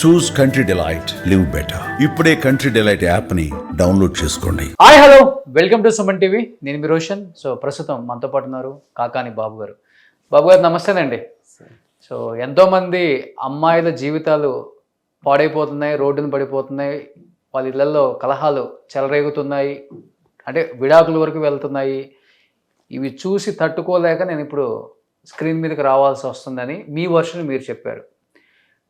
చూస్ country delight, live better. ఇప్పుడే country delight app ని download చేసుకోండి. Hi hello, welcome to Suman TV. నేను మీ Roshan. So ప్రస్తుతం మనతో పాటు ఉన్నారు కాకాని బాబు గారు. బాబు గారు నమస్తేనండి. సో ఎంతోమంది అమ్మాయిల జీవితాలు పాడైపోతున్నాయి, రోడ్డున పడిపోతున్నాయి, వాళ్ళ ఇళ్లలో కలహాలు చెలరేగుతున్నాయి, అంటే విడాకుల వరకు వెళ్తున్నాయి. ఇవి చూసి తట్టుకోలేక నేను ఇప్పుడు స్క్రీన్ మీదకి రావాల్సి వస్తుందని మీ వర్షన్ మీరు చెప్పారు.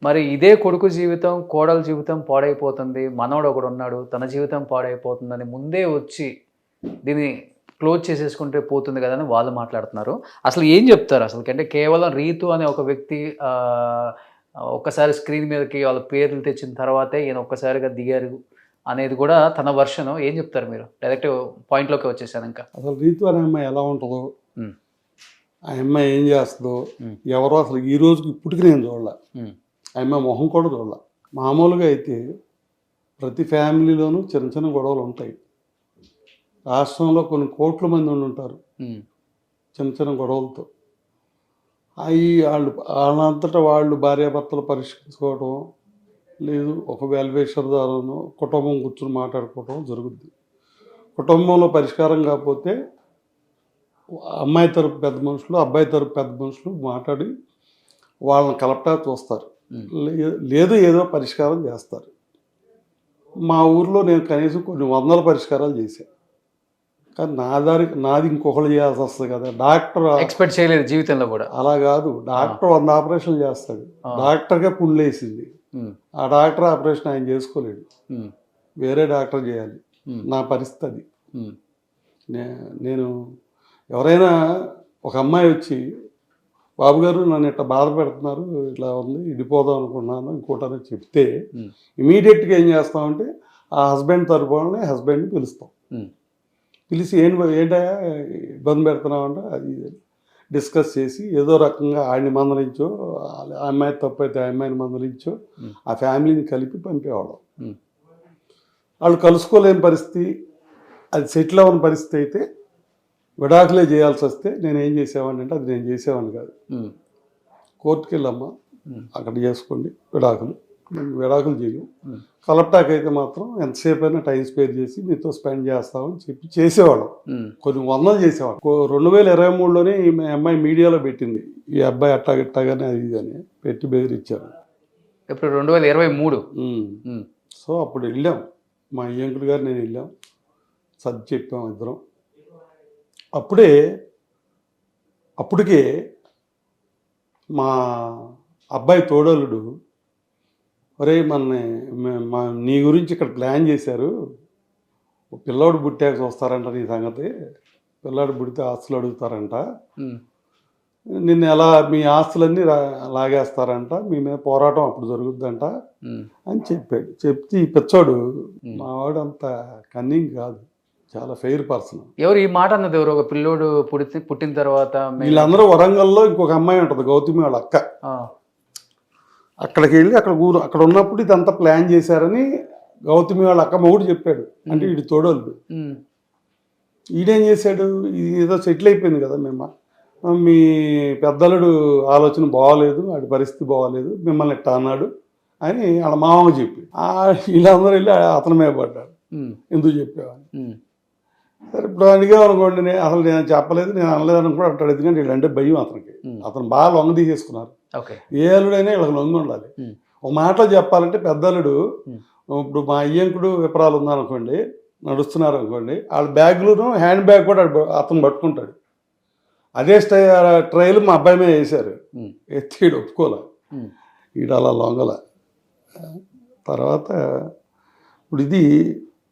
మరి ఇదే కొడుకు జీవితం, కోడల జీవితం పాడైపోతుంది, మనోడు ఒకడు ఉన్నాడు, తన జీవితం పాడైపోతుందని ముందే వచ్చి దీన్ని క్లోజ్ చేసేసుకుంటే పోతుంది కదా అని వాళ్ళు మాట్లాడుతున్నారు. అసలు ఏం చెప్తారు అసలు? అంటే కేవలం రీతు అనే ఒక వ్యక్తి ఒక్కసారి స్క్రీన్ మీదకి వాళ్ళ పేర్లు తెచ్చిన తర్వాతే ఈయన ఒక్కసారిగా దిగారు అనేది కూడా తన వర్షన్. ఏం చెప్తారు మీరు? డైరెక్ట్ పాయింట్లోకి వచ్చేసాను. ఇంకా అసలు రీతు అనే అమ్మాయి ఎలా ఉంటుందో, ఆ అమ్మాయి ఏం చేస్తుందో, ఎవరో అసలు ఈ రోజుకి ఇప్పటికి నేను చూడలే. ఆ అమ్మాయి మొహం కూడా చూడలే. మామూలుగా అయితే ప్రతి ఫ్యామిలీలోనూ చిన్న చిన్న గొడవలు ఉంటాయి. రాష్ట్రంలో కొన్ని కోట్ల మంది ఉంటారు చిన్న చిన్న గొడవలతో. అవి వాళ్ళంతటా వాళ్ళు భార్యాభర్తలు పరిష్కరించుకోవడం లేదు, ఒక వెల్వేషర్ ద్వారాను కుటుంబం కూర్చొని మాట్లాడుకోవడం జరుగుద్ది. కుటుంబంలో పరిష్కారం కాకపోతే అమ్మాయి తరపు పెద్ద మనుషులు, అబ్బాయి తరపు పెద్ద మనుషులు మాట్లాడి వాళ్ళని కలపటా చూస్తారు, లేదు ఏదో పరిష్కారం చేస్తారు. మా ఊర్లో నేను కనీసం కొన్ని వందల పరిష్కారాలు చేశాను. కానీ నాది ఇంకొకరు చేయాల్సి వస్తుంది కదా. డాక్టర్ ఎక్స్పెక్ట్ చేయలేదు జీవితంలో కూడా. అలా కాదు, డాక్టర్ 100 ఆపరేషన్లు చేస్తాడు, డాక్టర్గా పుండ్లేసింది, ఆ డాక్టర్ ఆపరేషన్ ఆయన చేసుకోలేడు, వేరే డాక్టర్ చేయాలి. నా పరిస్థితి. నేను ఎవరైనా ఒక అమ్మాయి వచ్చి, బాబు గారు నన్ను ఇట్లా బాధ పెడుతున్నారు, ఇట్లా ఉంది, ఇడిపోదాం అనుకున్నాను ఇంకోటని చెప్తే ఇమీడియట్గా ఏం చేస్తామంటే ఆ హస్బెండ్ తరపునే హస్బెండ్ని పిలుస్తాం. పిలిచి ఏంటా ఇబ్బంది పెడుతున్నావు అంటే అది డిస్కస్ చేసి ఏదో రకంగా ఆడిని మందలించో, ఆ అమ్మాయి తప్పైతే ఆ అమ్మాయిని మందలించో ఆ ఫ్యామిలీని కలిపి పంపేవాళ్ళం. వాళ్ళు కలుసుకోలేని పరిస్థితి, అది సెటిల్ అవ్వని పరిస్థితి అయితే విడాకులే చేయాల్సి వస్తే నేను ఏం చేసేవాడిని అంటే, అది నేను చేసేవాడిని కాదు, కోర్టుకి వెళ్ళమ్మా అక్కడ చేసుకోండి విడాకులు, నేను విడాకులు చేయను, కలపటాక్ అయితే మాత్రం ఎంతసేపు అయినా టైం స్పేర్ చేసి మీతో స్పెండ్ చేస్తామని చెప్పి చేసేవాళ్ళం. కొన్ని వందలు చేసేవాళ్ళం. 2023లోనే ఈ అమ్మాయి మీడియాలో పెట్టింది, ఈ అబ్బాయి అట్టాగట్టాగానే అది ఇది అని పెట్టి బెదిరించారు. ఇప్పుడు 2023. సో అప్పుడు వెళ్ళాం, మా అయ్యంకుడు గారు నేను వెళ్ళాం, సర్ది చెప్పాం ఇద్దరం. అప్పటికే మా అబ్బాయి తోడలుడు, ఒరే నీ గురించి ఇక్కడ ప్లాన్ చేశారు, పిల్లోడు పుట్టాక చూస్తారంట నీ సంగతి, పిల్లాడు పుడితే ఆస్తులు అడుగుతారంట, నిన్ను ఎలా మీ ఆస్తులన్నీ లాగేస్తారంట, మీ మీద పోరాటం అప్పుడు జరుగుద్దంట అని చెప్పాడు. చెప్తే ఈ పిచ్చోడు, మావాడు అంత కన్నింగ్ కాదు, చాలా ఫెయిర్ పర్సన్. ఎవరు ఈ మాట అన్నది? ఎవరు? ఒక పిల్లోడు పుట్టిన తర్వాత వీళ్ళందరూ వరంగల్లో ఇంకొక అమ్మాయి ఉంటుంది, గౌతమి వాళ్ళ అక్క. అక్కడికి వెళ్ళి అక్కడ ఉన్నప్పుడు ఇదంతా ప్లాన్ చేశారని గౌతమి వాళ్ళ అక్క మొగుడు చెప్పాడు. అంటే వీడి తోడోళ్ళు. ఈడేం చేశాడు, ఇది ఏదో సెటిల్ అయిపోయింది కదా, మీ పెద్దలుడు ఆలోచన బాగోలేదు, వాడి పరిస్థితి బాగోలేదు, మిమ్మల్ని ఇట్టా అన్నాడు అని వాళ్ళ మామకు చెప్పి వీళ్ళందరూ వెళ్ళి అతని మీద పడ్డాడు, ఎందుకు చెప్పేవాడిని. సరే ఇప్పుడు అడిగామనుకోండి, అసలు నేను చెప్పలేదు, నేను అనలేదు అని కూడా అంటాడు. ఎందుకంటే వీళ్ళంటే భయం అతనికి. అతను బాగా లొంగ తీసేసుకున్నారు. ఏ అల్లుడైనా వీళ్ళకి లొంగి ఉండాలి. ఒక మాటలో చెప్పాలంటే పెద్దలుడు, ఇప్పుడు మా అయ్యంకుడు విపరాలు ఉందనుకోండి, నడుస్తున్నారు అనుకోండి, వాళ్ళ బ్యాగులను హ్యాండ్ బ్యాగ్ కూడా అతను పట్టుకుంటాడు. అదే ట్రైల్ మా అబ్బాయి మీద వేశారు, ఎత్తిడు ఒప్పుకోలే, వీడు అలా లొంగల. తర్వాత ఇప్పుడు ఇది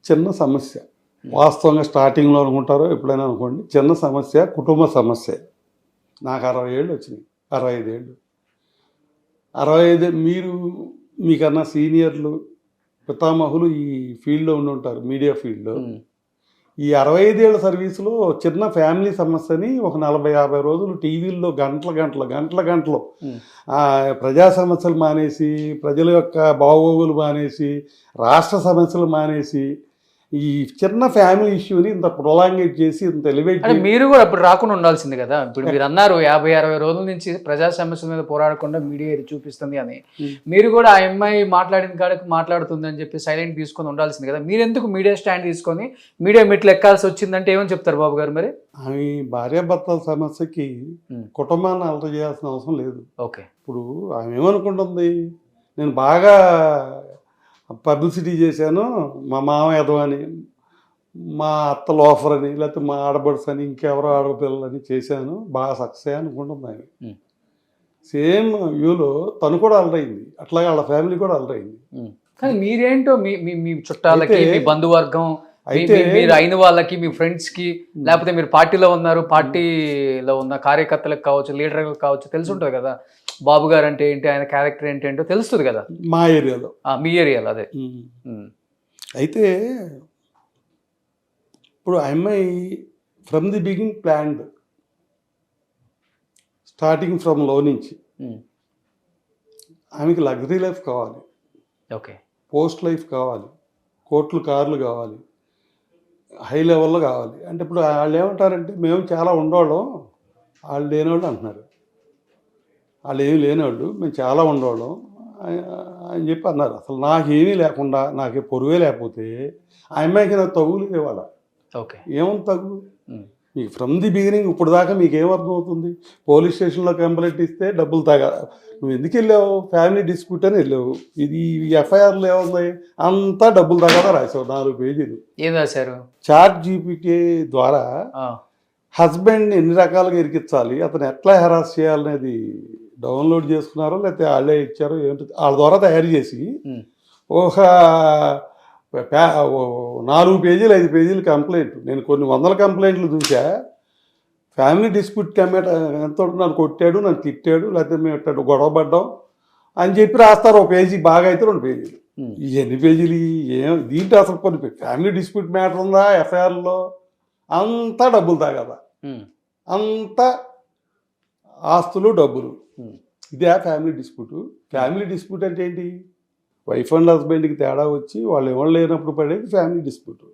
చిన్న సమస్య, వాస్తవంగా స్టార్టింగ్లో అనుకుంటారో ఎప్పుడైనా అనుకోండి, చిన్న సమస్య, కుటుంబ సమస్య. నాకు 60 ఏళ్ళు వచ్చినాయి, 65 ఏళ్ళు. 65 మీకన్నా సీనియర్లు, పితామహులు ఈ ఫీల్డ్లో ఉండి ఉంటారు, మీడియా ఫీల్డ్లో. ఈ 65 ఏళ్ళ సర్వీసులో చిన్న ఫ్యామిలీ సమస్యని ఒక 40-50 రోజులు టీవీల్లో గంటలు ప్రజా సమస్యలు మానేసి, ప్రజల యొక్క బాగోగులు మానేసి, రాష్ట్ర సమస్యలు మానేసి ఈ చిన్న ఫ్యామిలీ ఇష్యూని ఇంత ప్రొలాంగేట్ చేసి ఇంత ఎలివేట్ అంటే మీరు కూడా అప్పుడు రాకుండా ఉండాల్సింది కదా. ఇప్పుడు మీరు అన్నారు 50-60 రోజుల నుంచి ప్రజా సమస్యల మీద పోరాడకుండా మీడియా ఇది చూపిస్తుంది అని. మీరు కూడా ఆ అమ్మాయి మాట్లాడిన కాడకు మాట్లాడుతుంది అని చెప్పి సైలెంట్ తీసుకొని ఉండాల్సింది కదా. మీరు ఎందుకు మీడియా స్టాండ్ తీసుకొని మీడియా మెట్లు ఎక్కాల్సి వచ్చిందంటే ఏమని చెప్తారు బాబు గారు మరి? ఆమె భార్యాభర్తల సమస్యకి కుటుంబాన్ని అలత చేయాల్సిన అవసరం లేదు. ఓకే. ఇప్పుడు ఆమె ఏమనుకుంటుంది, నేను బాగా పబ్లిసిటీ చేశాను, మా మామ ఎదవని, మా అత్త లోఫర్ అని, లేకపోతే మా ఆడబడుసు అని, ఇంకెవరో ఆడపిల్లలని చేశాను, బాగా సక్సెస్ అనుకుంటుంది ఆమె. సేమ్ వ్యూలో తను కూడా అలరైంది, అట్లాగే వాళ్ళ ఫ్యామిలీ కూడా అలరైంది. కానీ మీరేంటో మీ మీ మీ చుట్టాలకి, మీ బంధువర్గం, మీరు అయిన వాళ్ళకి, మీ ఫ్రెండ్స్ కి, లేకపోతే మీరు పార్టీలో ఉన్నారు, పార్టీలో ఉన్న కార్యకర్తలకు కావచ్చు, లీడర్లకు కావచ్చు, తెలిసి ఉంటుంది కదా బాబు గారు అంటే ఏంటి, ఆయన క్యారెక్టర్ ఏంటో తెలుస్తుంది కదా మా ఏరియాలో, మీ ఏరియాలో. అదే అయితే ఇప్పుడు ఆ అమ్మాయి from the beginning planned, starting from లో నుంచి ఆమెకి లగ్జరీ లైఫ్ కావాలి, ఓకే, పోస్ట్ లైఫ్ కావాలి, కోట్లు కార్లు కావాలి, హై లెవెల్లో కావాలి. అంటే ఇప్పుడు వాళ్ళు ఏమంటారంటే మేము చాలా ఉండేవాళ్ళం, వాళ్ళు లేనివాళ్ళు అంటున్నారు. వాళ్ళు ఏమీ లేనివాళ్ళు, మేము చాలా ఉండేవాళ్ళం అని చెప్పి అన్నారు. అసలు నాకేమీ లేకుండా, నాకు పొరుగే లేకపోతే ఆ అమ్మాయికి నాకు తగులు ఇవ్వాల. ఓకే, ఏముంది తగ్గు మీకు ఫ్రమ్ ది బిగినింగ్? ఇప్పుడు దాకా మీకు ఏమర్థం అవుతుంది? పోలీస్ స్టేషన్లో కంప్లైంట్ ఇస్తే డబ్బులు నువ్వు ఎందుకు వెళ్ళావు? ఫ్యామిలీ డిస్ప్యూట్ అని వెళ్ళావు. ఇది ఎఫ్ఐఆర్లో ఏముంది? అంతా డబ్బులు తగ్గదా రాసావు, 4 పేజీలు. ఏం రాశారు? చాట్ జీపీటీ ద్వారా హస్బెండ్ని ఎన్ని రకాలుగా ఇరికించాలి, అతను ఎట్లా హెరాస్ చేయాలనేది డౌన్లోడ్ చేసుకున్నారో లేకపోతే వాళ్ళే ఇచ్చారో ఏంటో, వాళ్ళ ద్వారా తయారు చేసి ఒక 4 పేజీలు 5 పేజీలు కంప్లైంట్. నేను కొన్ని వందల కంప్లైంట్లు చూసా. ఫ్యామిలీ డిస్ప్యూట్ ఎంతో నన్ను కొట్టాడు, నన్ను తిట్టాడు, లేకపోతే మేము ఎట్టాడు గొడవ పడ్డాం అని చెప్పి రాస్తారు. ఒక పేజీ బాగా అయితే 2 పేజీలు. ఈ ఎన్ని పేజీలు దీంట్లో అసలు కొన్ని ఫ్యామిలీ డిస్ప్యూట్ మ్యాటర్ ఉందా ఎఫ్ఐఆర్లో? అంతా డబ్బులు తాగదా, అంతా ఆస్తులు డబ్బులు. ఇదే ఫ్యామిలీ డిస్ప్యూట్. ఫ్యామిలీ డిస్ప్యూట్ అంటే ఏంటి? వైఫ్ అండ్ హస్బెండ్కి తేడా వచ్చి వాళ్ళు ఎవరు లేనప్పుడు పడేది ఫ్యామిలీ డిస్ప్యూట్.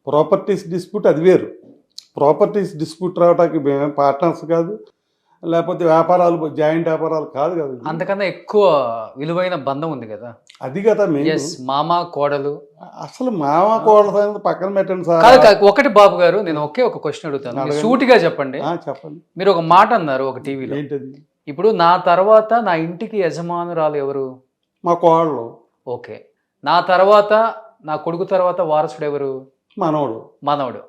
ప్రాపర్టీస్ డిస్ప్యూట్ అది వేరు. ప్రాపర్టీస్ డిస్ప్యూట్ రావడానికి మేమేం పార్ట్నర్స్ కాదు, లేకపోతే వ్యాపారాలు జాయింట్ వ్యాపారాలు కాదు కదా. అంతకన్నా ఎక్కువ విలువైన బంధం ఉంది కదా. అది కదా మామ కోడలు. అసలు మామ కోడలు పక్కన పెట్టండి సార్. ఒకటి బాబు గారు, నేను ఒక క్వశ్చన్ అడుగుతాను, సూటిగా చెప్పండి. చెప్పండి. మీరు ఒక మాట అన్నారు ఒక టీవీలో, ఏంటది? ఇప్పుడు నా తర్వాత నా ఇంటికి యజమానురాలు ఎవరు? మా కోడలు. ఓకే. నా తర్వాత నా కొడుకు తర్వాత వారసుడు ఎవరు? మనవడు.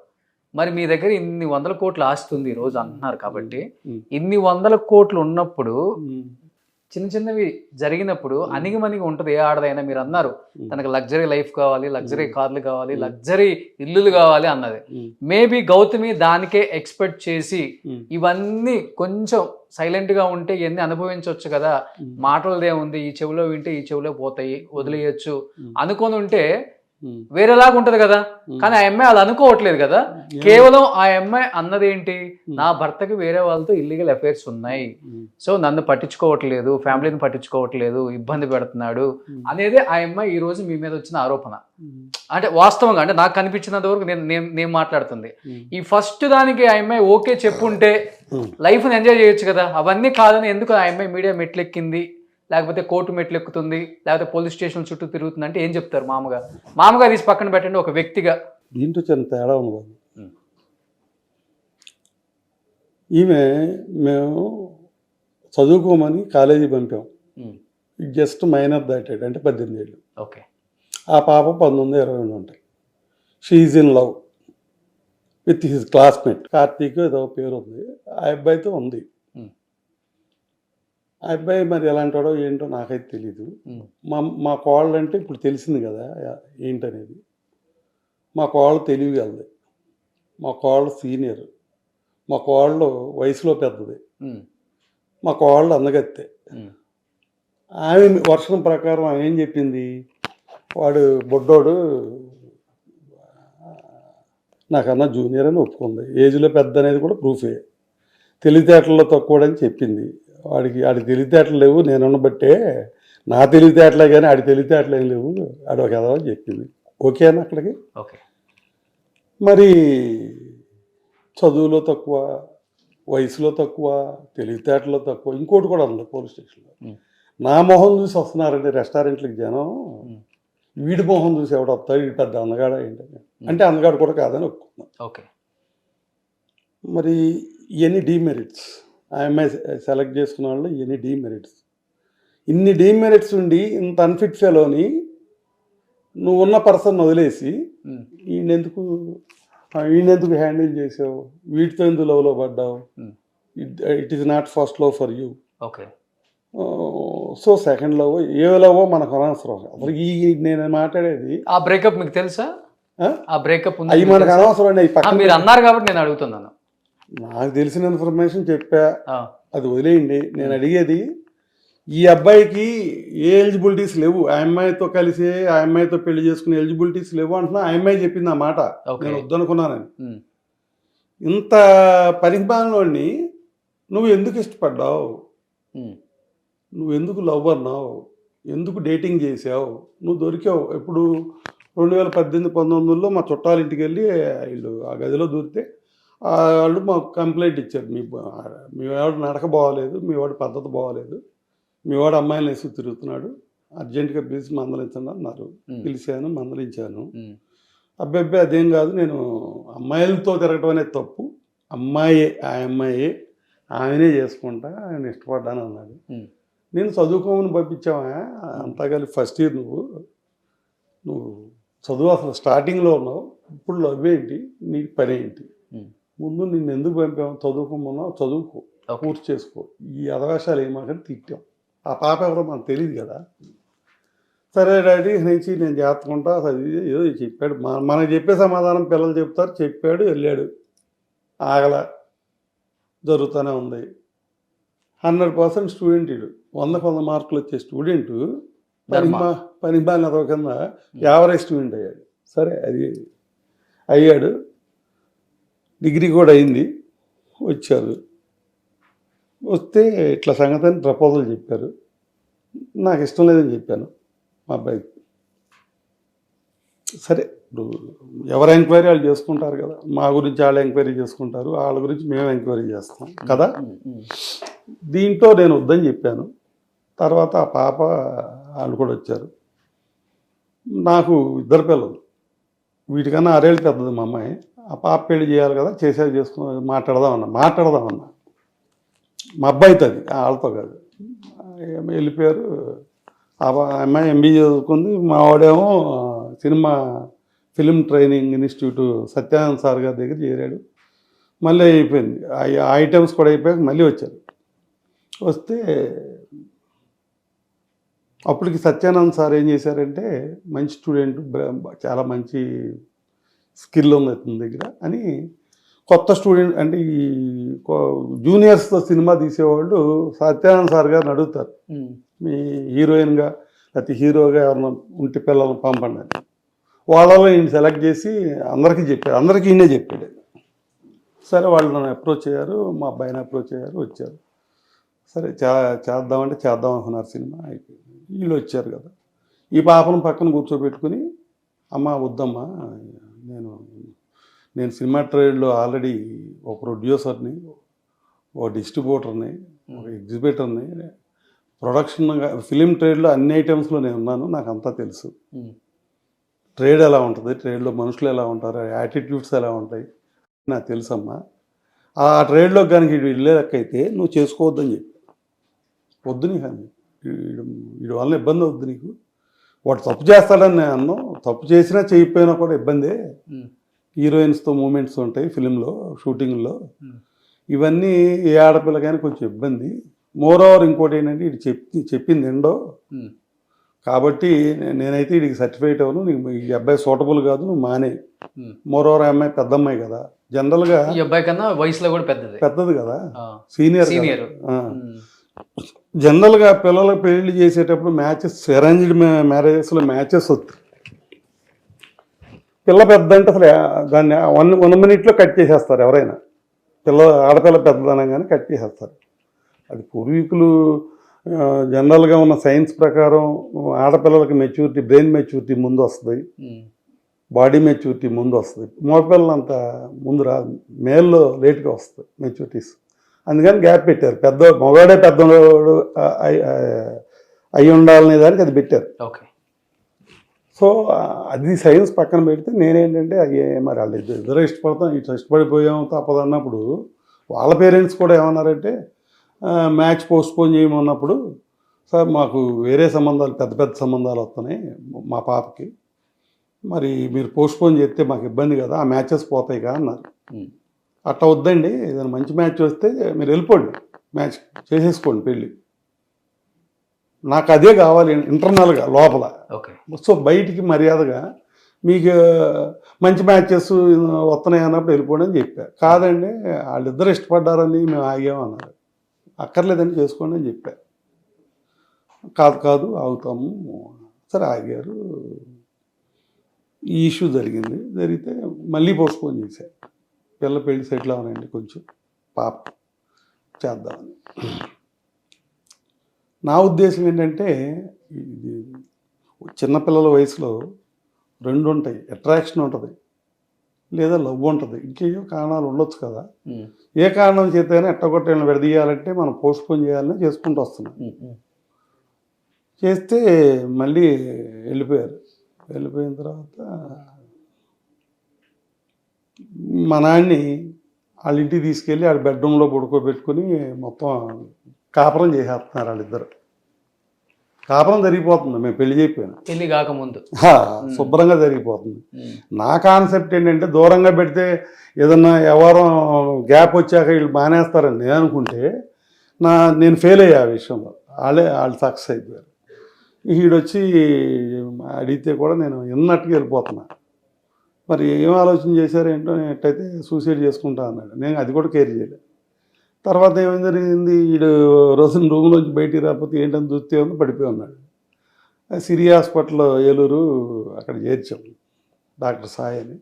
మరి మీ దగ్గర ఇన్ని 100 కోట్ల ఆస్తి ఉంది ఈరోజు అంటున్నారు కాబట్టి, ఇన్ని 100 కోట్లు ఉన్నప్పుడు చిన్న చిన్నవి జరిగినప్పుడు అణిగిమణిగి ఉంటుంది ఏ ఆడదైనా. మీరు అన్నారు తనకు లగ్జరీ లైఫ్ కావాలి, లగ్జరీ కార్లు కావాలి, లగ్జరీ ఇల్లులు కావాలి అన్నది. మేబీ గౌతమి దానికే ఎక్స్పెక్ట్ చేసి ఇవన్నీ కొంచెం సైలెంట్గా ఉంటే ఇవన్నీ అనుభవించవచ్చు కదా, మాటలదే ఉంది, ఈ చెవిలో వింటే ఈ చెవిలో పోతాయి, వదిలేయచ్చు అనుకొని ఉంటే వేరేలాగా ఉంటది కదా. కానీ ఆ అమ్మాయి అది అనుకోవట్లేదు కదా. కేవలం ఆ అమ్మాయి అన్నది ఏంటి, నా భర్తకి వేరే వాళ్ళతో ఇల్లీగల్ అఫైర్స్ ఉన్నాయి, సో నన్ను పట్టించుకోవట్లేదు, ఫ్యామిలీని పట్టించుకోవట్లేదు, ఇబ్బంది పెడుతున్నాడు అనేది ఆ అమ్మాయి ఈ రోజు మీ మీద వచ్చిన ఆరోపణ. అంటే వాస్తవంగా, అంటే నాకు కనిపించినంత వరకు నేను మాట్లాడుతుంది. ఈ ఫస్ట్ దానికి ఆ అమ్మాయి ఓకే చెప్పుంటే లైఫ్ని ఎంజాయ్ చేయొచ్చు కదా. అవన్నీ కాదని ఎందుకు ఆ అమ్మాయి మీడియా మెట్లెక్కింది, లేకపోతే కోర్టు మెట్లు ఎక్కుతుంది, లేకపోతే పోలీస్ స్టేషన్ చుట్టూ తిరుగుతుంది అంటే ఏం చెప్తారు? మామగా తీసి పక్కన పెట్టండి, ఒక వ్యక్తిగా. దీంట్లో చిన్న తేడా ఉంది బాబు. ఈమె మేము చదువుకోమని కాలేజీ పంపాం, జస్ట్ మైనర్ దాటాడు, అంటే 18 ఏళ్ళు. ఓకే. ఆ పాప 19-20 ఉంటాయి. She is in love with his classmate Karthik ఏదో పేరు ఉంది. ఆ అబ్బాయితో ఉంది. ఆ అబ్బాయి మరి ఎలాంటాడో ఏంటో నాకైతే తెలీదు. మా కోళ్ళు అంటే ఇప్పుడు తెలిసింది కదా ఏంటనేది. మా కోళ్ళు తెలియగలది, మా కోళ్ళు సీనియర్, మా కోళ్ళు వయసులో పెద్దది, మా కోళ్ళు అందగత్తే. ఆమె వర్షం ప్రకారం ఆమె ఏం చెప్పింది, వాడు బొడ్డోడు నాకన్నా జూనియర్ అని ఒప్పుకుంది. ఏజ్లో పెద్ద అనేది కూడా ప్రూఫే. తెలివితేటల్లో తక్కువడని చెప్పింది. ఆడి తెలివితేటలు లేవు, నేనున్న బట్టే నా తెలివితేటలే కానీ ఆడి తెలివితేటలు ఏం లేవు, ఆడు ఒక ఎదవని చెప్పింది. ఓకేనా అక్కడికి? ఓకే. మరి చదువులో తక్కువ, వయసులో తక్కువ, తెలివితేటలో తక్కువ, ఇంకోటి కూడా ఉంది పోలీస్ స్టేషన్లో. నా మొహం చూసి వస్తున్నారండి రెస్టారెంట్లకు జనం, వీడి మొహం చూసి ఎవడు వస్తాడు, వీడి పెద్ద అందగాడ ఏంటని. అంటే అందగాడు కూడా కాదని ఒప్పుకున్నాను. ఓకే. మరి ఇవన్నీ డీమెరిట్స్, ఆ అమ్మాయి సెలెక్ట్ చేసుకున్న వాళ్ళు ఇవన్నీ డీమెరిట్స్. ఇన్ని డీమెరిట్స్ ఉండి ఇంత అన్ఫిట్ ఫెలోని నువ్వు ఉన్న పర్సన్ వదిలేసి ఈయనెందుకు హ్యాండిల్ చేసావు, వీటితో ఎందుకు లవ్లో పడ్డావు, it is not first love for you. Okay. So second love A love మనకు అనవసరం. అసలు నేను మాట్లాడేది ఆ బ్రేకప్ మీకు తెలుసా? ఆ బ్రేకప్ అవి మనకు అనవసరం అండి. అవి మీరు అన్నారు కాబట్టి నేను అడుగుతున్నాను. నాకు తెలిసిన ఇన్ఫర్మేషన్ చెప్పా, అది వదిలేయండి. నేను అడిగేది ఈ అబ్బాయికి ఏ ఎలిజిబిలిటీస్ లేవు, ఆ అమ్మాయితో కలిసి ఆ అమ్మాయితో పెళ్లి చేసుకునే ఎలిజిబిలిటీస్ లేవు అంటున్నా. ఆ అమ్మాయి చెప్పింది ఆ మాట, నేను వద్దనుకున్నానని. ఇంత పరిమాణంలోని నువ్వు ఎందుకు ఇష్టపడ్డావు, నువ్వు ఎందుకు లవ్ అన్నావు, ఎందుకు డేటింగ్ చేసావు, నువ్వు దొరికావు. ఇప్పుడు 2018-19లో మా చుట్టాలింటికి వెళ్ళి వీళ్ళు ఆ గదిలో దూరితే వాళ్ళు మాకు కంప్లైంట్ ఇచ్చారు, మీ వాడు నడక బాగోలేదు, మీ వాడు పద్ధతి బాగోలేదు, మీ వాడు అమ్మాయిలు వేసి తిరుగుతున్నాడు, అర్జెంటుగా పిలిచి మందలించండి అన్నారు. పిలిచాను, మందలించాను. అబ్బాయి అదేం కాదు, నేను అమ్మాయిలతో తిరగటం అనేది తప్పు, అమ్మాయే ఆ అమ్మాయే ఆమెనే చేసుకుంటా, ఆయన ఇష్టపడ్డాను అన్నాడు. నేను చదువుకోమని పంపించావా, అంతా కలిపి ఫస్ట్ ఇయర్, నువ్వు చదువు అసలు స్టార్టింగ్లో ఉన్నావు, ఇప్పుడు లవ్ ఏంటి, నీకు పని ఏంటి, ముందు నిన్ను ఎందుకు పంపాము, చదువుకోమన్నావు, చదువుకో, పూర్తి చేసుకో, ఈ అవకాశాలు ఏమాకని తిట్టాం. ఆ పాప ఎవరో మనకు తెలియదు కదా. సరే డాడీ నుంచి నేను జాగ్రత్తకుంటా, చదివి ఏదో చెప్పాడు. మనకు చెప్పే సమాధానం పిల్లలు చెప్తారు, చెప్పాడు, వెళ్ళాడు, ఆగల, జరుగుతూనే ఉంది. 100% స్టూడెంట్, 100 మార్కులు వచ్చే స్టూడెంటు పని బాగా కింద యావరేజ్ స్టూడెంట్ అయ్యాడు. సరే అది అయ్యాడు, డిగ్రీ కూడా అయింది. వచ్చారు, వస్తే ఇట్లా సంగతి అని ప్రపోజల్ చెప్పారు. నాకు ఇష్టం లేదని చెప్పాను మా అబ్బాయికి. సరే ఇప్పుడు ఎవరు ఎంక్వైరీ వాళ్ళు చేసుకుంటారు కదా, మా గురించి వాళ్ళు ఎంక్వైరీ చేసుకుంటారు, వాళ్ళ గురించి మేము ఎంక్వైరీ చేస్తాం కదా. దీంట్లో నేను వద్దని చెప్పాను. తర్వాత ఆ పాప వాళ్ళు కూడా వచ్చారు. నాకు 2 పిల్లలు, వీటికన్నా 6 ఏళ్ళు పెద్దది మా అమ్మాయి. ఆ పాప పెళ్లి చేయాలి కదా, చేసేది మాట్లాడదామన్నా మా అబ్బాయితో, అది వాళ్ళతో కాదు. వెళ్ళిపోయారు. ఆ అమ్మాయి MBA చదువుకుంది, మా వాడేమో film training institute Satyanand sir గారి దగ్గర చేరాడు. మళ్ళీ అయిపోయింది, ఆ ఐటమ్స్ కూడా అయిపోయాక మళ్ళీ వచ్చారు. వస్తే అప్పటికి సత్యానంద్ సార్ ఏం చేశారంటే, మంచి స్టూడెంట్, చాలా మంచి స్కిల్ ఉంది అతని దగ్గర అని, కొత్త స్టూడెంట్ అంటే ఈ జూనియర్స్తో సినిమా తీసేవాళ్ళు సత్యానంద్ సార్ గారిని అడుగుతారు, మీ హీరోయిన్గా లేకపోతే హీరోగా ఎవరన్నా ఉంటే పిల్లల్ని పంపండి అని. వాళ్ళలో ఈయన సెలెక్ట్ చేసి అందరికీ చెప్పాడు, అందరికీ ఈయనే చెప్పాడు. సరే వాళ్ళు నన్ను అప్రోచ్ అయ్యారు, మా అబ్బాయిని అప్రోచ్ అయ్యారు, వచ్చారు. సరే చేద్దామంటే చేద్దాం అనుకున్నారు. సినిమా అయిపోయింది, వీళ్ళు వచ్చారు కదా. ఈ పాపను పక్కన కూర్చోబెట్టుకుని, అమ్మ వద్దమ్మా, నేను సినిమా ట్రేడ్లో ఆల్రెడీ ఒక ప్రొడ్యూసర్ని, ఒక డిస్ట్రిబ్యూటర్ని, ఒక ఎగ్జిబిటర్ని, ప్రొడక్షన్ ఫిలిం ట్రేడ్లో అన్ని ఐటమ్స్లో నేను ఉన్నాను, నాకు అంతా తెలుసు. ట్రేడ్ ఎలా ఉంటుంది, ట్రేడ్లో మనుషులు ఎలా ఉంటారు, యాటిట్యూడ్స్ ఎలా ఉంటాయి నాకు తెలుసమ్మా. ఆ ట్రేడ్లో కనుక వెళ్ళే లెక్కయితే నువ్వు చేసుకోవద్దని చెప్పి, వద్దు నీకు అని, వీడి వల్ల ఇబ్బంది అవుద్దు నీకు, వాడు తప్పు చేస్తాడని నేను అన్నాం, తప్పు చేసినా చేయకపోయినా కూడా ఇబ్బందే. హీరోయిన్స్తో మూమెంట్స్ ఉంటాయి ఫిలింలో, షూటింగ్లో, ఇవన్నీ ఏ ఆడపిల్లకైనా కొంచెం ఇబ్బంది. మోర్ ఓవర్ ఇంకోటి ఏంటంటే, ఇది చెప్పింది ఎండో కాబట్టి నేనైతే వీడికి సర్టిఫైట్ అవ్వను, నీకు ఈ అబ్బాయి సూటబుల్ కాదు, నువ్వు మానే. మోర్ ఓవర్ అమ్మాయి పెద్ద అమ్మాయి కదా, జనరల్గా ఈ అబ్బాయి కన్నా వయసులో కూడా పెద్దది కదా, సీనియర్. జనరల్గా పిల్లలకు పెళ్లి చేసేటప్పుడు మ్యాచెస్, అరేంజ్డ్ మ్యారేజెస్లో మ్యాచెస్ వస్తాయి. పిల్ల పెద్ద అంటే అసలు దాన్ని 1 మినిట్లో కట్ చేసేస్తారు ఎవరైనా. ఆడపిల్ల పెద్దదనంగానే కట్ చేసేస్తారు. అది పూర్వీకులు జనరల్గా ఉన్న సైన్స్ ప్రకారం ఆడపిల్లలకి మెచ్యూరిటీ, బ్రెయిన్ మెచ్యూరిటీ ముందు వస్తుంది, బాడీ మెచ్యూరిటీ ముందు వస్తుంది. మగపిల్లలు అంత ముందు రాదు, మేల్లో లేట్గా వస్తుంది మెచ్యూరిటీస్. అందుకని గ్యాప్ పెట్టారు. మగవాడే పెద్దోడు అయి ఉండాలనే దానికి అది పెట్టారు. ఓకే. సో అది సైన్స్ పక్కన పెడితే నేనేంటంటే మరి వాళ్ళు ఇద్దరు ఇష్టపడతాం, ఇట్లా ఇష్టపడిపోయాం తప్పదన్నప్పుడు వాళ్ళ పేరెంట్స్ కూడా ఏమన్నారంటే మ్యాచ్ పోస్ట్పోన్ చేయమన్నప్పుడు, సార్ మాకు వేరే సంబంధాలు పెద్ద పెద్ద సంబంధాలు వస్తున్నాయి మా పాపకి, మరి మీరు పోస్ట్పోన్ చేస్తే మాకు ఇబ్బంది కదా, ఆ మ్యాచెస్ పోతాయి కదా అన్నారు. అట్లా వద్దండి, ఏదైనా మంచి మ్యాచ్ వస్తే మీరు వెళ్ళిపోండి, మ్యాచ్ చేసేసుకోండి పెళ్ళి, నాకు అదే కావాలి ఇంటర్నల్గా లోపల. ఓకే. సో బయటికి మర్యాదగా మీకు మంచి మ్యాచెస్ వస్తున్నాయి అన్నప్పుడు వెళ్ళిపోండి అని చెప్పారు. కాదండి వాళ్ళిద్దరు ఇష్టపడ్డారని మేము ఆగామన్నారు. అక్కర్లేదని చేసుకోండి అని చెప్పారు. కాదు ఆగుతాము, సరే ఆగారు. ఈ ఇష్యూ జరిగితే మళ్ళీ పోస్ట్పోన్ చేశారు. పెళ్ళి సెటిల్ అవనండి, కొంచెం పాప చేద్దామని. నా ఉద్దేశం ఏంటంటే ఇది చిన్నపిల్లల వయసులో రెండు ఉంటాయి, అట్రాక్షన్ ఉంటుంది లేదా లవ్ ఉంటుంది, ఇంకేయో కారణాలు ఉండొచ్చు కదా. ఏ కారణం చేతైనా ఎట్టగొట్టేళ్ళని విడదీయాలంటే మనం పోస్ట్పోన్ చేయాలని చేసుకుంటూ వస్తున్నాం. చేస్తే మళ్ళీ వెళ్ళిపోయిన తర్వాత మా నాన్ని వాళ్ళ ఇంటికి తీసుకెళ్ళి వాళ్ళ బెడ్రూమ్లో పడుకోబెట్టుకుని మొత్తం కాపురం చేసేస్తున్నారు వాళ్ళిద్దరు. కాపురం జరిగిపోతుంది, మేము పెళ్లి చేయకపోయినా, పెళ్లి కాకముందు శుభ్రంగా జరిగిపోతుంది. నా కాన్సెప్ట్ ఏంటంటే దూరంగా పెడితే ఏదన్నా ఎవరో గ్యాప్ వచ్చాక వీళ్ళు మానేస్తారని నేను అనుకుంటే నేను ఫెయిల్ అయ్యా ఆ విషయంలో. వాళ్ళు సక్సెస్ అయిపోయారు. వీడొచ్చి అడిగితే కూడా నేను ఎన్నట్టుగా వెళ్ళిపోతున్నా. మరి ఏం ఆలోచన చేశారు ఏంటో, ఎట్టయితే సూసైడ్ చేసుకుంటా అన్నాడు. నేను అది కూడా కేర్ చేయలేదు. తర్వాత ఏమేం జరిగింది, వీడు రోజున రూమ్లోంచి బయటికి రాకపోతే ఏంటని చూస్తే ఉంది పడిపోయి ఉన్నాడు. సిరి హాస్పిటల్ ఏలూరు అక్కడ చేర్చాం, డాక్టర్ సాయి అని.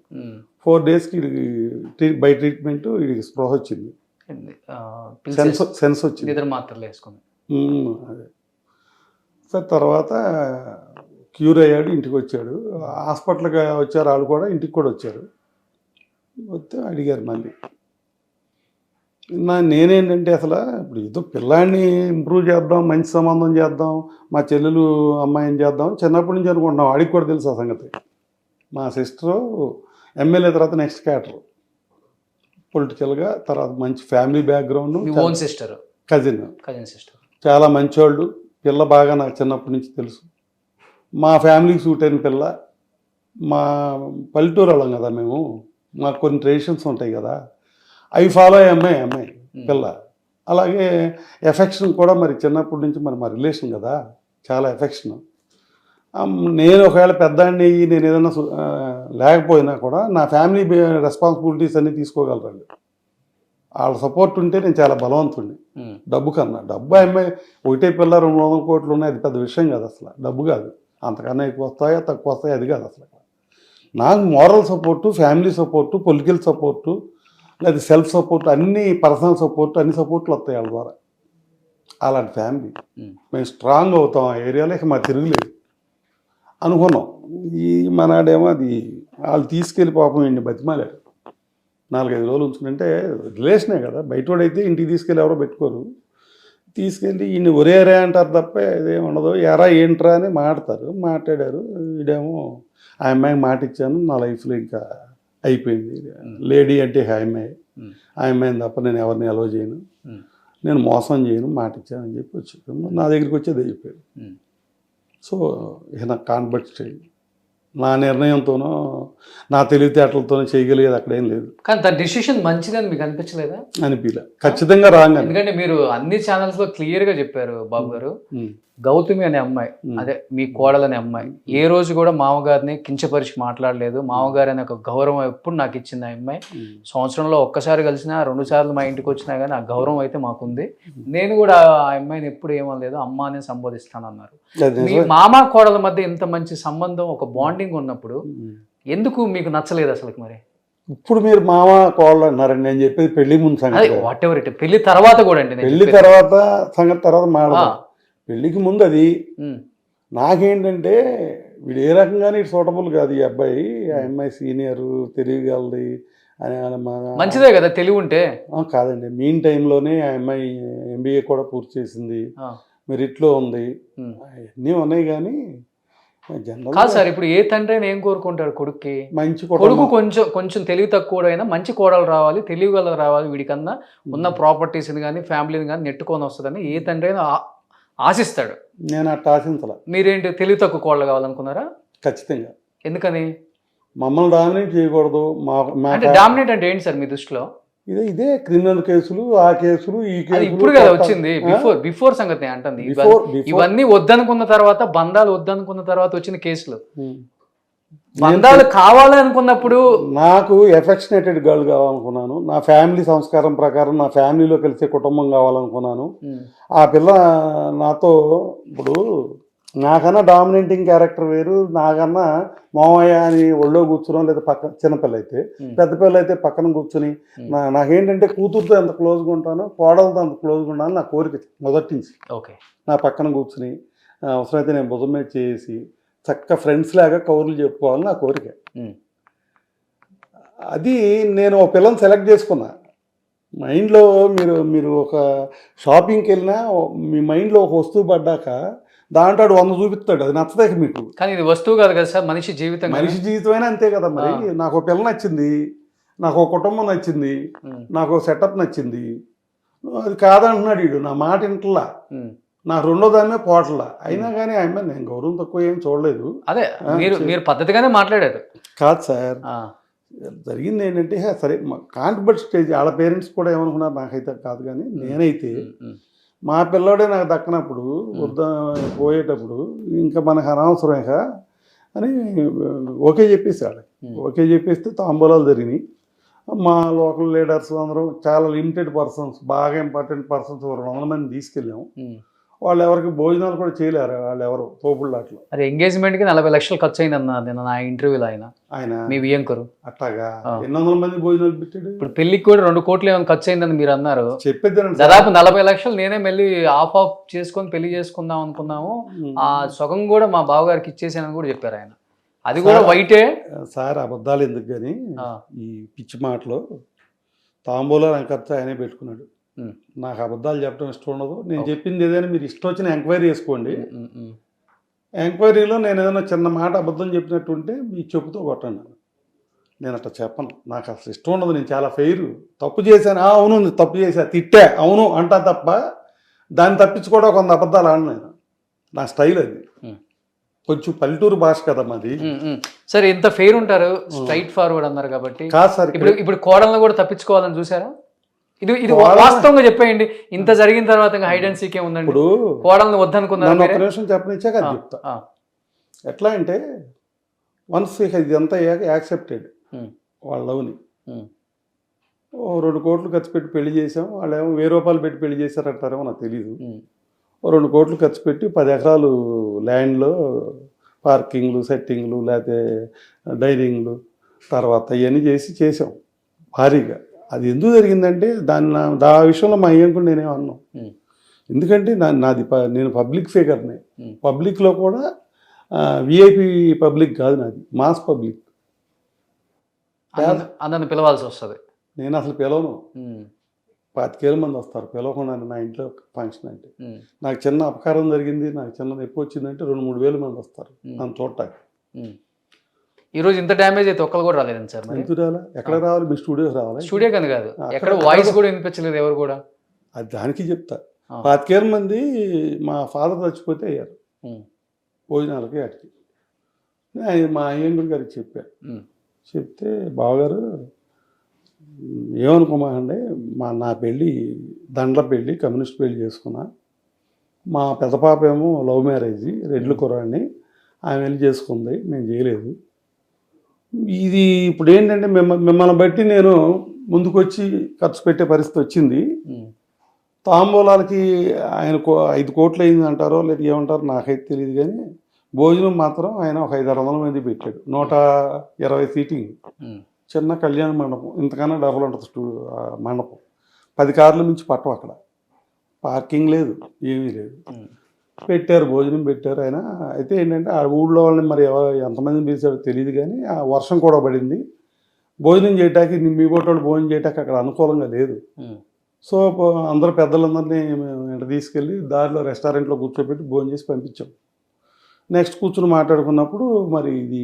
4 daysకి వీడికి బై ట్రీట్మెంట్ వీడికి స్పృహ వచ్చింది, సెన్స్ వచ్చింది, నిద్ర మాత్రలు వేసుకుని. అదే సార్. తర్వాత క్యూర్ అయ్యాడు, ఇంటికి వచ్చాడు. హాస్పిటల్కి వచ్చారు వాళ్ళు కూడా, ఇంటికి కూడా వచ్చారు. వస్తే అడిగారు మళ్ళీ. నేనేంటంటే అసలు ఇప్పుడు ఏదో పిల్లాడిని ఇంప్రూవ్ చేద్దాం, మంచి సంబంధం చేద్దాం, మా చెల్లెలు అమ్మాయిని చేద్దాం చిన్నప్పటి నుంచి అనుకుంటున్నాం. వాడికి కూడా తెలుసు ఆ సంగతి. మా సిస్టరు ఎమ్మెల్యే, తర్వాత నెక్స్ట్ క్యాటర్ పొలిటికల్గా, తర్వాత మంచి family background, sister cousin sister, చాలా మంచివాళ్ళు. పిల్ల బాగా నాకు చిన్నప్పటి నుంచి తెలుసు. మా ఫ్యామిలీకి సూట్ అయిన పిల్ల. మా పల్లెటూరు వాళ్ళం కదా మేము, మాకు కొన్ని ట్రెడిషన్స్ ఉంటాయి కదా, అవి ఫాలో అయ్యే అమ్మాయి పిల్ల. అలాగే ఎఫెక్షన్ కూడా మరి చిన్నప్పటి నుంచి మరి మా రిలేషన్ కదా, చాలా ఎఫెక్షన్. నేను ఒకవేళ పెద్దాన్ని నేను ఏదైనా లేకపోయినా కూడా నా ఫ్యామిలీ రెస్పాన్సిబిలిటీస్ అన్నీ తీసుకోగలరండి. వాళ్ళ సపోర్ట్ ఉంటే నేను చాలా బలవంతుడిని. డబ్బు కన్నా, డబ్బు అమ్మాయి ఒకటే పిల్ల 200 కోట్లు ఉన్నాయి, అది పెద్ద విషయం కాదు అసలు. డబ్బు కాదు, అంతకన్నా ఎక్కువ వస్తాయా తక్కువ వస్తాయా అది కాదు అసలు. నాకు moral support, family support, political support, లేదా సెల్ఫ్ సపోర్ట్, అన్ని పర్సనల్ సపోర్ట్, అన్ని సపోర్ట్లు వస్తాయి వాళ్ళ ద్వారా. అలాంటి ఫ్యామిలీ మేము స్ట్రాంగ్ అవుతాం ఆ ఏరియాలో, ఇక మా తిరుగులేదు అనుకున్నాం. మనాడేమో అది వాళ్ళు తీసుకెళ్ళి పాపం ఇండి బతిమాలారు. 4-5 రోజులు ఉంచుకుంటే రిలేషనే కదా, బయటోడైతే ఇంటికి తీసుకెళ్ళి ఎవరో పెట్టుకోరు. తీసుకెళ్ళి ఈయన ఒరేరే అంటారు తప్ప ఇదేమి ఉండదు. ఎరా ఏంట్రా అని మాట్లాడారు. వీడేమో ఆ అమ్మాయికి మాట ఇచ్చాను, నా లైఫ్లో ఇంకా అయిపోయింది, లేడీ అంటే ఆ అమ్మాయిని తప్ప నేను ఎవరిని అలౌ చేయను, నేను మోసం చేయను, మాట ఇచ్చానని చెప్పి వచ్చి నా దగ్గరికి వచ్చేది అయిపోయాడు. సో ఇక నాకు కాన్వర్ట్ చేయండి, నా నిర్ణయంతోనో నా తెలివితేటలతోనో చేయగలిగేది అక్కడేం లేదు. కానీ దాని డిసిషన్ మంచిదని మీకు అనిపించలేదా? అనిపించలే, ఖచ్చితంగా రాంగ్. ఎందుకంటే మీరు అన్ని ఛానల్స్ లో క్లియర్ గా చెప్పారు బాబు గారు, గౌతమి అనే అమ్మాయి, అదే మీ కోడలనే అమ్మాయి ఏ రోజు కూడా మామగారిని కించపరిచి మాట్లాడలేదు. మామగారు అనే ఒక గౌరవం ఎప్పుడు నాకు ఇచ్చింది ఆ అమ్మాయి. సంవత్సరంలో ఒక్కసారి కలిసినా 2 సార్లు మా ఇంటికి వచ్చినా కానీ ఆ గౌరవం అయితే మాకుంది. నేను కూడా ఆ అమ్మాయిని ఎప్పుడు ఏమనలేదు, అమ్మ అనే సంబోధిస్తానన్నారు. మీ మామ కోడల మధ్య ఇంత మంచి సంబంధం, ఒక బాండింగ్ ఉన్నప్పుడు ఎందుకు మీకు నచ్చలేదు అసలు? మరి ఇప్పుడు మీరు మామ కోళ్ళు అన్నారండి, నేను చెప్పేది పెళ్లి ముందు సంగతి. వాట్ ఎవర్ ఇట్, పెళ్లి తర్వాత కూడా అండి, పెళ్లి తర్వాత సంగతి తర్వాత మాట్లాడదాం. పెళ్ళికి ముందు అది నాకేంటంటే వీడు ఏ రకంగానే ఇటు సూటబుల్ కాదు ఈ అబ్బాయి. ఆ అమ్మాయి సీనియర్, తెలియగలది అని మంచిదే కదా తెలివి ఉంటే. కాదండి, మీన్ టైంలోనే ఆ అమ్మాయి MBA కూడా పూర్తి చేసింది, మెరిట్లో ఉంది, అన్నీ ఉన్నాయి. కానీ జనరల్ కాదు సార్, ఇప్పుడు ఏ తండ్రి అయినా ఏం కోరుకుంటాడు కొడుక్కి? మంచి కొడుకు కొంచెం కొంచెం తెలివి తక్కువ అయినా మంచి కోడలు రావాలి, తెలివి గల రావాలి, వీడికన్నా ఉన్న ప్రాపర్టీస్ని కానీ ఫ్యామిలీని కానీ నెట్టుకొని వస్తుందని ఏ తండ్రి అయినా ఆశిస్తాడు. నేను అట్ట ఆశించాల. మీరేంటి తెలివి తక్కువ కోడలు కావాలనుకున్నారా? ఖచ్చితంగా. ఎందుకని? మమ్మల్ని డామినేట్ చేయకూడదు. అంటే డామినేట్ అంటే ఏంటి సార్ మీ దృష్టిలో? ఇదే క్రిమినల్ కేసులు, ఆ కేసులు, ఈ కేసులు. ఇప్పుడు కదా వచ్చింది, బిఫోర్ సంగతి అంటుంది. ఇవన్నీ వద్దనుకున్న తర్వాత, బంధాలు వద్దనుకున్న తర్వాత వచ్చిన కేసులు. బంధాలు కావాలి అనుకున్నప్పుడు నాకు ఎఫెక్షనేటెడ్ గర్ల్ కావాలనుకున్నాను, నా ఫ్యామిలీ సంస్కారం ప్రకారం నా ఫ్యామిలీలో కలిసే కుటుంబం కావాలనుకున్నాను. ఆ పిల్ల నాతో ఇప్పుడు నాకన్నా డామినేటింగ్ క్యారెక్టర్ వేరు, నాకన్నా మామయ్య అని ఒళ్ళో కూర్చున్నాం, లేదా పక్కన చిన్నపిల్ల అయితే, పెద్ద పిల్ల అయితే పక్కన కూర్చుని నాకేంటంటే కూతురుతో ఎంత క్లోజ్గా ఉంటానో కోడలతో అంత క్లోజ్గా ఉండాలని నా కోరిక మొదటి నుంచి. ఓకే, నా పక్కన కూర్చుని అవసరమైతే నేను భుజం మీద చేసి చక్క ఫ్రెండ్స్ లాగా కౌరులు చెప్పుకోవాలని నా కోరిక. అది నేను ఒక పిల్లని సెలెక్ట్ చేసుకున్నా. మైండ్లో మీరు ఒక షాపింగ్కి వెళ్ళినా మీ మైండ్లో ఒక వస్తువు పడ్డాక దాంట్లో 100 చూపిస్తాడు, అది నచ్చదే మీకు. కానీ ఇది వస్తువు కాదు కదా సార్, మనిషి జీవితం. మనిషి జీవితమైనా అంతే కదా. మరి నాకు ఒక పిల్ల నచ్చింది, నాకు ఒక కుటుంబం నచ్చింది, నాకు ఒక సెటప్ నచ్చింది, అది కాదంటున్నాడు వీడు. నా మాట ఇంటలా, నా రెండో దాని మీద పోట్లా. అయినా కానీ ఆయన నేను గౌరవం తక్కువ ఏం చూడలేదు. అదే మీరు పద్ధతిగానే మాట్లాడారు. కాదు సార్, జరిగింది ఏంటంటే సరే కాంట్రిబ్యూట్ స్టేజ్ వాళ్ళ పేరెంట్స్ కూడా ఏమనుకున్నారు నాకైతే కాదు. కానీ నేనైతే మా పిల్లోడే నాకు దక్కనప్పుడు పోయేటప్పుడు ఇంకా మనకు అనవసరం అని ఓకే చెప్పేసాడు. ఓకే చెప్పేస్తే తాంబూలాలు జరిగినాయి. మా లోకల్ లీడర్స్ అందరం చాలా లిమిటెడ్ పర్సన్స్, బాగా ఇంపార్టెంట్ పర్సన్స్ 200 మంది తీసుకెళ్ళాము. వాళ్ళు ఎవరికి భోజనాలు కూడా చేయలేరు, వాళ్ళు ఎవరు తోపుళ్ళాట్లో. అరే ఎంగేజ్మెంట్కి 40 లక్షలు ఖర్చు అయింది అన్న నేను నా ఇంటర్వ్యూలో. ఆయన మీ వియంకరు అట్లాగా 800 మంది భోజనాలు పెట్టాడు. ఇప్పుడు పెళ్లికి కూడా 2 కోట్లు ఏమైనా ఖర్చు అయిందని మీరు అన్నారు. చెప్పేద్దానండి, దాదాపు 40 లక్షలు నేనే మళ్ళీ ఆఫ్ చేసుకొని పెళ్లి చేసుకుందాం అనుకున్నాము. ఆ సగం కూడా మా బావగారికి ఇచ్చేసానని కూడా చెప్పారు ఆయన. అది కూడా వైటే సార్. అబద్ధాలు ఎందుకు కానీ ఈ పిచ్చి మాటలో తాంబూలాలు ఖర్చు ఆయనే పెట్టుకున్నాడు. నాకు అబద్ధాలు చెప్పడం ఇష్టం ఉండదు. నేను చెప్పింది ఏదైనా మీరు ఇష్టం వచ్చిన ఎంక్వైరీ చేసుకోండి. ఎంక్వైరీలో నేను ఏదైనా చిన్న మాట అబద్ధం చెప్పినట్టు ఉంటే మీ చెప్పుతో కొట్టండి. నేను అట్లా చెప్పను, నాకు అసలు ఇష్టం ఉండదు. నేను చాలా ఫెయిర్. తప్పు చేశాను, అవును తప్పు చేశా, తిట్టా, అవును అంటా తప్ప దాన్ని తప్పించుకోవడం కొంత అబద్ధాలు ఆడ. నేను నా స్టైల్ అది. కొంచెం పల్లెటూరు భాష కదా మాది. సరే ఇంత ఫెయిర్ ఉంటారు, స్ట్రైట్ ఫార్వర్డ్ అన్నారు కాబట్టి. కాదు సార్, ఇప్పుడు కోడలను కూడా తప్పించుకోవాలని చూసారా? ఇది వాస్తవంగా చెప్పేయండి. ఇంత జరిగిన తర్వాత హైడ్ అండ్ సీక్ ఏముందండి? ఇప్పుడు కోడలను వద్దనుకున్నారు. ఒక నిమిషం చెప్పనిచ్చాక అది చెప్తా. ఎట్లా అంటే వన్స్ ఇదంతా యాక్సెప్టెడ్ వాళ్ళ లవ్ని. 2 కోట్లు ఖర్చు పెట్టి పెళ్లి చేసాం. వాళ్ళు ఏమో 1000 రూపాయలు పెట్టి పెళ్లి చేశారంటారేమో నాకు తెలీదు. 2 కోట్లు ఖర్చు పెట్టి 10 ఎకరాలు ల్యాండ్లో పార్కింగ్లు, సెట్టింగ్లు, లేకపోతే డైనింగ్లు, తర్వాత ఇవన్నీ చేసాం భారీగా. అది ఎందుకు జరిగిందంటే ఆ విషయంలో మా అయ్యంకుడు నేనేం అన్నాం. ఎందుకంటే నేను పబ్లిక్ ఫిగర్ని. పబ్లిక్లో కూడా విఐపి పబ్లిక్ కాదు, నాది మాస్ పబ్లిక్. అందరిని పిలవాల్సి వస్తుంది. నేను అసలు పిలవను. 25,000 మంది వస్తారు పిలవకుండా నా ఇంట్లో ఫంక్షన్ అంటే. నాకు చిన్న అపకారం జరిగింది, నాకు చిన్న నొప్పి వచ్చిందంటే 2-3 వేల మంది వస్తారు నన్ను చూడటానికి. ఈరోజు ఇంత డ్యామేజ్ అయితే ఒక్కరు కూడా రాలేదండి సార్. ఎందుకు రాలా? ఎక్కడ రావాలి? మీ స్టూడియోకి రావాలి. స్టూడియో కానీ కాదు, ఎక్కడ వాయిస్ కూడా వినిపించలేదు ఎవరు కూడా. అది దానికి చెప్తా. 25,000 మంది మా ఫాదర్ చచ్చిపోతే అయ్యారు భోజనాలకి వాటికి. మా అయ్యంగుడి గారికి చెప్తే బావగారు ఏమనుకోమాకండి, నా పెళ్ళి దండ్ల పెళ్ళి, కమ్యూనిస్ట్ పెళ్ళి చేసుకున్నా. మా పెద్ద పాప ఏమో లవ్ మ్యారేజ్, రెడ్ల కుర్రాడిని, ఆమె వెళ్ళి చేసుకుంది, నేను చేయలేదు. ఇది ఇప్పుడు ఏంటంటే మిమ్మల్ని బట్టి నేను ముందుకొచ్చి ఖర్చు పెట్టే పరిస్థితి వచ్చింది. తాంబూలాలకి ఆయన 5 కోట్లు అయింది అంటారో లేదా ఏమంటారో నాకైతే తెలియదు. కానీ భోజనం మాత్రం ఆయన ఒక 500-600 మంది పెట్టాడు. 120 సీటింగ్, చిన్న కళ్యాణ మండపం. ఇంతకన్నా డబుల్ ఉంటుంది మండపం. 10 కార్ల మించి పట్టం. అక్కడ పార్కింగ్ లేదు, ఏమీ లేదు. పెట్టారు, భోజనం పెట్టారు. ఆయన అయితే ఏంటంటే ఆ ఊళ్ళో వాళ్ళని మరి ఎంతమందిని పిలిచారో తెలియదు, కానీ ఆ వర్షం కూడా పడింది. భోజనం చేయటానికి మీ బోటోళ్ళు భోజనం చేయటానికి అక్కడ అనుకూలంగా లేదు. సో అందరూ పెద్దలందరినీ మేము తీసుకెళ్ళి దారిలో రెస్టారెంట్లో కూర్చోబెట్టి భోజనం చేసి పంపించాం. నెక్స్ట్ కూర్చుని మాట్లాడుకున్నప్పుడు మరి ఇది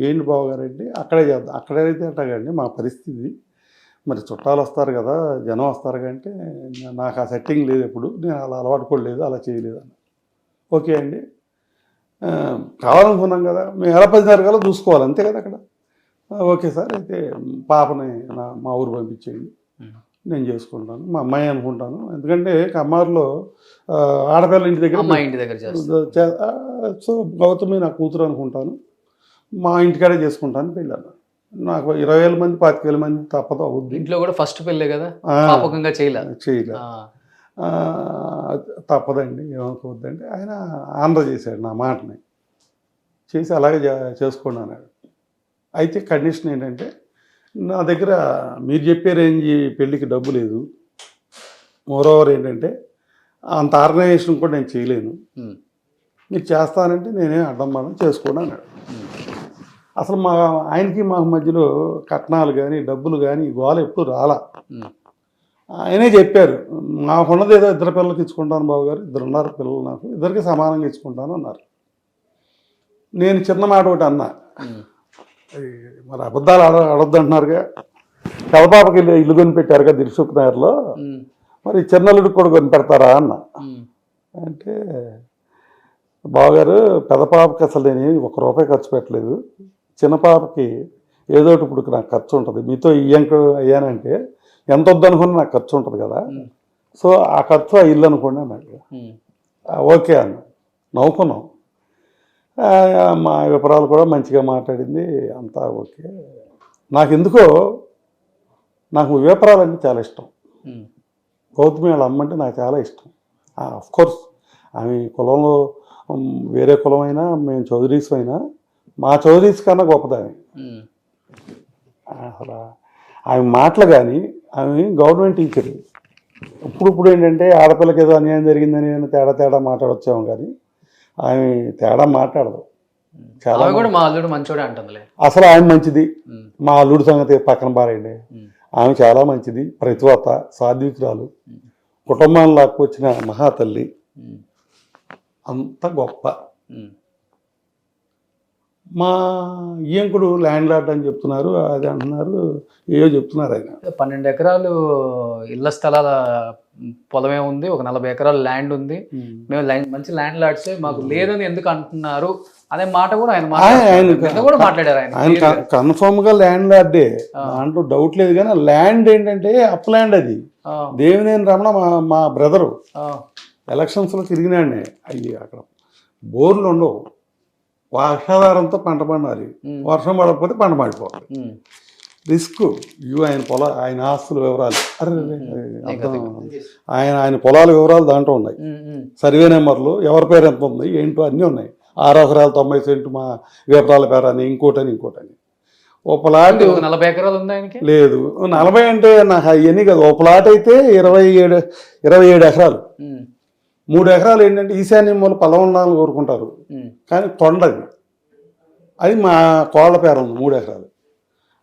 ఏంటి బావగారండి, అక్కడే చేద్దాం. అక్కడైతే అట్టగండి మా పరిస్థితి, మరి చుట్టాలు వస్తారు కదా, జనం వస్తారు కంటే నాకు ఆ సెట్టింగ్ లేదు, ఎప్పుడు నేను అలా అలవాటు కూడా లేదు, అలా చేయలేదు అన్న. ఓకే అండి, కావాలనుకున్నాం కదా, మేము ఎలా 10:30 కల్లా చూసుకోవాలి అంతే కదా అక్కడ. ఓకే సార్, అయితే పాపని మా ఊరు పంపించేయండి, నేను చేసుకుంటాను, మా అమ్మాయి అనుకుంటాను. ఎందుకంటే కమ్మారులో ఆడపిల్ల ఇంటి దగ్గర సో గౌతమి నా కూతురు అనుకుంటాను, మా ఇంటికాడే చేసుకుంటాను పెళ్ళాను. నాకు 20,000 మంది 25,000 మంది తప్పదు అవుద్ది. ఇంట్లో కూడా ఫస్ట్ పెళ్ళే కదా, చేయలే తప్పదండి, ఏమనుకోవద్దండి. ఆయన ఆంధ్ర చేశాడు నా మాటని, చేసి అలాగే చేసుకోండి అన్నాడు. అయితే కండిషన్ ఏంటంటే, నా దగ్గర మీరు చెప్పే రేంజ్ పెళ్ళికి డబ్బు లేదు, మోరోవర్ ఏంటంటే అంత ఆర్గనైజేషన్ కూడా నేను చేయలేను, మీరు చేస్తానంటే నేనే అడ్డం మనం చేసుకోండి అన్నాడు. అసలు ఆయనకి మాకు మధ్యలో కట్నాలు కానీ డబ్బులు కానీ గోల ఎప్పుడు రాలా. ఆయనే చెప్పారు, మాకున్నది ఏదో 2 పిల్లలకి ఇచ్చుకుంటాను బావగారు, 2 ఉన్నారు పిల్లలు, నాకు 2కి సమానంగా ఇచ్చుకుంటాను అన్నారు. నేను చిన్న మాట ఒకటి అన్నా, మరి అబద్ధాలు అడొద్దు అంటున్నారుగా, కలపాపకి ఇల్లు కొని పెట్టారుగా దిల్సుఖ్ నగర్లో, మరి చిన్నల్లుడికి కూడా కొని పెడతారా అన్న. అంటే బావగారు, పెద్ద పాపకి అసలు నేను ₹1 ఖర్చు పెట్టలేదు, చిన్న పాపకి ఏదో ఇప్పుడు నాకు ఖర్చు ఉంటుంది, మీతో అయ్యానంటే ఎంత వద్దనుకుని నాకు ఖర్చు ఉంటుంది కదా, సో ఆ ఖర్చు ఆ ఇల్లు అనుకోండి అన్నాడు. ఓకే అన్న, నవ్వుకున్నాం. మా వివరాలు కూడా మంచిగా మాట్లాడింది, అంతా ఓకే. నాకు వివరాలంటే చాలా ఇష్టం, గౌతమి వాళ్ళ అమ్మంటే నాకు చాలా ఇష్టం. కోర్స్ ఆమె కులంలో వేరే కులమైనా, మేము చౌదరీస్ అయినా, మా చౌదరీస్ కన్నా గొప్పదామె. అసలు ఆమె మాటలు కానీ, ఆమె గవర్నమెంట్ టీచర్. ఇప్పుడు ఏంటంటే ఆడపిల్లకి ఏదో అన్యాయం జరిగిందని తేడా మాట్లాడొచ్చాము, కానీ ఆమె తేడా మాట్లాడదు. చాలా కూడా మా అల్లుడు మంచోడే అంటుంది. అసలు ఆమె మంచిది, మా అల్లుడి సంగతి పక్కన పారేయండి, ఆమె చాలా మంచిది, ప్రతివత, సాత్వికురాలు, కుటుంబాన్ని లాక్కొచ్చిన మహాతల్లి, అంత గొప్ప. మా ఈయంకుడు ల్యాండ్ లార్డ్ అని చెప్తున్నారు, అది అంటున్నారు, ఏవో చెప్తున్నారు. ఆయన 12 ఎకరాలు ఇళ్ల స్థలాల పొలమే ఉంది, ఒక 40 ఎకరాల ల్యాండ్ ఉంది, మేము మంచి ల్యాండ్ లార్డ్సే, మాకు లేదని ఎందుకు అంటున్నారు అనే మాట కూడా ఆయన కూడా మాట్లాడారు. ఆయన కన్ఫర్మ్ గా ల్యాండ్ లార్డే, దాంట్లో డౌట్ లేదు. కానీ ల్యాండ్ ఏంటంటే అప్ ల్యాండ్, అది దేవినేని రమణ మా బ్రదరు ఎలక్షన్స్లో తిరిగినాడే. అయ్యి అక్కడ బోర్లు ఉండవు, వర్షాధారంతో పంట పండాలి, వర్షం పడకపోతే పంట పడిపోవాలి, రిస్క్. ఆయన ఆస్తుల వివరాలు, ఆయన పొలాల వివరాలు దాంట్లో ఉన్నాయి, సర్వే నెంబర్లు, ఎవరి పేరు ఎంత ఉంది ఏంటో అన్నీ ఉన్నాయి. 6 ఎకరాలు 90 సెంటు మా వివరాల పేరు అని, ఇంకోటని. ఓ ప్లాట్ 40 ఎకరాలు ఉంది ఆయనకి, లేదు 40 అంటే నాకు అవన్నీ కదా. ఓ ప్లాట్ అయితే 27 ఎకరాలు, 3 ఎకరాలు ఏంటంటే ఈశాన్యం మూల పొలం ఉండాలని కోరుకుంటారు, కానీ కొండది, అది మా కోళ్ళ పేరు ఉంది 3 ఎకరాలు.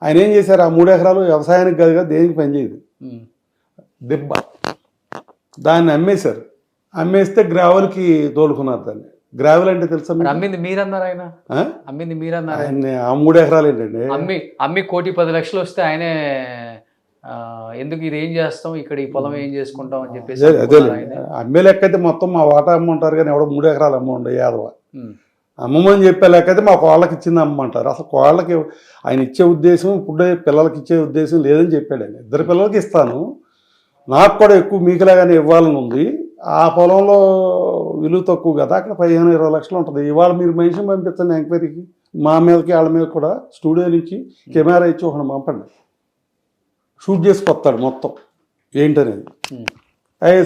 ఆయన ఏం చేశారు, ఆ 3 ఎకరాలు వ్యవసాయానికి కాదుగా, దేనికి పనిచేయదు, దిబ్బ. దాన్ని అమ్మేశారు, అమ్మేస్తే గ్రావెల్కి తోలుకున్నారు దాన్ని. గ్రావెల్ అంటే తెలుసా, అమ్మింది మీరన్నారు, ఆయన అమ్మింది మీరన్నారు. ఆ 3 ఎకరాలు ఏంటండి, అమ్మి 1,10,00,000 వస్తే ఆయనే ఎందుకు ఇది ఏం చేస్తాం, ఇక్కడ ఈ పొలం ఏం చేసుకుంటాం అని చెప్పేసి. అదే అమ్మే లెక్క అయితే మొత్తం మా వాటా అమ్మంటారు, కానీ ఎవడో 3 ఎకరాలు అమ్మండి యాదవ. అమ్మమని చెప్పే లెక్క అయితే మా కోళ్ళకి ఇచ్చింది అమ్మంటారు. అసలు కోళ్ళకి ఆయన ఇచ్చే ఉద్దేశం, ఇప్పుడు పిల్లలకి ఇచ్చే ఉద్దేశం లేదని చెప్పాడు ఆయన. 2 పిల్లలకి ఇస్తాను, నాకు కూడా ఎక్కువ మీకులాగానే ఇవ్వాలని ఉంది. ఆ పొలంలో విలువ తక్కువ కదా, అక్కడ 15-20 లక్షలు ఉంటుంది. ఇవాళ మీరు మనిషిని పంపించండి ఎంక్వైరీకి, మా మీదకి వాళ్ళ మీద కూడా, స్టూడియో నుంచి కెమెరా ఇచ్చి ఒకటి పంపండి, షూట్ చేసుకొస్తాడు మొత్తం ఏంటనేది.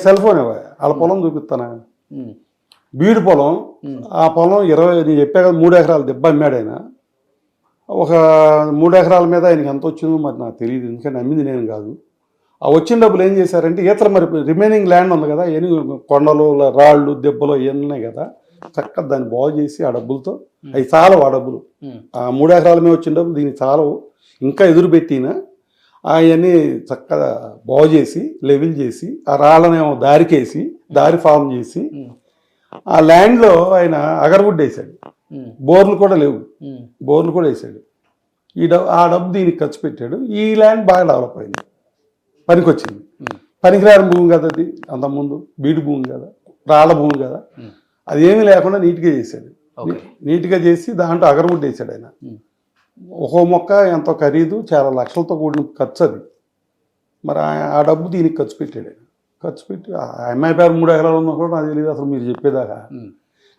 సెల్ ఫోన్ వాళ్ళ పొలం చూపిస్తాను, బీడు పొలం. ఆ పొలం 20, నేను చెప్పా కదా 3 ఎకరాలు దెబ్బ అమ్మాడు ఆయన. ఒక 3 ఎకరాల మీద ఆయనకి ఎంత వచ్చిందో మరి నాకు తెలియదు, ఎందుకంటే అమ్మింది నేను కాదు. ఆ వచ్చిన డబ్బులు ఏం చేశారంటే ఈతల మరి రిమైనింగ్ ల్యాండ్ ఉంది కదా, కొండలు రాళ్ళు దెబ్బలు ఇవన్నీ ఉన్నాయి కదా, చక్కగా దాన్ని బాగు చేసి ఆ డబ్బులతో అవి చాలవు. ఆ డబ్బులు ఆ 3 ఎకరాల మీద వచ్చిన డబ్బులు దీనికి చాలవు, ఇంకా ఎదురు పెట్టిన అవన్నీ చక్కగా బాగు చేసి లెవెల్ చేసి ఆ రాళ్ళనేమో దారికేసి దారి ఫామ్ చేసి ఆ ల్యాండ్లో ఆయన అగరవుడ్ వేసాడు. బోర్లు కూడా లేవు, బోర్లు కూడా వేసాడు. ఆ డబ్బు దీనికి ఖర్చు పెట్టాడు. ఈ ల్యాండ్ బాగా డెవలప్ అయింది, పనికొచ్చింది. పనికిరాని భూమి కదా అది, అంతకుముందు బీడు భూమి కదా, రాళ్ళ భూమి కదా, అది ఏమీ లేకుండా నీట్గా చేశాడు. నీట్గా చేసి దాంట్లో అగరవుడ్ వేసాడు ఆయన. ఒక్కో మొక్క ఎంతో ఖరీదు, చాలా లక్షలతో కూడిన ఖర్చు అది. మరి ఆ డబ్బు దీనికి ఖర్చు పెట్టాడు ఆయన. ఖర్చు పెట్టి ఆ అమ్మాయి పేరు 3 ఎకరాలు ఉన్నా కూడా నాకు తెలియదు అసలు మీరు చెప్పేదాకా.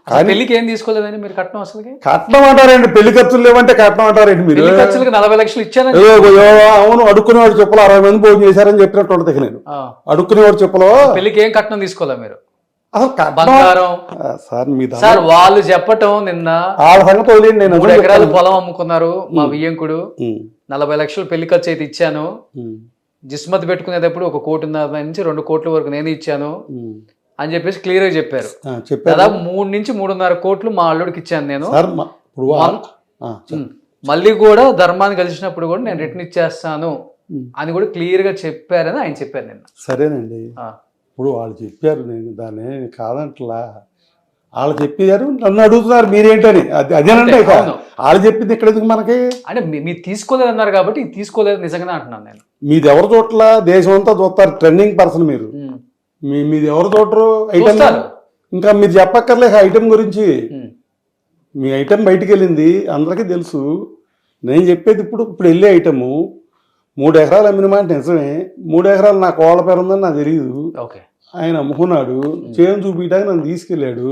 కానీ పెళ్లికి ఏం తీసుకోలేదండి మీరు కట్నం? అసలు కట్నం అంటారండి, పెళ్లి ఖర్చులు లేవంటే కట్నం అంటారండి మీరు? ఖర్చులకు 40 లక్షలు ఇచ్చాను. అవును, అడుక్కునేవాడు చెప్పులు 60 మంది భోజనం చేశారని చెప్పినట్టు ఉంటుంది. నేను అడుక్కునేవాడు చెప్పులు పెళ్లికి ఏం కట్నం తీసుకోలే మీరు? అసలు బంగారం సార్ వాళ్ళు చెప్పటం నిన్న వాళ్ళ సంగతి వదిలేండి. నేను 3 ఎకరాలు పొలం అమ్ముకున్నారు మా వియ్యంకుడు, 40 లక్షలు పెళ్లి ఖర్చు అయితే ఇచ్చాను, జిస్మత్ పెట్టుకునేటప్పుడు 1.5 కోటి నుంచి 2 కోట్ల వరకు నేను ఇచ్చాను అని చెప్పేసి క్లియర్ గా చెప్పారు. దాదాపు 3 నుంచి 3.5 కోట్లు మా అల్లుడికి ఇచ్చాను నేను. మళ్ళీ కూడా ధర్మాన్ని కలిసినప్పుడు కూడా నేను రిటర్న్ ఇచ్చేస్తాను అని కూడా క్లియర్ గా చెప్పారని ఆయన చెప్పారు నిన్న. సరేనండి, ఇప్పుడు వాళ్ళు చెప్పారు, నేను దాన్ని కాదంటలా. వాళ్ళు చెప్పారు, నన్ను అడుగుతున్నారు మీరేంటని. అదేనంటే వాళ్ళు చెప్పింది ఇక్కడ ఎందుకు మనకి? అంటే మీరు తీసుకోలేదు అన్నారు కాబట్టి తీసుకోలేదు నిజంగానే అంటున్నాను నేను. మీది ఎవరు చోట్ల దేశం అంతా చూస్తారు, ట్రెండింగ్ పర్సన్ మీరు. మీది ఎవరు చూడరు ఐటమ్? ఇంకా మీరు చెప్పక్కర్లేదు ఐటమ్ గురించి. మీ ఐటమ్ బయటికి వెళ్ళింది అందరికీ తెలుసు. నేను చెప్పేది ఇప్పుడు వెళ్ళే ఐటము 3 ఎకరాలు అమ్మిన మాట నిజమే. 3 ఎకరాలు నా కోళ్ళ పేరు ఉందని నాకు తెలియదు. ఆయన అమ్ముకున్నాడు, చేను చూపించడానికి నన్ను తీసుకెళ్ళాడు.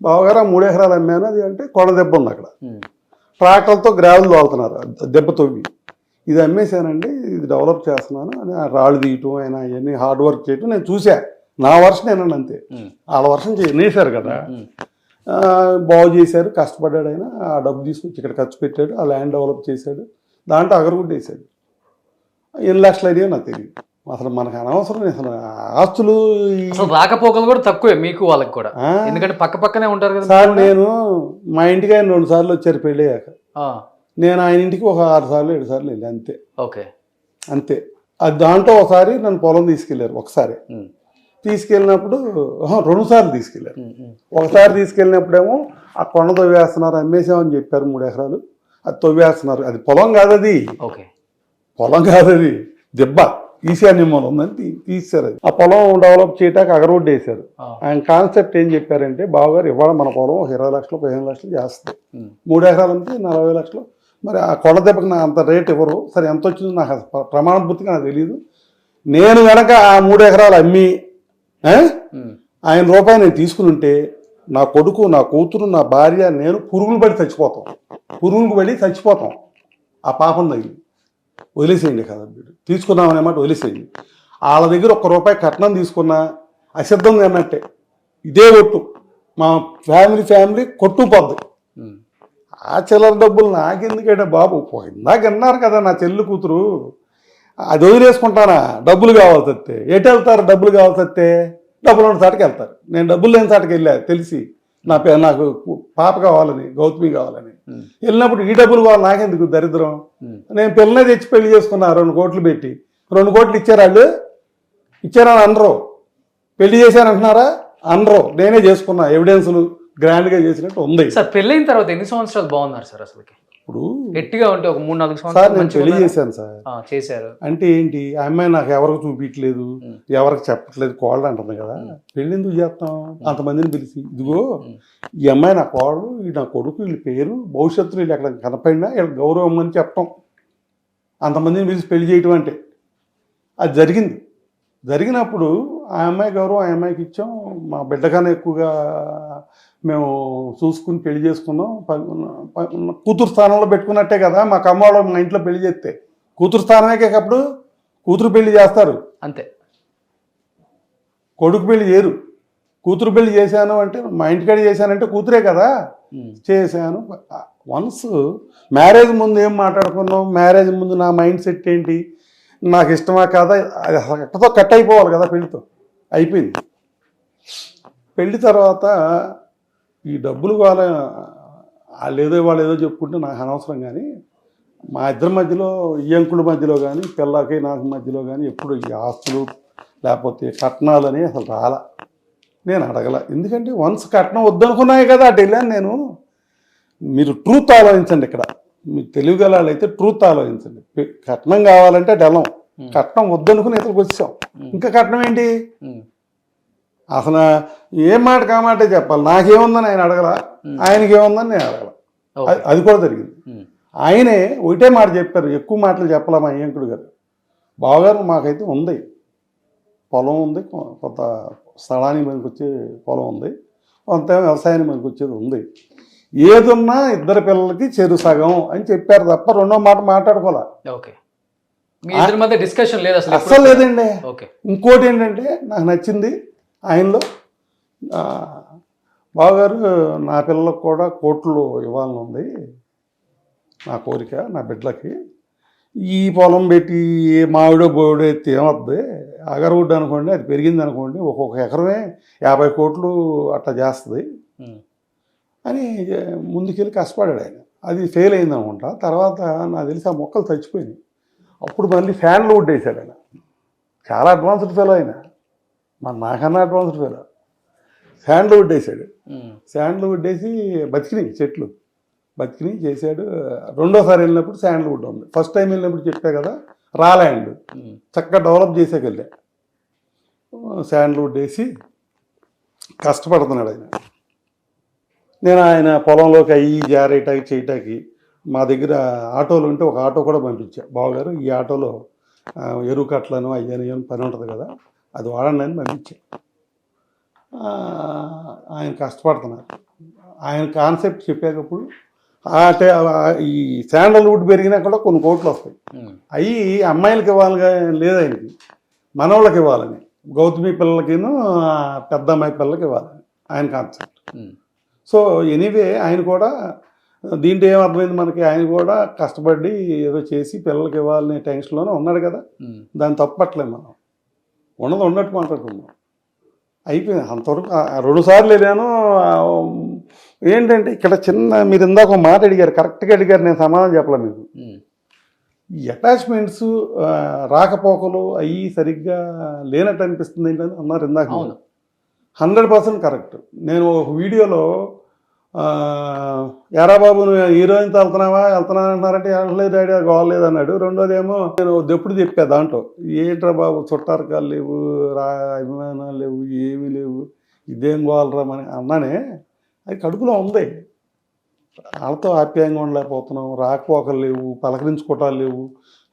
బావగారు ఆ 3 ఎకరాలు అమ్మాను అది అంటే కొండ దెబ్బ ఉంది అక్కడ, ట్రాక్టర్లతో గ్రావెల్ తోలుతున్నారు దెబ్బ తవ్వి. ఇది అమ్మేశానండి, ఇది డెవలప్ చేస్తున్నాను అని రాళ్ళు తీయటం, ఆయన అవన్నీ హార్డ్ వర్క్ చేయటం నేను చూసా. నా వర్షం నేనండి అంతే, వాళ్ళ వర్షం నేసారు కదా. బాగు చేశారు, కష్టపడ్డాడు ఆయన. ఆ డబ్బు తీసుకొచ్చి ఇక్కడ ఖర్చు పెట్టాడు, ఆ ల్యాండ్ డెవలప్ చేశాడు, దాంట్లో అగరగుడ్డ వేసాడు. ఎన్ని లక్షలు అయినాయో నాకు తెలియదు. అసలు మనకు అనవసరం. అసలు ఆస్తులు రాకపోకలు కూడా తక్కువే మీకు వాళ్ళకి కూడా, ఎందుకంటే పక్క పక్కనే ఉంటారు కదా సార్. నేను మా ఇంటికి ఆయన 2 సార్లు వచ్చారు పెళ్ళి అయ్యాక. నేను ఆయన ఇంటికి ఒక 6 సార్లు 7 సార్లు వెళ్ళి అంతే. అంతే. అది దాంట్లో ఒకసారి నన్ను పొలం తీసుకెళ్లారు, ఒకసారి తీసుకెళ్ళినప్పుడు 2 సార్లు తీసుకెళ్లారు. ఒకసారి తీసుకెళ్ళినప్పుడేమో ఆ కొండ తవ్వేస్తున్నారు, అమ్మేసామని చెప్పారు 3 ఎకరాలు. అది తవ్వేస్తున్నారు, అది పొలం కాదు, అది పొలం కాదు, అది దెబ్బ ఈశాన్య మూలం ఉందని తీశారు. అది ఆ పొలం డెవలప్ చేయడానికి అగరొడ్డు వేశారు. ఆయన కాన్సెప్ట్ ఏం చెప్పారంటే, బావగారు ఇవాళ మన పొలం 20 లక్షలు 15 లక్షలు చేస్తుంది, 3 ఎకరాలు అంటే 40 లక్షలు. మరి ఆ కొండ దెబ్బకి నాకు అంత రేట్ ఇవ్వరు. సరే ఎంత వచ్చిందో నాకు ప్రమాణ పూర్తిగా నాకు తెలియదు. నేను కనుక ఆ 3 ఎకరాలు అమ్మి ఆయన రూపాయి నేను తీసుకుని ఉంటే నా కొడుకు, నా కూతురు, నా భార్య, నేను పురుగులు పడి చచ్చిపోతాం. ఆ పాపం తగిలి వదిలేసేయండి కదా, తీసుకున్నామనే మాట వదిలేసేయండి. వాళ్ళ దగ్గర 1 రూపాయి కట్నం తీసుకున్నా అసిద్ధంగా అన్నట్టే. ఇదే ఒట్టు, మా ఫ్యామిలీ కొట్టుకుపోద్ది. ఆ చిల్లర డబ్బులు నాకెందుకంటే బాబు, ఇందాక అన్నారు కదా నా చెల్లి కూతురు, అది వదిలేసుకుంటానా? డబ్బులు కావాల్సి వస్తే ఎటు వెళ్తారు? డబ్బులు కావాల్సి వస్తే డబ్బులు ఉన్న చాటుకి వెళ్తారు. నేను డబ్బులు లేని చాటుకి వెళ్ళా తెలిసి, నాకు పాప కావాలని, గౌతమి కావాలని వెళ్ళినప్పుడు ఈ డబ్బులు కావాలి నాకెందుకు దరిద్రం? నేను పిల్లనే తెచ్చి పెళ్లి చేసుకున్నా 2 కోట్లు పెట్టి. 2 కోట్లు ఇచ్చారు వాళ్ళు? ఇచ్చారని అనరు. పెళ్లి చేశారంటున్నారా? అనరు. నేనే చేసుకున్నా, ఎవిడెన్సులు గ్రాండ్గా చేసినట్టు ఉంది. సార్ పెళ్ళైన తర్వాత ఎన్ని సంవత్సరాలు బాగున్నారు సార్? అసలుకి ఇప్పుడు గట్టిగా ఉంటే ఒక 3-4 సార్ సంవత్సరాలు నేను పెళ్లి చేశాను సార్. చేశారు అంటే ఏంటి, ఆ అమ్మాయి నాకు ఎవరికి చూపించట్లేదు, ఎవరికి చెప్పట్లేదు, కోళ్ళు అంటుంది కదా. పెళ్ళి ఎందుకు చేస్తాం? అంతమందిని పిలిచి, ఇదిగో ఈ అమ్మాయి నా కోళ్ళు, ఈ నా కొడుకు, వీళ్ళ పేరు, భవిష్యత్తులో వీళ్ళు ఎక్కడ కనపడినా వీళ్ళకి గౌరవం అని చెప్పటం. అంతమందిని పిలిచి పెళ్లి చేయటం అంటే అది జరిగింది. జరిగినప్పుడు ఆ అమ్మాయి గౌరవం ఆ అమ్మాయికి ఇచ్చాం. మా బిడ్డకన్నా ఎక్కువగా మేము చూసుకుని పెళ్లి చేసుకున్నాం. కూతురు స్థానంలో పెట్టుకున్నట్టే కదా. మా కమ్మవాళ్ళు మా ఇంట్లో పెళ్లి చేస్తే కూతురు స్థానమే అప్పుడు కూతురు పెళ్లి చేస్తారు అంతే, కొడుకు పెళ్లి చేయరు. కూతురు పెళ్లి చేశాను అంటే, మా ఇంటికాడ చేశానంటే కూతురే కదా. చేశాను. వన్స్ మ్యారేజ్ ముందు ఏం మాట్లాడుకున్నాం, మ్యారేజ్ ముందు నా మైండ్ సెట్ ఏంటి, నాకు ఇష్టమా కాదా అది అసలు ఎక్కడితో కట్ అయిపోవాలి కదా పెళ్లితో. అయిపోయింది. పెళ్లి తర్వాత ఈ డబ్బులు వాళ్ళు ఏదో చెప్పుకుంటే నాకు అనవసరం. కానీ మా ఇద్దరి మధ్యలో ఈ అంకుల మధ్యలో కానీ పిల్లకి నాకు మధ్యలో కానీ ఎప్పుడు ఈ ఆస్తులు లేకపోతే కట్నాలని అసలు రాలా. నేను అడగల. ఎందుకంటే వన్స్ కట్నం వద్దనుకున్నాయి కదా అటు వెళ్ళాను నేను. మీరు ట్రూత్ ఆలోచించండి. ఇక్కడ మీరు తెలుగుగల అయితే ట్రూత్ ఆలోచించండి. కట్నం కావాలంటే అటు వెళ్ళం. కట్నం వద్దనుకుని ఇతరులకు వచ్చాం. ఇంకా కట్నం ఏంటి? అసలు ఏం మాట కామాటే చెప్పాలి. నాకేముందని ఆయన అడగల, ఆయనకి ఏముందని నేను అడగల. అది కూడా జరిగింది. ఆయనే ఒకటే మాట చెప్పారు, ఎక్కువ మాటలు చెప్పలే మా అయ్యంకుడు గారు. బావగారు మాకైతే ఉంది, పొలం ఉంది, కొంత స్థలానికి మనకు వచ్చే పొలం ఉంది, కొంత వ్యవసాయానికి మనకు వచ్చేది ఉంది. ఏదున్నా ఇద్దరు పిల్లలకి చెరు సగం అని చెప్పారు తప్ప రెండో మాట మాట్లాడుకోలే. డిస్కషన్ లేదు అస్సలు లేదండి. ఇంకోటి ఏంటంటే నాకు నచ్చింది ఆయనలో, బావగారు నా పిల్లలకు కూడా కోట్లు ఇవ్వాలని ఉంది నా కోరిక, నా బిడ్డలకి. ఈ పొలం పెట్టి మావిడో బోవిడో ఎత్తి ఏమవుద్ది, అగరవుడ్ అనుకోండి, అది పెరిగింది అనుకోండి, ఒక్కొక్క ఎకరమే 50 కోట్లు అట్లా చేస్తుంది అని ముందుకెళ్ళి కష్టపడాడు ఆయన. అది ఫెయిల్ అయింది అనుకుంటా. తర్వాత నాకు తెలిసి ఆ మొక్కలు చచ్చిపోయినాయి. అప్పుడు మళ్ళీ ఫ్యాన్లు వుడ్ వేసాడు ఆయన. చాలా అడ్వాన్స్డ్ ఫెలో ఆయన, మరి నాకన్నా అడ్వాన్స్డ్ ఫెలో. ఫ్యాన్లు వుడ్ వేసాడు. శాండ్లు వుడ్ వేసి బతికినాయి చెట్లు, బతికినాయి చేశాడు. రెండోసారి వెళ్ళినప్పుడు శాండ్ల్వుడ్ ఉంది. ఫస్ట్ టైం వెళ్ళినప్పుడు చెప్పా కదా రాల్యాండ్ చక్కగా డెవలప్ చేసాక వెళ్ళా. శాండ్ల్వుడ్ వేసి కష్టపడుతున్నాడు ఆయన. నేను ఆయన పొలంలోకి అయ్యి జారేటాకి చేయటానికి మా దగ్గర ఆటోలు ఉంటే ఒక ఆటో కూడా పంపించా. బావగారు ఈ ఆటోలో ఎరువు కట్టలను అయ్యని పని ఉంటుంది కదా, అది వాడండి అని పంపించా. ఆయన కష్టపడుతున్నారు. ఆయన కాన్సెప్ట్ చెప్పేటప్పుడు ఈ శాండల్వుడ్ పెరిగినా కూడా కొన్ని కోట్లు వస్తాయి. అవి అమ్మాయిలకి ఇవ్వాలిగా లేదు ఆయనకి, మనవాళ్ళకి ఇవ్వాలని, గౌతమి పిల్లలకిను పెద్ద అమ్మాయి పిల్లలకి ఇవ్వాలని ఆయన కాన్సెప్ట్. సో ఎనీవే ఆయన కూడా దీంట్లో ఏమర్థమైంది మనకి, ఆయన కూడా కష్టపడి ఏదో చేసి పిల్లలకి ఇవ్వాలనే టెన్షన్లోనే ఉన్నాడు కదా. దాన్ని తప్పట్లేదు, మనం ఉన్నది ఉన్నట్టు మాట్లాడుకుందాం. అయిపోయింది అంతవరకు. 2 సార్లు వెళ్ళాను. ఏంటంటే ఇక్కడ చిన్న, మీరు ఇందాక ఒక మాట అడిగారు, కరెక్ట్గా అడిగారు, నేను సమాధానం చెప్పలే మీకు. ఈ అటాచ్మెంట్స్ రాకపోకలు అవి సరిగ్గా లేనట్టు అనిపిస్తుంది ఏంటని అన్నారు ఇందాక. 100% కరెక్ట్. నేను ఒక వీడియోలో యారా బాబు నువ్వు హీరోయిన్తో వెళ్తున్నావా అంటున్నారంటే వెళ్ళలేదు డాడీ గోవలేదు అన్నాడు. రెండోది ఏమో నేను ఎప్పుడు చెప్పా దాంట్లో, ఏంట్రా బాబు చుట్టారకాలు లేవు, అభిమానాలు లేవు, ఏమీ లేవు, ఇదేం గోవాలరా అని అన్నానే. అది కడుపులో ఉంది. వాళ్ళతో ఆప్యాయంగా ఉండలేకపోతున్నాం, రాకపోకలు లేవు, పలకరించుకోవటాలు లేవు.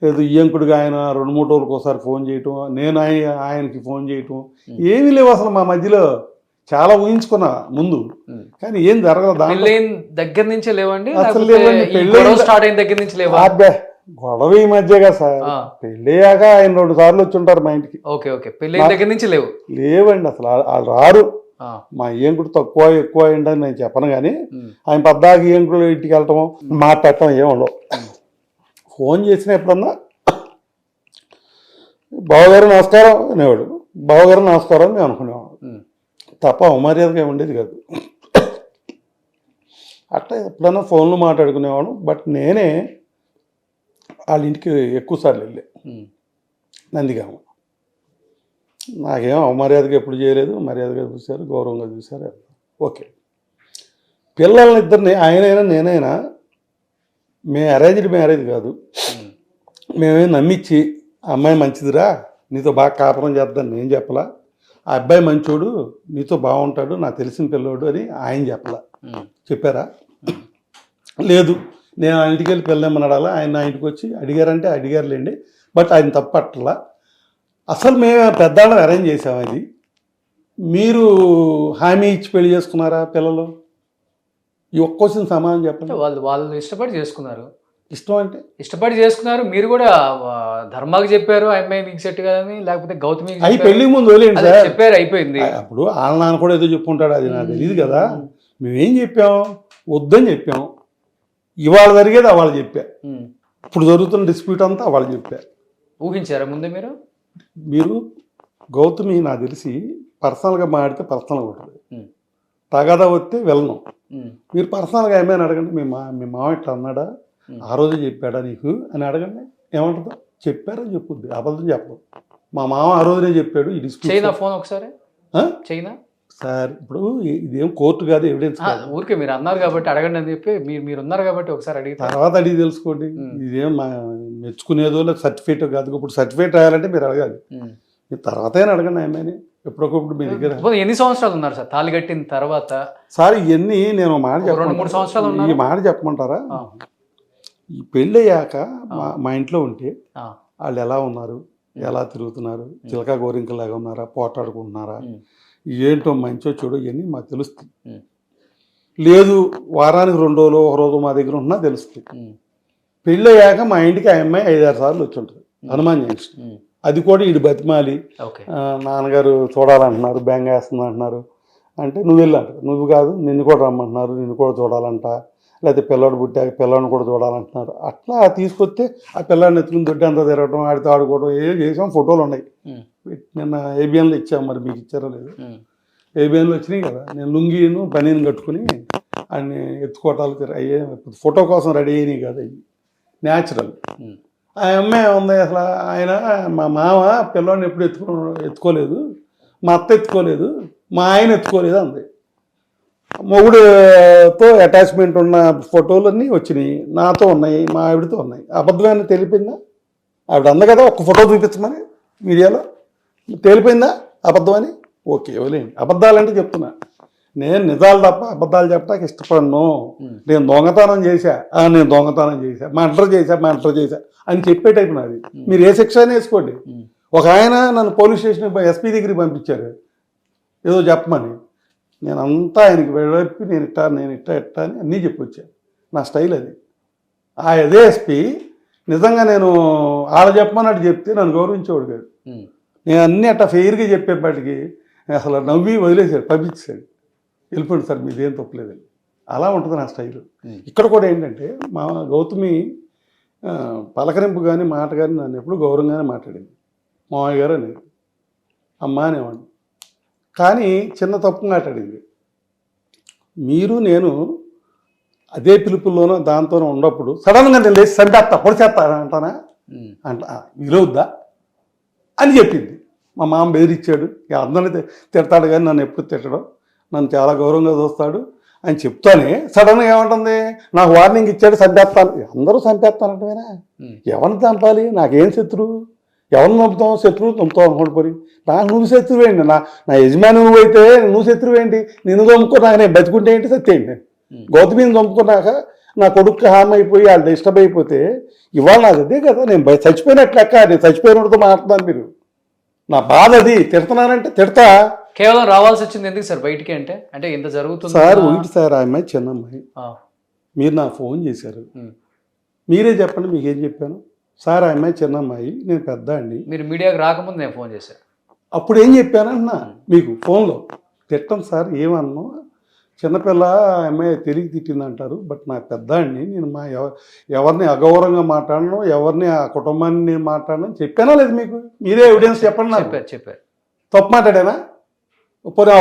ఏదో ఈయంకుడిగా ఆయన 2-3 రోజులకు ఒకసారి ఫోన్ చేయటం, నేను ఆయనకి ఫోన్ చేయటం, ఏమీ లేవు అసలు మా మధ్యలో. చాలా ఊహించుకున్నా ముందు, కానీ ఏం జరగదు. దగ్గర నుంచే లేవండి, అసలు లేవండి. పెళ్ళి స్టార్ట్ అయిన దగ్గర నుంచి లేవా? గొడవ ఈ మధ్యగా సార్. పెళ్ళయ్యాక ఆయన 2 సార్లు వచ్చి ఉంటారు మా ఇంటికి. పెళ్ళి దగ్గర నుంచి లేవండి అసలు. వాళ్ళు రారు. మా ఏంకుడు తక్కువ ఎక్కువ అయిందని నేను చెప్పను, కానీ ఆయన పద్దాకి ఏంకుడు ఇంటికి వెళ్ళటం మాట్లాడటం ఏముండవు. ఫోన్ చేసిన ఎప్పుడన్నా బావగారు నమస్కారం అనేవాడు, బావగారు నమస్కారం మేము అనుకునేవాడు తప్ప అమర్యాదగా ఉండేది కాదు. అట్లా ఎప్పుడన్నా ఫోన్లు మాట్లాడుకునేవాడు. బట్ నేనే వాళ్ళ ఇంటికి ఎక్కువసార్లు వెళ్ళే, నందిగామ. నాకేమో అమర్యాదగా ఎప్పుడు చేయలేదు, మర్యాదగా చూశారు, గౌరవంగా చూశారు. ఓకే. పిల్లల్ని ఇద్దరిని ఆయనైనా నేనైనా మేము అరేంజ్డ్ మ్యారేజ్ కాదు. మేమేం నమ్మించి అమ్మాయి మంచిదిరా నీతో బాగా కాపురం చేద్దాం నేను చెప్పలా, ఆ అబ్బాయి మంచోడు నీతో బాగుంటాడు నాకు తెలిసిన పిల్లోడు అని ఆయన చెప్పలా. చెప్పారా? లేదు. నేను ఆయన ఇంటికి వెళ్ళి పెళ్ళమ్మని అడగాల, ఆయన నా ఇంటికి వచ్చి అడిగారంటే అడిగారులేండి, బట్ ఆయన తప్పట్లా. అసలు మేము పెద్దవాళ్ళని అరేంజ్ చేసాము. అది మీరు హామీ ఇచ్చి పెళ్లి చేసుకున్నారా పిల్లలు? ఈ ఒక్క క్వశ్చన్ సమాధానం చెప్పండి. వాళ్ళు ఇష్టపడి చేసుకున్నారు. ఇష్టం అంటే ఇష్టపడి చేసుకున్నారు. మీరు కూడా ధర్మాకి చెప్పారు అమ్మాయి మీకు సెట్ కదని, లేకపోతే గౌతమి అయి పెళ్లికి ముందు వదిలేండి సార్, చెప్పారు అయిపోయింది. అప్పుడు వాళ్ళ నాన్న కూడా ఏదో చెప్పుకుంటాడు, అది నాకు తెలియదు కదా. మేమేం చెప్పాం, వద్దని చెప్పాం. ఇవాళ జరిగేది వాళ్ళు చెప్పా, ఇప్పుడు జరుగుతున్న డిస్ప్యూట్ అంతా వాళ్ళు చెప్పా. ఊహించారా ముందే మీరు? మీరు గౌతమి నాకు తెలిసి పర్సనల్గా మాడితే పర్సనల్గా ఉంటుంది, ఉమ్, తగాదా వస్తే వెళ్ళను. ఉమ్, మీరు పర్సనల్గా ఏమైనా అడగండి, మీ మామ ఇట్లా అన్నాడా, ఆ రోజు చెప్పాడా నీకు అని అడగండి, ఏమంటుందో చెప్పారని చెప్పుద్ది, అబద్ధం చెప్పదు. మా మామ ఆ రోజునే చెప్పాడు ఈ డిస్ప్యూట్. చైనా ఫోన్ ఒకసారి చైనా సార్. ఇప్పుడు ఇదేం కోర్టు కాదు, ఎవిడెన్స్ కాదు. ఊరికే మీరు అన్నారు కాబట్టి అడగండి అని చెప్పి మీరు ఉన్నారు కాబట్టి ఒకసారి అడిగితే తర్వాత అడిగి తెలుసుకోండి. ఇదేం మెచ్చుకునేదో లేదు, సర్టిఫికేట్ కాదు. ఇప్పుడు సర్టిఫికేట్ రాయాలంటే మీరు అడగాలి, మీరు తర్వాత అయినా అడగండి ఏమైనా ఎప్పటికప్పుడు మీ దగ్గర. ఎన్ని సంవత్సరాలు ఉన్నారు సార్ తాళి కట్టిన తర్వాత? సార్ ఇవన్నీ నేను మాట 2-3 సంవత్సరాలు ఈ మాట చెప్పమంటారా? ఈ పెళ్ళి అయ్యాక మా ఇంట్లో ఉంటే వాళ్ళు ఎలా ఉన్నారు, ఎలా తిరుగుతున్నారు, చిలక గోరింకలాగా ఉన్నారా, పోటాడుకుంటున్నారా, ఏంటో మంచో చెడు ఇవన్నీ మాకు తెలుస్తుంది. లేదు వారానికి 2 రోజులు 1 రోజు మా దగ్గర ఉంటున్నా తెలుస్తుంది. పెళ్ళి అయ్యాక మా ఇంటికి ఆ అమ్మాయి 5-6 సార్లు వచ్చి ఉంటుంది హనుమాన్ జంక్షన్. అది కూడా వీడు బతిమాలి, నాన్నగారు చూడాలంటున్నారు, బెంగ వేస్తుంది అంటున్నారు అంటే నువ్వు వెళ్ళంట, నువ్వు కాదు నిన్ను కూడా రమ్మంటున్నారు, నిన్ను కూడా చూడాలంట, లేకపోతే పిల్లాడు పుట్టాక పిల్లాడిని కూడా చూడాలంటున్నారు. అట్లా తీసుకొస్తే ఆ పిల్లాడిని ఎత్తుకుని దొడ్డి అంతా తిరగడం, ఆడితో ఆడుకోవడం ఏం చేసాం. ఫోటోలు ఉన్నాయి, నిన్న ఏబిఎన్లో ఇచ్చాం, మరి మీకు ఇచ్చారో లేదు. ఏబిఎన్లో వచ్చినాయి కదా, నేను లుంగీను బనీని కట్టుకుని అన్ని ఎత్తుకోవటాలు అయ్యే ఫోటో కోసం రెడీ అయినాయి కదా, అవి న్యాచురల్. ఆ అమ్మాయి ఉంది అసలు, ఆయన మా మామ పిల్లోడిని ఎప్పుడు ఎత్తుకోలేదు, మా అత్త ఎత్తుకోలేదు, మా ఆయన ఎత్తుకోలేదు అంది. మొగుడుతో అటాచ్మెంట్ ఉన్న ఫోటోలన్నీ వచ్చినాయి, నాతో ఉన్నాయి, మా ఆవిడతో ఉన్నాయి. అబద్ధమైన తెలిపిందా? ఆవిడ అంద కదా ఒక్క ఫోటో చూపించమని మీడియాలో, తేలిపోయిందా అబద్ధం అని? ఓకే వదిలేండి. అబద్ధాలంటే చెప్తున్నా, నేను నిజాలు తప్ప అబద్ధాలు చెప్పడానికి ఇష్టపడను. నేను దొంగతనం చేశా, నేను దొంగతనం చేశా, మర్డర్ చేశా అని చెప్పే టైపు నాది. మీరు ఏ శిక్ష అని వేసుకోండి. ఒక ఆయన నన్ను పోలీస్ స్టేషన్ ఎస్పీ దగ్గరికి పంపించారు ఏదో చెప్పమని, నేను అంతా ఆయనకి వెళ్ళి నేను ఇట్టా అని అన్నీ చెప్పొచ్చాను. నా స్టైల్ అది. అదే ఎస్పీ నిజంగా నేను ఆడ చెప్పమన్నట్టు చెప్తే నన్ను గౌరవించేవాడు కాదు. నేను అన్నీ అట్టా ఫెయిర్గా చెప్పేప్పటికి అసలు నవ్వి వదిలేసాడు, పంపించాడు, వెళ్ళిపోండి సార్ మీదేం తప్పలేదని. అలా ఉంటుంది నా స్టైలు. ఇక్కడ కూడా ఏంటంటే మా గౌతమి పలకరింపు కానీ మాట కానీ నన్ను ఎప్పుడు గౌరవంగానే మాట్లాడింది. మామయ్య గారు అనేది అమ్మ అనేవాడిని. కానీ చిన్న తప్పు మాట్లాడింది. మీరు నేను అదే పిలుపుల్లోనో దాంతోనో ఉన్నప్పుడు సడన్గా నేను లేచి సంపేస్తా పొడిచేస్తా అంటానా విలువద్దా అని చెప్పింది. మా మామ బెదిరించాడు, అందరినీ తిడతాడు కానీ నన్ను ఎప్పుడు తిట్టడం, నన్ను చాలా గౌరవంగా చూస్తాడు అని చెప్తానే సడన్గా ఏమంటుంది, నాకు వార్నింగ్ ఇచ్చాడు సంపేస్తాను. అందరూ సంపేస్తానంటేనా? ఎవరిని చంపాలి? నాకేం శత్రువు? ఎవరిని చంపుతావు? శత్రువు చంపుతావు అనుకోండి. పోయి నాకు నువ్వు శత్రువేంటి? నా యజమాని నువ్వైతే నువ్వు శత్రువేంటి? నిన్ను చంపుకున్నాక నేను బతుకుంటే ఏంటి సత్య ఏంటి? గౌతమిని చంపుకున్నాక నా కొడుకు హామీ అయిపోయి వాళ్ళు డిస్టర్బ్ అయిపోతే ఇవాళ నాకు అదే కదా, నేను చచ్చిపోయినట్లు లెక్క. నేను చచ్చిపోయినతో మాట్లాడుతున్నాను. మీరు నా బాధ అది. తిడుతున్నానంటే తిడతా. కేవలం రావాల్సి వచ్చింది ఎందుకు సార్ బయటికి? అంటే ఇంత జరుగుతుంది సార్. ఒకటి సార్, ఆ అమ్మాయి చిన్న అమ్మాయి. మీరు నాకు ఫోన్ చేశారు, మీరే చెప్పండి మీకేం చెప్పాను? సార్ ఆ అమ్మాయి చిన్న అమ్మాయి, నేను పెద్ద అండి. మీరు మీడియాకి రాకముందు నేను ఫోన్ చేశాను, అప్పుడు ఏం చెప్పానన్నా మీకు ఫోన్లో? తిట్టం సార్, ఏమన్నా చిన్నపిల్ల అమ్మాయి తెలివి తిట్టిందంటారు, బట్ నా పెద్ద అండి, నేను మా ఎవరిని అగౌరవంగా మాట్లాడను, ఎవరిని ఆ కుటుంబాన్ని నేను మాట్లాడను చెప్పానా లేదు మీకు? మీరే ఎవిడెన్స్ చెప్పండి నాకు. చెప్పారు. తప్పు మాట్లాడానా? పోనీ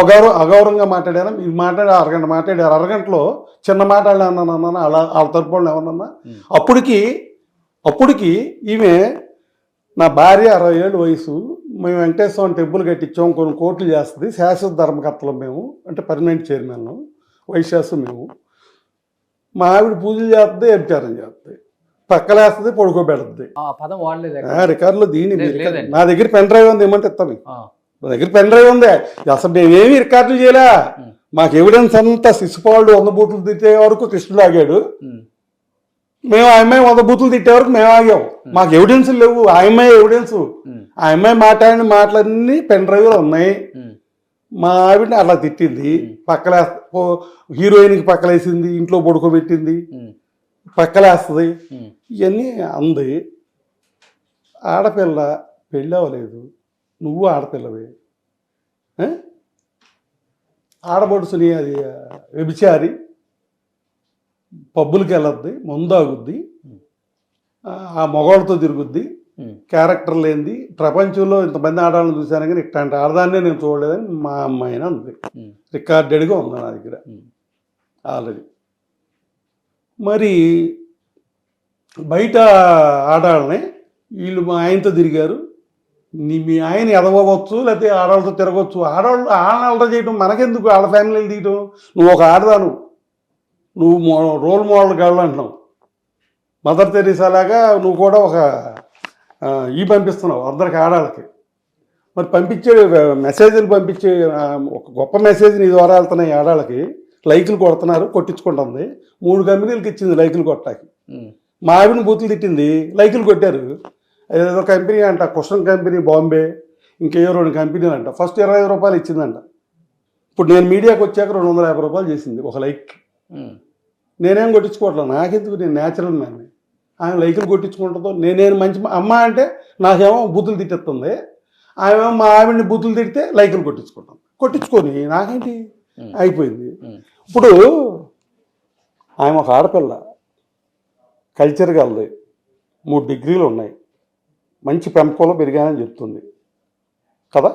అగౌరవంగా మాట్లాడానా? మీరు మాట్లాడి అరగంట మాట్లాడారు, అరగంటలో చిన్న మాట్లాడానన్నా అలా వాళ్ళ తరపున ఎవరన్నా? అప్పటికి ఈమె నా భార్య 60 ఏళ్ళ వయసు, మేము వెంకటేశ్వర టెంపుల్ కట్టించాం, కొన్ని కోట్లు చేస్తుంది, శాశ్వత ధర్మకర్తలు మేము, అంటే పర్మనెంట్ చైర్మన్ వైశ్యాసు మేము. మా ఆవిడ పూజలు చేస్తుంది, వ్యభిచారం చేస్తుంది, పక్కలేస్తుంది, పడుకోబెడుతుంది. రికార్డులో దీన్ని నా దగ్గర పెన్ డ్రైవ్ ఉంది, ఏమంటే ఇస్తాను. నా దగ్గర పెన్ డ్రైవ్ ఉంది. అసలు మేమేమి రికార్డులు చేయలే. మాకు ఎవిడెన్స్ అంతా శిశుపాలుడు 100 బూతులు తిట్టే వరకు కృష్ణుడు ఆగాడు, మేము ఆ అమ్మాయి 100 బూతులు తిట్టే వరకు మేము ఆగాము. మాకు ఎవిడెన్స్ లేవు. ఆ అమ్మాయి ఎవిడెన్స్, ఆ అమ్మాయి మాట్లాడిన మాటలన్నీ పెన్ డ్రైవ్లో ఉన్నాయి. మా ఆవిడని అలా తిట్టింది, పక్కలే హీరోయిన్కి పక్కలేసింది, ఇంట్లో పడుకోబెట్టింది, పక్కలేస్తుంది, ఇవన్నీ అంది. ఆడపిల్ల పెళ్ళి అవ్వలేదు, నువ్వు ఆడపిల్లవే, ఆడబడుసుని అది వ్యభిచారి, పబ్బులకి వెళ్ళద్ది, మందు ఆగుద్ది, ఆ మగవాళ్ళతో తిరుగుద్ది, క్యారెక్టర్ లేనిది, ప్రపంచంలో ఇంతమంది ఆడవాళ్ళని చూశాను కానీ ఇట్లాంటి ఆడదాన్నే నేను చూడలేదని మా అమ్మాయిన ఉంది. రికార్డెడ్గా ఉంది నా దగ్గర ఆల్రెడీ. మరి బయట ఆడవాళ్ళని వీళ్ళు మా ఆయనతో తిరిగారు, మీ ఆయన ఎదవచ్చు లేకపోతే ఆడవాళ్ళతో తిరగవచ్చు, ఆడవాళ్ళతో చేయటం మనకెందుకు, ఆడ ఫ్యామిలీలు తీయటం, నువ్వు ఒక ఆడదాను, నువ్వు రోల్ మోడల్ గర్ల్ అంటున్నావు, మదర్ తెరీసా లాగా నువ్వు కూడా ఒక పంపిస్తున్నావు అందరికి ఆడవాళ్ళకి. మరి పంపించే మెసేజ్లు పంపించే ఒక గొప్ప మెసేజ్ నీ ద్వారా వెళ్తున్నాయి ఆడవాళ్ళకి, లైకులు కొడుతున్నారు, కొట్టించుకుంటుంది. 3 కంపెనీలకు ఇచ్చింది లైకులు కొట్టాకి. మా ఆవిడని బూతులు తిట్టింది, లైకులు కొట్టారు. ఏదో కంపెనీ అంట, కుషన్ కంపెనీ బాంబే, ఇంకేయో 2 కంపెనీలు అంట. ఫస్ట్ 25 రూపాయలు ఇచ్చిందంట. ఇప్పుడు నేను మీడియాకి వచ్చాక 250 రూపాయలు చేసింది ఒక లైక్. నేనేం కొట్టించుకోవట్లేదు, నాకెందుకు, నేను న్యాచురల్ మ్యాన్. ఆమె లైకులు కొట్టించుకుంటుందో, నేను మంచి అమ్మ అంటే నాకేమో బూతులు తిట్టిస్తుంది, ఆమె మా ఆవిడని బూతులు తిడితే లైకులు కొట్టించుకుంటాం. కొట్టించుకొని నాకేంటి, అయిపోయింది. ఇప్పుడు ఆమె ఒక ఆడపిల్ల, కల్చర్ గలది, 3 డిగ్రీలు ఉన్నాయి, మంచి పెంపకంలో పెరిగానని చెప్తుంది కదా.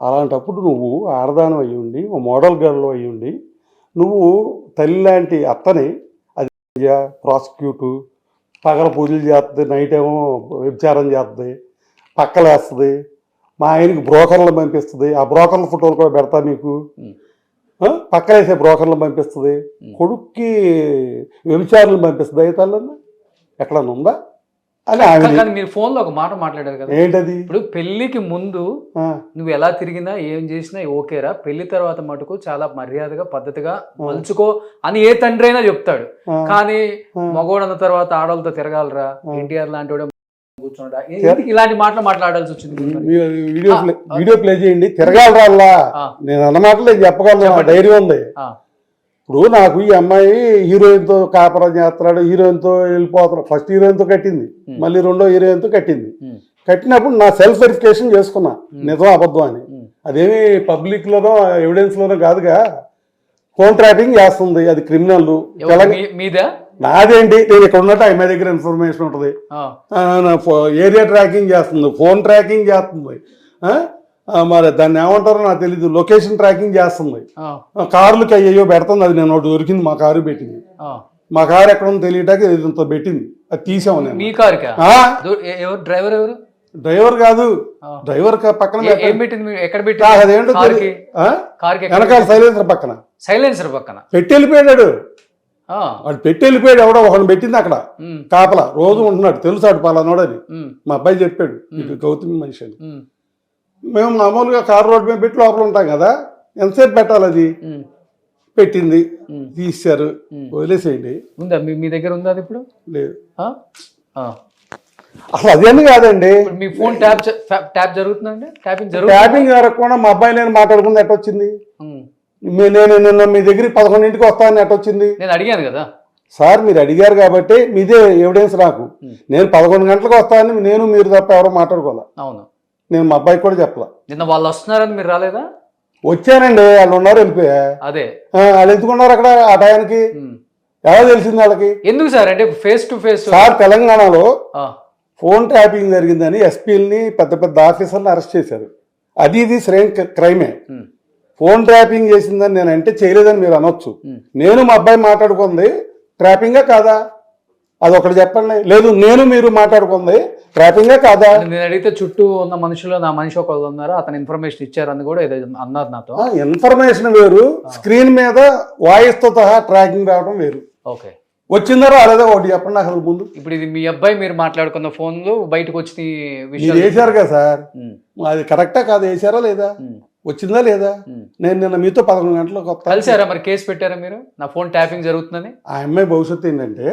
అలాంటప్పుడు నువ్వు ఆడదానం అయ్యి ఉండి, ఓ మోడల్ గర్ల్ అయ్యి ఉండి, నువ్వు తల్లి లాంటి అత్తని అది ప్రాసిక్యూటు, పగల పూజలు చేస్తుంది, నైట్ ఏమో వ్యభిచారం చేస్తుంది, పక్కలేస్తుంది, మా ఆయనకి బ్రోకర్లు పంపిస్తుంది, ఆ బ్రోకర్ల ఫోటోలు కూడా పెడతా నీకు, పక్కలేసే బ్రోకర్లు పంపిస్తుంది, కొడుక్కి వ్యభిచారులు పంపిస్తుంది, అయితే ఎక్కడన్నా ఉందా అని కానీ మీరు ఫోన్ లో ఒక మాట మాట్లాడారు కదా, ఏంటది? ఇప్పుడు పెళ్లికి ముందు నువ్వు ఎలా తిరిగినా ఏం చేసినా ఓకేరా, పెళ్లి తర్వాత మటుకు చాలా మర్యాదగా పద్ధతిగా మలుచుకో అని ఏ తండ్రి అయినా చెప్తాడు. కానీ మగోడు అన్న తర్వాత ఆడవాళ్ళతో తిరగాలరా, ఎన్టీఆర్ లాంటి వాడు కూర్చోడా, ఇలాంటి మాటలు మాట్లాడాల్సి వచ్చింది. వీడియో ప్లే చేయండి, తిరగాలరా. నేను అన్న మాటలు నేను చెప్పగలను, ధైర్యం ఉంది. ఇప్పుడు నాకు ఈ అమ్మాయి హీరోయిన్తో కాపురం చేస్తున్నాడు, హీరోయిన్తో వెళ్ళిపోతున్నాడు. ఫస్ట్ హీరోయిన్తో కట్టింది, మళ్ళీ 2వ హీరోయిన్తో కట్టింది. కట్టినప్పుడు నా సెల్ఫ్ వెరిఫికేషన్ చేసుకున్నా నిజం అబద్ధం అని. అదేమి పబ్లిక్లోనో ఎవిడెన్స్లోనో కాదుగా, ఫోన్ ట్రాపింగ్ చేస్తుంది, అది క్రిమినల్. నాదేంటి, నేను ఇక్కడ ఉన్నట్టు ఆమె దగ్గర ఇన్ఫర్మేషన్ ఉంటుంది, ఏరియా ట్రాకింగ్ చేస్తుంది, ఫోన్ ట్రాకింగ్ చేస్తుంది, మరి దాన్ని ఏమంటారో నాకు తెలీదు, లొకేషన్ ట్రాకింగ్ చేస్తుంది, కార్లకి అయ్యో పెడుతుంది. అది నేను ఒకటి దొరికింది, మా కారు పెట్టింది, మా కారు ఎక్కడ ఉందో తెలియటానికి ఇంత పెట్టింది, అది తీసాము నేను. మీ కారు డ్రైవర్ ఎవరు? డ్రైవర్ కాదు, డ్రైవర్ పక్కన అదేంటో వెనకాల సైలెన్సర్ పక్కన పెట్టి వెళ్ళిపోయాడు. వాడు పెట్టి వెళ్ళిపోయాడు, ఎవడో ఒకటి పెట్టింది అక్కడ కాపలా, రోజు ఉంటున్నాడు, తెలుసాడు పలానోడని మా అబ్బాయి చెప్పాడు, ఇటు గౌతమి మనిషి అని. మేము మామూలుగా కారు రోడ్డు మీద పెట్టి లోపల ఉంటాం కదా, ఎంతసేపు పెట్టాలి, అది పెట్టింది, తీశారు, వదిలేసేయండి. ఉందా మీ దగ్గర? ఉందా అది ఇప్పుడు? లేదు. అసలు అదేమి కాదండి, మీ ఫోన్ ట్యాప్ జరుగుతుందండి, ట్యాపింగ్ జరగకుండా మా అబ్బాయి నేను మాట్లాడుకుంది ఎట్టొచ్చింది? నేను నిన్న మీ దగ్గరికి 11ంటికి వస్తానని ఎట్టొచ్చింది? నేను అడిగాను కదా సార్, మీరు అడిగారు కాబట్టి మీదే ఎవిడెన్స్ నాకు. నేను 11 గంటలకు వస్తానని నేను మీరు తప్ప ఎవరో మాట్లాడుకోవాలా. అవును, నేను మా అబ్బాయికి కూడా చెప్పలా. నిన్న వాళ్ళు వస్తున్నారని మీరు రాలేదా? వచ్చానండి, వాళ్ళు ఉన్నారు, వెళ్ళిపోయా. అదే వాళ్ళు ఎందుకున్నారు అక్కడ ఆ టయానికి? ఎలా తెలిసింది వాళ్ళకి? ఎందుకు సార్ అంటే ఫేస్ టు ఫేస్? సార్, తెలంగాణలో ఫోన్ ట్యాపింగ్ జరిగిందని ఎస్పీలని పెద్ద పెద్ద ఆఫీసర్లు అరెస్ట్ చేశారు. ఇది శ్రేణి క్రైమే. ఫోన్ ట్రాపింగ్ చేసిందని నేను అంటే చేయలేదని మీరు అనొచ్చు. నేను మా అబ్బాయి మాట్లాడుకుంది ట్రాపింగా కాదా? అదొకటి చెప్పండి. లేదు, నేను మీరు మాట్లాడుకుంది ట్రాపింగే కాదా? నేను అడిగితే చుట్టూ ఉన్న మనుషులు, నా మనిషి ఒకళ్ళు ఉన్నారు, అతను ఇన్ఫర్మేషన్ ఇచ్చారని కూడా ఏదో అన్నారు నాతో. ఇన్ఫర్మేషన్ వేరు, స్క్రీన్ మీద వాయిస్ తో సహా ట్రాకింగ్ రావడం వేరు. ఓకే, వచ్చిందో రాలేదో ఒకటి చెప్పండి నాకు అసలు ముందు. ఇప్పుడు ఇది మీ అబ్బాయి మీరు మాట్లాడుకున్న ఫోన్లు బయటకు వచ్చి వేశారు కదా సార్, అది కరెక్టా కాదు? వేసారా లేదా? వచ్చిందా లేదా? నేను నిన్న మీతో 11 గంటలకు కలిసారా? మరి కేసు పెట్టారా మీరు, నా ఫోన్ ట్యాపింగ్ జరుగుతుందని? ఆ అమ్మాయి భవిష్యత్తు ఏంటంటే,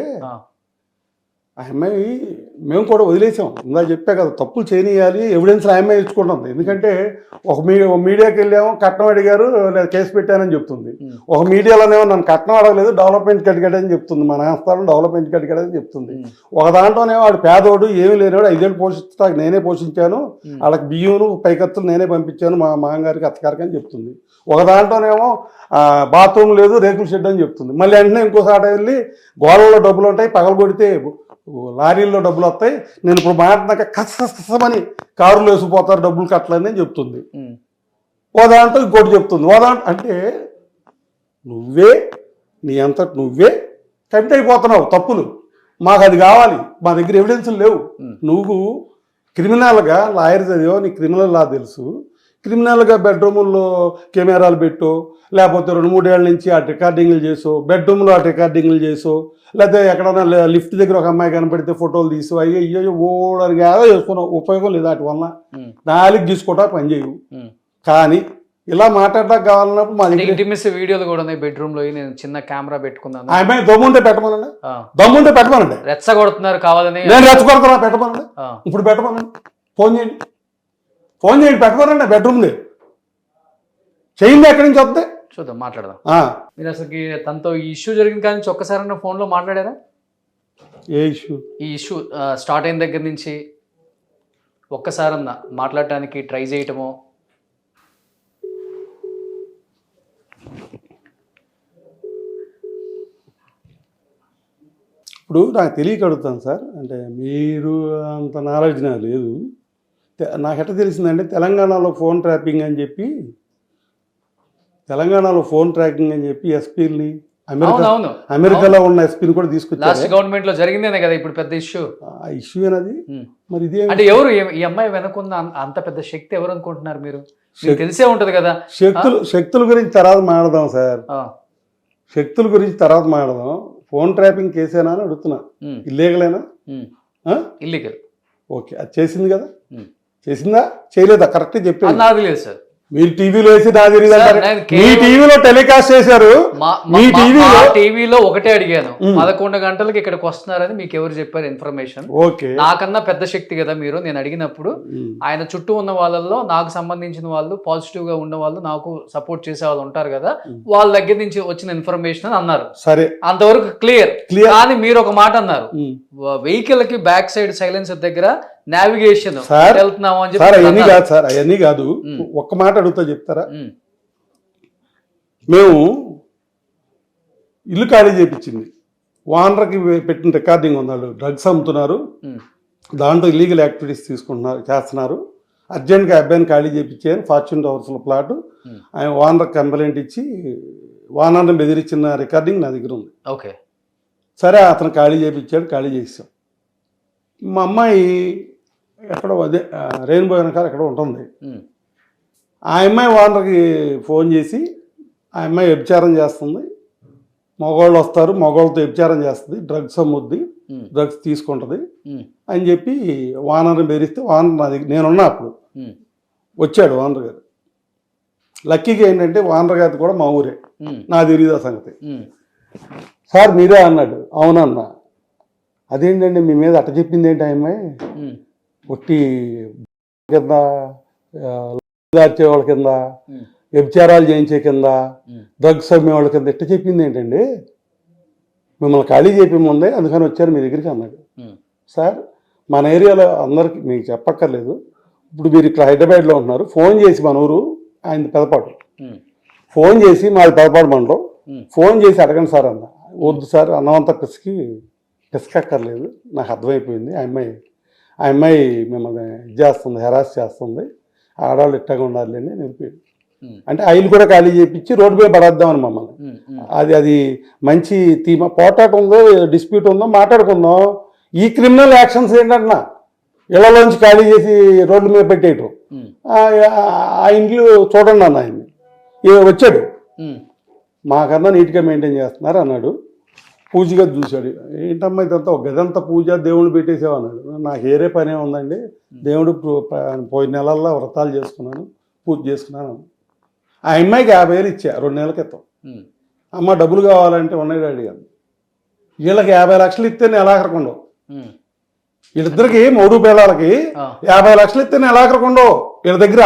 ఆ అమ్మాయి మేము కూడా వదిలేసాం. ఇందా చెప్పా కదా, తప్పులు చేయనియాలి, ఎవిడెన్స్ ఆ అమ్మాయి ఇచ్చుకుంటుంది. ఎందుకంటే ఒక మీడియాకి వెళ్ళాము, కట్నం అడిగారు, లేదా కేసు పెట్టానని చెప్తుంది. ఒక మీడియాలోనేమో నన్ను కట్నం అడగలేదు, డెవలప్మెంట్కి అడిగాడని చెప్తుంది, మన ఆస్థానం డెవలప్మెంట్కి అడిగాడని చెప్తుంది. ఒక దాంట్లోనేమో వాడు పేదోడు, ఏమీ లేనివాడు, 5 ఏళ్ళు పోషిస్తాక నేనే పోషించాను, వాళ్ళకి బియ్యం పైకత్తులు నేనే పంపించాను మా మామగారికి అత్తగారికి అని చెప్తుంది. ఒక దాంట్లోనేమో బాత్రూమ్ లేదు, రేకుల షెడ్ అని చెప్తుంది. మళ్ళీ వెంటనే ఇంకోసారి వెళ్ళి గోడల్లో డబ్బులు ఉంటాయి, పగలు కొడితే లారీల్లో డబ్బులు వస్తాయి, నేను ఇప్పుడు మాట్లాడినాక కసమని కారులో వేసిపోతారు డబ్బులు కట్టలని అని చెప్తుంది. ఓ దాంట్లో ఇంకోటి చెప్తుంది. అంటే నువ్వే నీ అంతటి నువ్వే కమిట్ అయిపోతున్నావు తప్పులు. మాకు అది కావాలి, మా దగ్గర ఎవిడెన్సులు లేవు. నువ్వు క్రిమినల్గా లాయర్ చదివో, నీ క్రిమినల్ లా తెలుసు. క్రిమినల్గా బెడ్రూముల్లో కెమెరాలు పెట్టో, లేకపోతే 2-3 ఏళ్ళ నుంచి ఆ రికార్డింగ్లు చేసో, బెడ్రూమ్లో ఆ రికార్డింగ్లు చేసో, లేకపోతే ఎక్కడన్నా లిఫ్ట్ దగ్గర ఒక అమ్మాయి కనపడితే ఫోటోలు తీసు, అయ్యో ఓడని ఏదో చేసుకున్నావు, ఉపయోగం లేదు వాటి వల్ల. 4 తీసుకోవటా పని చేయవు. కానీ ఇలా మాట్లాడడానికి కావాలన్నప్పుడు మా దగ్గర ఇంటిమేసి వీడియోలు కూడా ఉన్నాయి. బెడ్రూమ్ లో నేను చిన్న కెమెరా పెట్టుకున్నాను. ఆ అమ్మాయి దమ్ముంటే పెట్టమనండి, దమ్ముంటే పెట్టమనండి. రెచ్చగొడుతున్నారు కావాలని. నేను రెచ్చగొడుతున్నా, పెట్టమనండి. ఇప్పుడు పెట్టమనండి, ఫోన్ చేయండి, పెట్టమనండి. బెడ్రూమ్ లేదు చేయండి, ఎక్కడి నుంచి వద్దే చూద్దాం, మాట్లాడదాం. మీరు అసలు తనతో ఈ ఇష్యూ జరిగింది కానీ ఒక్కసారన్నా ఫోన్ లో మాట్లాడారా? ఏ ఇష్యూ? ఈ ఇష్యూ స్టార్ట్ అయిన దగ్గర నుంచి ఒక్కసారన్నా మాట్లాడటానికి ట్రై చేయటమో? ఇప్పుడు నాకు తెలియక అడుగుతాను సార్, అంటే మీరు అంత నాలెడ్జ్ నాకు లేదు. నాకు ఎట్లా తెలిసిందంటే తెలంగాణలో ఫోన్ ట్రాపింగ్ అని చెప్పి ఎస్పీని అమెరికాలో ఉన్న ఎస్పీని కూడా తీసుకొచ్చారు. గవర్నమెంట్ లో జరిగిందేనే కదా ఇప్పుడు పెద్ద ఇష్యూ. ఆ ఇష్యూ అనేది మరి ఇదే అంటే ఎవరు ఈ అమ్మాయి వెనుకున్న అంత పెద్ద శక్తి ఎవరు అనుకుంటున్నారు మీరు? తెలిసే ఉంటది కదా. శక్తుల గురించి తర్వాత మాట్లాడదాం సార్, శక్తుల గురించి తర్వాత మాట్లాడదాం. ఫోన్ ట్రాపింగ్ కేసేనా అని అడుగుతున్నా. ఇల్లీగలేనా? ఇల్లీగల్. ఓకే, అది చేసింది కదా, చేసిందా చేయలేదా? కరెక్ట్ చెప్పాను. నాకు లేదు సార్. మీరు టీవీలో వేసి నా మీ టీవీలో టెలికాస్ట్ చేశారు. మీ టీవీలో ఒకటే అడిగాను, 11 గంటలకు ఇక్కడికి వస్తున్నారని మీకు ఎవరు చెప్పారు ఇన్ఫర్మేషన్? ఓకే, నాకన్నా పెద్ద శక్తి కదా మీరు. నేను అడిగినప్పుడు ఆయన చుట్టూ ఉన్న వాళ్ళల్లో నాకు సంబంధించిన వాళ్ళు, పాజిటివ్ గా ఉన్న వాళ్ళు, నాకు సపోర్ట్ చేసే వాళ్ళు ఉంటారు కదా, వాళ్ళ దగ్గర నుంచి వచ్చిన ఇన్ఫర్మేషన్ అని అన్నారు. సరే, అంతవరకు క్లియర్. కానీ మీరు ఒక మాట అన్నారు, వెహికల్ కి బ్యాక్ సైడ్ సైలెన్సర్ దగ్గర నావిగేషన్ వెళ్తున్నాము అని చెప్పి. అవన్నీ కాదు సార్, అవన్నీ కాదు. ఒక్క మాట అడుగుతా, చెప్తారా? మేము ఇల్లు ఖాళీ చేయించింది, ఓనర్కి పెట్టిన రికార్డింగ్ ఉంది. వాళ్ళు డ్రగ్స్ అమ్ముతున్నారు, దాంట్లో ఇల్లీగల్ యాక్టివిటీస్ చేస్తున్నారు. అర్జెంట్గా అబ్బాయిని ఖాళీ చేయించాను. ఫార్చ్యూన్ టవర్స్లో ప్లాట్. ఆయన ఓనర్కి కంప్లైంట్ ఇచ్చి ఓనర్ని బెదిరించిన రికార్డింగ్ నా దగ్గర ఉంది. ఓకే, సరే, అతను ఖాళీ చేయించాడు, ఖాళీ చేసాం. మా అమ్మాయి ఎక్కడో అదే రెయిన్బో వెనకాల ఎక్కడో ఉంటుంది. ఆ అమ్మాయి ఓనర్కి ఫోన్ చేసి, ఆ అమ్మాయి వ్యభిచారం చేస్తుంది, మగవాళ్ళు వస్తారు, మగవాళ్ళతో వ్యభిచారం చేస్తుంది, డ్రగ్స్ అమ్ముద్ది, డ్రగ్స్ తీసుకుంటుంది అని చెప్పి ఓనర్ని బెదిరిస్తే, ఓనర్ నా దగ్గర నేనున్నా అప్పుడు వచ్చాడు ఓనర్ గారు. లక్కీగా ఏంటంటే ఓనర్ గారి కూడా మా ఊరే, నా తెలియదు ఆ సంగతి. సార్ మీరే అన్నాడు. అవునన్నా. అదేంటండి మీ మీద అట్ట చెప్పింది ఏంటి ఆ అమ్మాయి? ఒట్టి కింద దార్చే వాళ్ళ కింద, వ్యభిచారాలు చేయించే కింద, డ్రగ్స్ అమ్మే వాళ్ళ కింద ఎట్ట చెప్పింది ఏంటండి? మిమ్మల్ని ఖాళీ చేయమంది, అందుకని వచ్చారు మీ దగ్గరికి అన్నాడు. సార్, మన ఏరియాలో అందరికి మీకు చెప్పక్కర్లేదు. ఇప్పుడు మీరు ఇక్కడ హైదరాబాద్లో ఉంటున్నారు, ఫోన్ చేసి మన ఊరు ఆయన పెదపాటు, ఫోన్ చేసి మాది పెదపాటు మండలం, ఫోన్ చేసి అడగండి సార్ అన్న. వద్దు సార్, అన్నవంతా పిసకక్కర్లేదు, నాకు అర్థమైపోయింది. ఆ అమ్మాయి మిమ్మల్ని ఇది చేస్తుంది, హెరాస్ చేస్తుంది, ఆడవాళ్ళు ఇట్టగా ఉండాలి అని నిలిపోయింది. అంటే ఆయన కూడా ఖాళీ చేయించి రోడ్డు మీద పడేద్దామని మమ్మల్ని. అది మంచి థీమా? పోటాట ఉందో, డిస్ప్యూట్ ఉందో మాట్లాడుకుందాం. ఈ క్రిమినల్ యాక్షన్స్ ఏంటంటున్నా, ఇళ్లలోంచి ఖాళీ చేసి రోడ్ల మీద పెట్టేయటం. ఆ ఇంట్లో చూడండి అన్న, ఆయన్ని వచ్చాడు, మాకన్నా నీట్గా మెయింటైన్ చేస్తున్నారు అన్నాడు. పూజగా చూశాడు. ఏంటమ్మా ఇదంతా ఒక గదంతా పూజ, దేవుళ్ళు పెట్టేసావు అన్నాడు. నాకు ఏరే పనే ఉందండి, దేవుడు పోయిన నెలల్లో వ్రతాలు చేసుకున్నాను, పూజ చేసుకున్నాను. ఆ అమ్మాయికి 50,000 ఇచ్చా 2 నెలల క్రితం. అమ్మ డబ్బులు కావాలంటే ఉన్నాయి అడిగాను. వీళ్ళకి 50 లక్షలు ఇస్తే నేను ఎలాగరకుండవు, వీళ్ళిద్దరికి 3 పిల్లలకి 50 లక్షలు ఇస్తే నేను ఎలాగరకుండవు వీళ్ళ దగ్గర.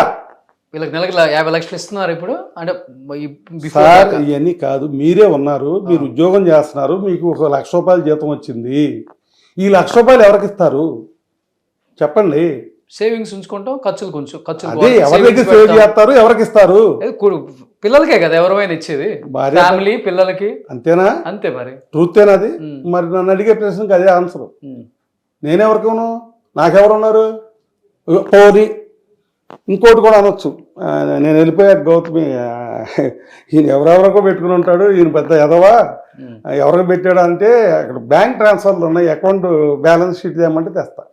వీళ్ళకి నెలకి 50 లక్షలు ఇస్తున్నారు ఇప్పుడు. అంటే సార్ ఇవన్నీ కాదు, మీరే ఉన్నారు, మీరు ఉద్యోగం చేస్తున్నారు, మీకు 1 లక్ష రూపాయలు జీతం వచ్చింది. ఈ 1 లక్ష రూపాయలు ఎవరికి ఇస్తారు చెప్పండి? సేవింగ్స్ ఉంచుకుంటాం, ఖర్చులు కొంచెం ఖర్చులు అదే ఎవరి దగ్గర సేవ్ చేస్తారు, ఎవరికి ఇస్తారు? పిల్లలకే కదా ఎవరైనా ఇచ్చేది, భార్య ఫ్యామిలీ పిల్లలకి, అంతేనా? అంతే మరి. ట్రూతేనా అది? మరి నన్ను అడిగే ప్రశ్నకి అదే ఆన్సర్. నేనెవరికను, నాకెవరు ఉన్నారు? పోనీ ఇంకోటి కూడా అనొచ్చు, నేను వెళ్ళిపోయాక గౌతమి ఈయన ఎవరెవరికో పెట్టుకుని ఉంటాడు, ఈయన పెద్ద ఎదవా, ఎవరికి పెట్టాడు అంటే అక్కడ బ్యాంక్ ట్రాన్స్ఫర్లు ఉన్నాయి, అకౌంట్ బ్యాలెన్స్ షీట్ తెమ్మంటే తెస్తా,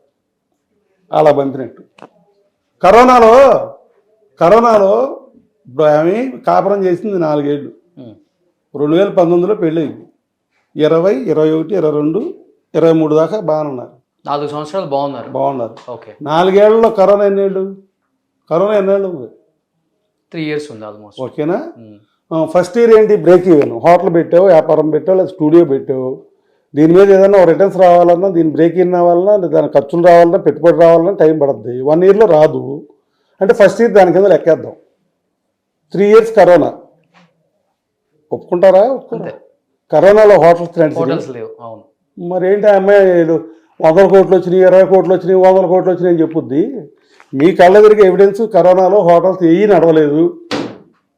అలా పంపినట్టు. కరోనాలో ఆమె కాపురం చేసింది 4 ఏళ్ళు. 2019లో పెళ్ళి అయింది. 20, 21, 22, 23 దాకా బాగానే ఉన్నారు. 4 సంవత్సరాలు బాగున్నారు. ఓకే. 4 ఏళ్లలో కరోనా ఎన్నేళ్ళు ఉంది? 3 years ఉంది ఆల్మోస్ట్. ఓకేనా? ఫస్ట్ ఇయర్ ఏంటి? Break even. హోటల్ పెట్టావు, వ్యాపారం పెట్టావు, లేదా స్టూడియో పెట్టావు, దీని మీద ఏదైనా రిటర్న్స్ రావాలన్నా, దీని బ్రేక్ ఇన్ రావాలన్నా, దాని ఖర్చులు రావాలన్నా, పెట్టుబడి రావాలన్నా టైం పడుతుంది. 1 yearలో రాదు అంటే ఫస్ట్ ఇయర్ దాని కింద లెక్కేద్దాం. 3 years కరోనా. ఒప్పుకుంటారా? కరోనాలో హోటల్స్ లేవు. అవును. మరి ఏంటి ఆ అమ్మాయి 100 కోట్లు వచ్చినాయి, 20 కోట్లు వచ్చినాయి, 100 కోట్లు వచ్చినాయి అని చెప్పుద్ది. మీ కళ్ళ దగ్గర ఎవిడెన్స్ కరోనాలో హోటల్స్ ఏవి నడవలేదు.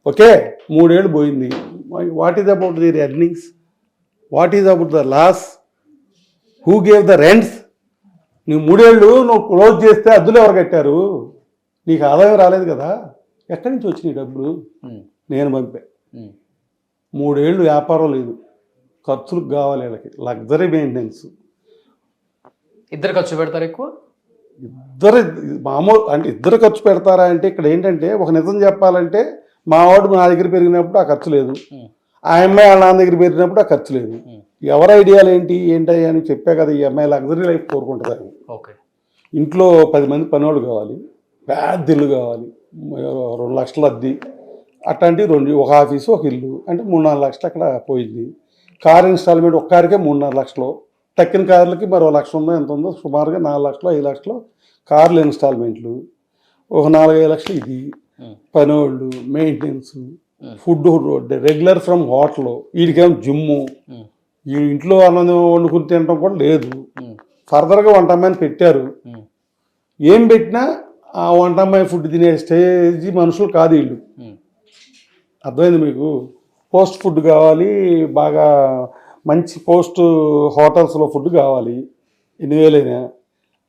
ఓకే, 3 ఏళ్ళు పోయింది. What is about the earnings? What is about the loss? Who gave the rents? నువ్వు 3 ఏళ్ళు నువ్వు క్లోజ్ చేస్తే అద్దులు ఎవరు కట్టారు? నీకు ఆదాయం రాలేదు కదా. ఎక్కడి నుంచి వచ్చినాయి డబ్బులు? నేను పంపా. 3 ఏళ్ళు వ్యాపారం లేదు, ఖర్చులకు కావాలి వీళ్ళకి, లగ్జరీ మెయింటెనెన్స్. ఇద్దరు ఖర్చు పెడతారు ఎక్కువ? మామూలు అంటే ఇద్దరు ఖర్చు పెడతారా అంటే ఇక్కడ ఏంటంటే, ఒక నిజం చెప్పాలంటే, మా వాడు నా దగ్గర పెరిగినప్పుడు ఆ ఖర్చు లేదు, ఆ అమ్మాయి వాళ్ళ నాన్న దగ్గర పెరిగినప్పుడు ఆ ఖర్చు లేదు. ఎవరి ఐడియాలు ఏంటి అని చెప్పా కదా. ఈ అమ్మాయి లగ్జరీ లైఫ్ కోరుకుంటుంది. ఓకే. ఇంట్లో 10 మంది పనివాళ్ళు కావాలి, పెద్ద ఇల్లు కావాలి, 2 లక్షలు అద్దె, అట్లాంటి ఒక ఆఫీసు, ఒక ఇల్లు అంటే 3-4 లక్షలు అక్కడ పోయింది. కార్ ఇన్స్టాల్మెంట్ ఒక్క కారుకే 3-4 లక్షలు, తక్కిన కార్లకి మరో 1 లక్ష ఉందో ఎంత ఉందో, సుమారుగా 4 లక్షలు 5 లక్షలు కార్లు ఇన్స్టాల్మెంట్లు, ఒక 4-5 లక్షలు ఇది, పనివాళ్ళు, maintenance, food regular from hotel, వీడికేమో జిమ్ము, ఈ ఇంట్లో అన్నం వండుకుని తినడం కూడా లేదు. ఫర్దర్గా వంట అమ్మాయిని పెట్టారు. ఏం పెట్టినా ఆ వంట అమ్మాయి ఫుడ్ తినే స్టేజ్ మనుషులు కాదు వీళ్ళు. అర్థమైంది మీకు? పోస్ట్ ఫుడ్ కావాలి, బాగా మంచి పోస్ట్ హోటల్స్లో ఫుడ్ కావాలి, 8,000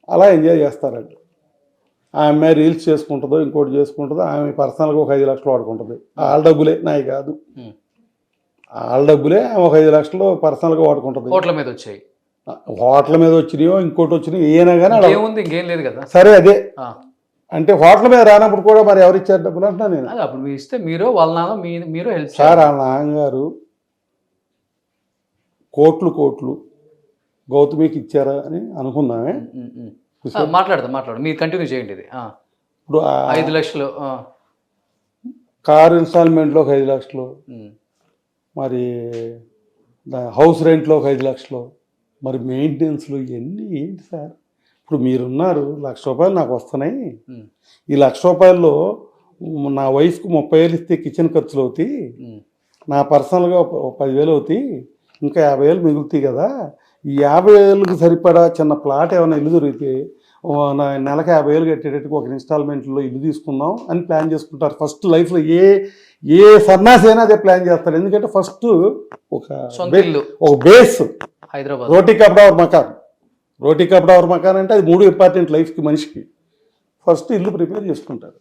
అలా ఎంజాయ్ చేస్తారండి. ఆ అమ్మాయి రీల్స్ చేసుకుంటుందో ఇంకోటి చేసుకుంటుందో, ఆమె పర్సనల్గా ఒక 5 లక్షలు వాడుకుంటుంది. వాళ్ళ డబ్బులే, నాయి కాదు, వాళ్ళ డబ్బులే. ఆమె ఒక 5 లక్షలు పర్సనల్గా వాడుకుంటుంది. హోటల్ మీద వచ్చాయి, హోటల్ మీద వచ్చినాయో ఇంకోటి వచ్చినాయో ఏనా కానీ ఇంకేం లేదు కదా. సరే, అదే అంటే హోటల్ మీద రానప్పుడు కూడా మరి ఎవరు ఇచ్చారు డబ్బులు అంటున్నా నేను. అప్పుడు మీరు ఇస్తే మీరు వాళ్ళ నాన్న మీరు హెల్ప్ సార్. వాళ్ళ నాన్నగారు కోట్లు గౌతమికి ఇచ్చారా అని అనుకున్నామే. మాట్లాడు మీరు కంటిన్యూ చేయండి. ఇది ఇప్పుడు 5 లక్షలు కారు ఇన్స్టాల్మెంట్లో ఒక 5 లక్షలు, మరి హౌస్ రెంట్లో ఒక 5 లక్షలు, మరి మెయింటెనెన్స్లు ఇవన్నీ ఏంటి సార్? ఇప్పుడు మీరున్నారు, ₹1,00,000 నాకు వస్తున్నాయి. ఈ ₹1,00,000లో నా వైఫ్కి 30,000 ఇస్తే కిచెన్ ఖర్చులు అవుతాయి, నా పర్సనల్గా 10,000 అవుతాయి, ఇంకా 50,000 మిగులుతాయి కదా. ఈ 50,000కి సరిపడా చిన్న ప్లాట్ ఏమైనా ఇల్లు దొరికితే నెలకు 50,000 కట్టేటట్టుగా ఒక ఇన్స్టాల్మెంట్లో ఇల్లు తీసుకుందాం అని ప్లాన్ చేసుకుంటారు. ఫస్ట్ లైఫ్లో ఏ సన్నాసి అయినా అదే ప్లాన్ చేస్తారు. ఎందుకంటే ఫస్ట్ ఒక బేస్, హైదరాబాద్ రోటీ కపడా और మకాన్ అంటే అది 3 ఇంపార్టెంట్ లైఫ్కి మనిషికి. ఫస్ట్ ఇల్లు ప్రిపేర్ చేసుకుంటారు.